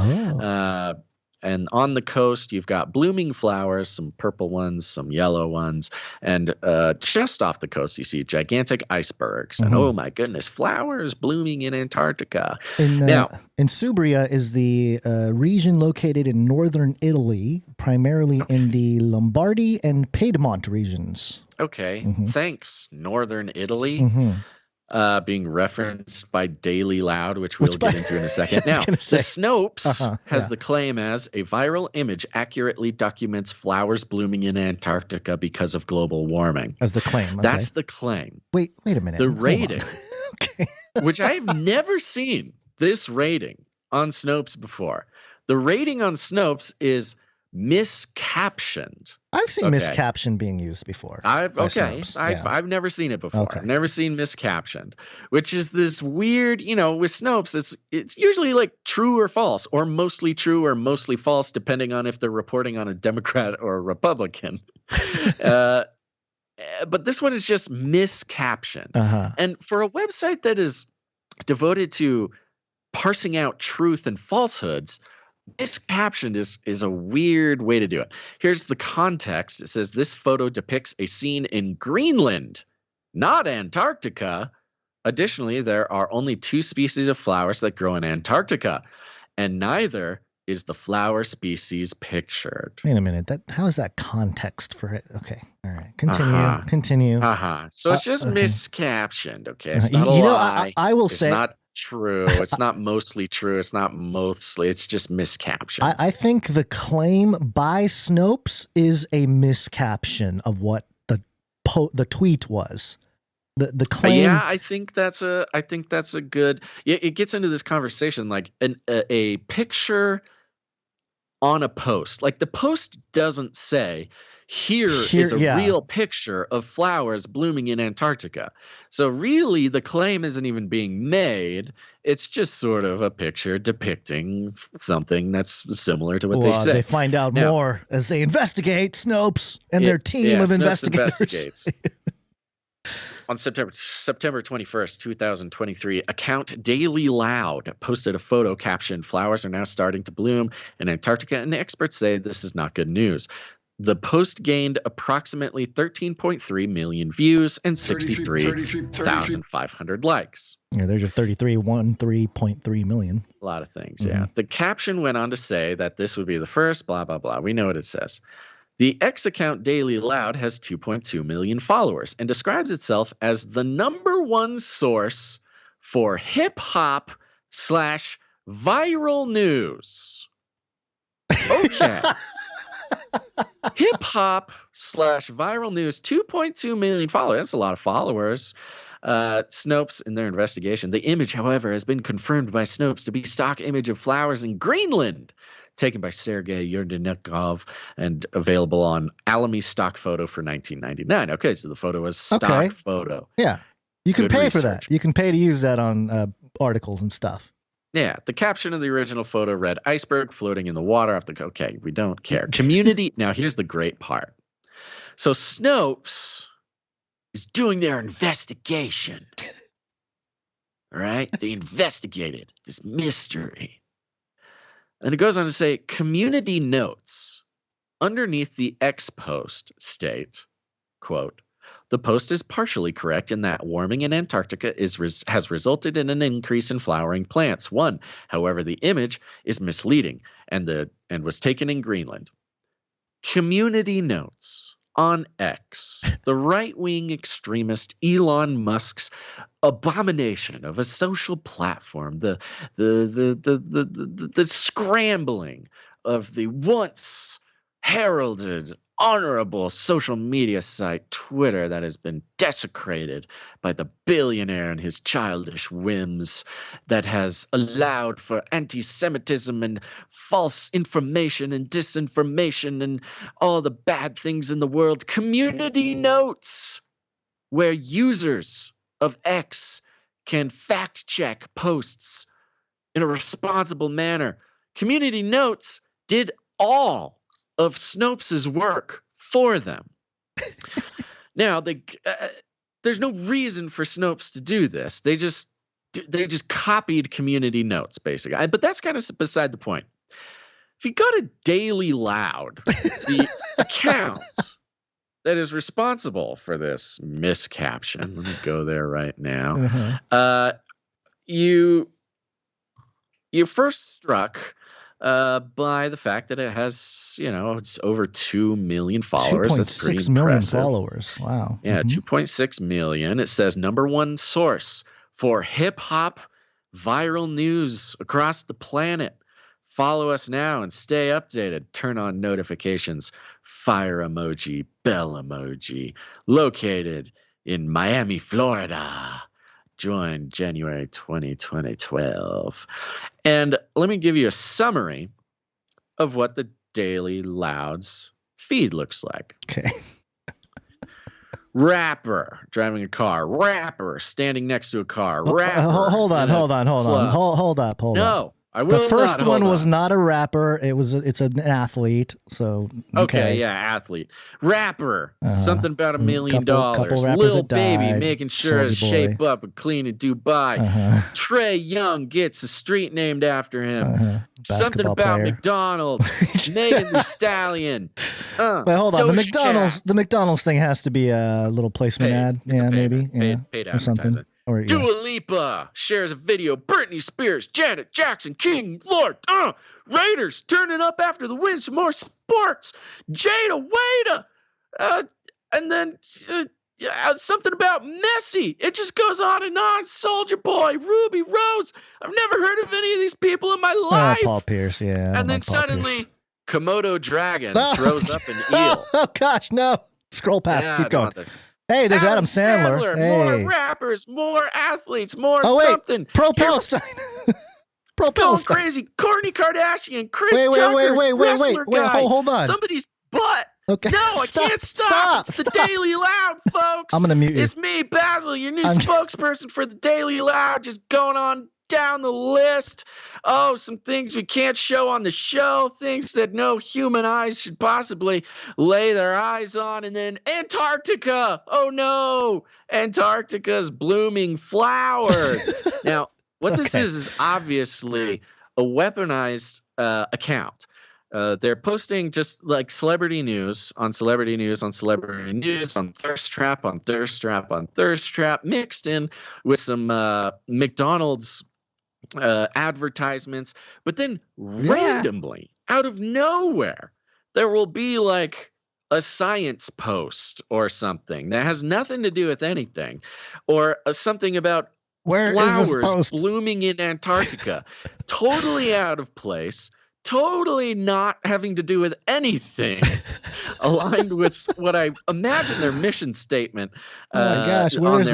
Speaker 1: And on the coast, you've got blooming flowers, some purple ones, some yellow ones. And just off the coast, you see gigantic icebergs. And oh my goodness, flowers blooming in Antarctica.
Speaker 3: Now, Insubria is the region located in northern Italy, primarily in the Lombardy and Piedmont regions.
Speaker 1: Okay, thanks, northern Italy. Being referenced by Daily Loud, which we'll get into in a second. Now, the Snopes has the claim as a viral image accurately documents flowers blooming in Antarctica because of global warming.
Speaker 3: As the claim. Okay.
Speaker 1: That's the claim.
Speaker 3: Wait a minute.
Speaker 1: The rating, which I've never seen this rating on Snopes before. The rating on Snopes is miscaptioned.
Speaker 3: I've seen miscaption being used before.
Speaker 1: I've never seen it before. I've never seen miscaptioned, which is this weird, with Snopes, it's usually like true or false, or mostly true or mostly false, depending on if they're reporting on a Democrat or a Republican. But this one is just miscaptioned. And for a website that is devoted to parsing out truth and falsehoods, miscaptioned is a weird way to do it. Here's the context. It says this photo depicts a scene in Greenland, not Antarctica. Additionally, there are only 2 species of flowers that grow in Antarctica, and neither is the flower species pictured.
Speaker 3: Wait a minute. How is that context for it? Okay. All right. Continue.
Speaker 1: So it's just miscaptioned. Okay. It's not a lie.
Speaker 3: I will say.
Speaker 1: It's not true. It's not mostly true. It's not mostly. It's just miscaption.
Speaker 3: I think the claim by Snopes is a miscaption of what the tweet was. The claim.
Speaker 1: Yeah, I think that's a good. It gets into this conversation like a picture on a post. Like the post doesn't say, Here is a real picture of flowers blooming in Antarctica. So really, the claim isn't even being made. It's just sort of a picture depicting something that's similar to what they say.
Speaker 3: They find out more as they investigate. Snopes and their team of investigators.
Speaker 1: On September 21st, 2023, account Daily Loud posted a photo captioned, "Flowers are now starting to bloom in Antarctica, and experts say this is not good news." The post gained approximately 13.3 million views and 63,500 likes.
Speaker 3: Yeah, there's your 13.3 million.
Speaker 1: A lot of things, yeah. The caption went on to say that this would be the first, blah, blah, blah. We know what it says. The X account Daily Loud has 2.2 million followers and describes itself as the #1 source for hip-hop / viral news. Okay. Hip-hop / viral news, 2.2 million followers. That's a lot of followers. Snopes, in their investigation, the image, however, has been confirmed by Snopes to be stock image of flowers in Greenland, taken by Sergei Yurdenikov and available on Alamy stock photo for $19.99. Okay, so the photo was stock photo.
Speaker 3: Yeah, you can pay for that. You can pay to use that on articles and stuff.
Speaker 1: Yeah, the caption of the original photo read, "Iceberg floating in the water off the..." Okay, we don't care. Community. Now, here's the great part. So Snopes is doing their investigation. All right? They investigated this mystery. And it goes on to say, community notes underneath the X post state, quote, "The post is partially correct in that warming in Antarctica has resulted in an increase in flowering plants. One, however, the image is misleading and was taken in Greenland." Community notes on X, the right-wing extremist Elon Musk's abomination of a social platform, the scrambling of the once heralded honorable social media site Twitter that has been desecrated by the billionaire and his childish whims, that has allowed for anti-Semitism and false information and disinformation and all the bad things in the world. Community notes, where users of X can fact check posts in a responsible manner. Community notes did all of Snopes' work for them. Now, there's no reason for Snopes to do this. They just copied community notes, basically. But that's kind of beside the point. if you go to Daily Loud, the account that is responsible for this miscaption, let me go there right now. You're first struck by the fact that it has, it's over 2 million followers. That's pretty
Speaker 3: 2.6 million
Speaker 1: impressive.
Speaker 3: Followers. Wow.
Speaker 1: Yeah, 2.6 million. It says #1 source for hip hop viral news across the planet. Follow us now and stay updated. Turn on notifications. Fire emoji, bell emoji. Located in Miami, Florida. Joined January 2012. And let me give you a summary of what the Daily Loud's feed looks like.
Speaker 3: Okay.
Speaker 1: Rapper driving a car. Rapper standing next to a car. Rapper.
Speaker 3: Hold up.
Speaker 1: No, I will.
Speaker 3: The first one was not a rapper. It's an athlete. So
Speaker 1: okay, yeah, athlete, rapper. Something about $1 million. Lil Baby making sure to shape up and clean in Dubai. Trey Young gets a street named after him. Something about McDonald's. Megan Thee Stallion.
Speaker 3: Wait, hold on. The McDonald's thing has to be a little placement ad. Yeah, maybe.
Speaker 1: Paid
Speaker 3: or something. Or,
Speaker 1: Dua Lipa shares a video. Britney Spears, Janet Jackson, King Lord. Raiders turning up after the win. Some more sports. Jada Waiter. And then something about Messi. It just goes on and on. Soldier Boy, Ruby Rose. I've never heard of any of these people in my life.
Speaker 3: Paul Pierce, yeah.
Speaker 1: And then suddenly, Komodo Dragon throws up an eel.
Speaker 3: Oh gosh, no. Scroll past. Keep going. Hey, there's Adam Sandler. Hey.
Speaker 1: More rappers, more athletes, more something.
Speaker 3: Pro-Palestine.
Speaker 1: Pro-Palestine. Crazy. Kourtney Kardashian, Chris Tucker, wrestler guy.
Speaker 3: Hold on.
Speaker 1: Somebody's butt.
Speaker 3: Okay.
Speaker 1: No, I can't stop. It's the Daily Loud, folks.
Speaker 3: I'm going to mute you.
Speaker 1: It's me, Basil, your new spokesperson for the Daily Loud, just going on down the list. Oh, some things we can't show on the show, things that no human eyes should possibly lay their eyes on. And then Antarctica. Oh no, Antarctica's blooming flowers. Now, what this is obviously a weaponized account. They're posting just like celebrity news on celebrity news on celebrity news on thirst trap on thirst trap on thirst trap, mixed in with some McDonald's advertisements. But then randomly, out of nowhere, there will be like a science post or something that has nothing to do with anything, or something about flowers blooming in Antarctica. Totally out of place. Totally not having to do with anything aligned with what I imagine their mission statement on their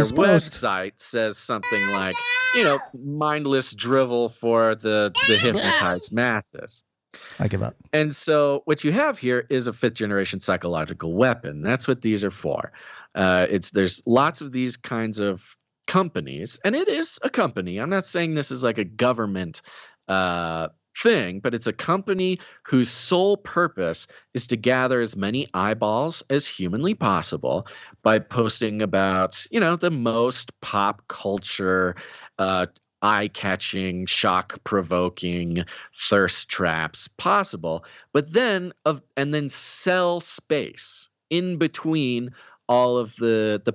Speaker 1: website says something like, mindless drivel for the hypnotized masses.
Speaker 3: I give up.
Speaker 1: And so what you have here is a fifth generation psychological weapon. That's what these are for. There's lots of these kinds of companies, and it is a company. I'm not saying this is like a government thing, but it's a company whose sole purpose is to gather as many eyeballs as humanly possible by posting about, the most pop culture, eye-catching, shock-provoking thirst traps possible, but then sell space in between all of the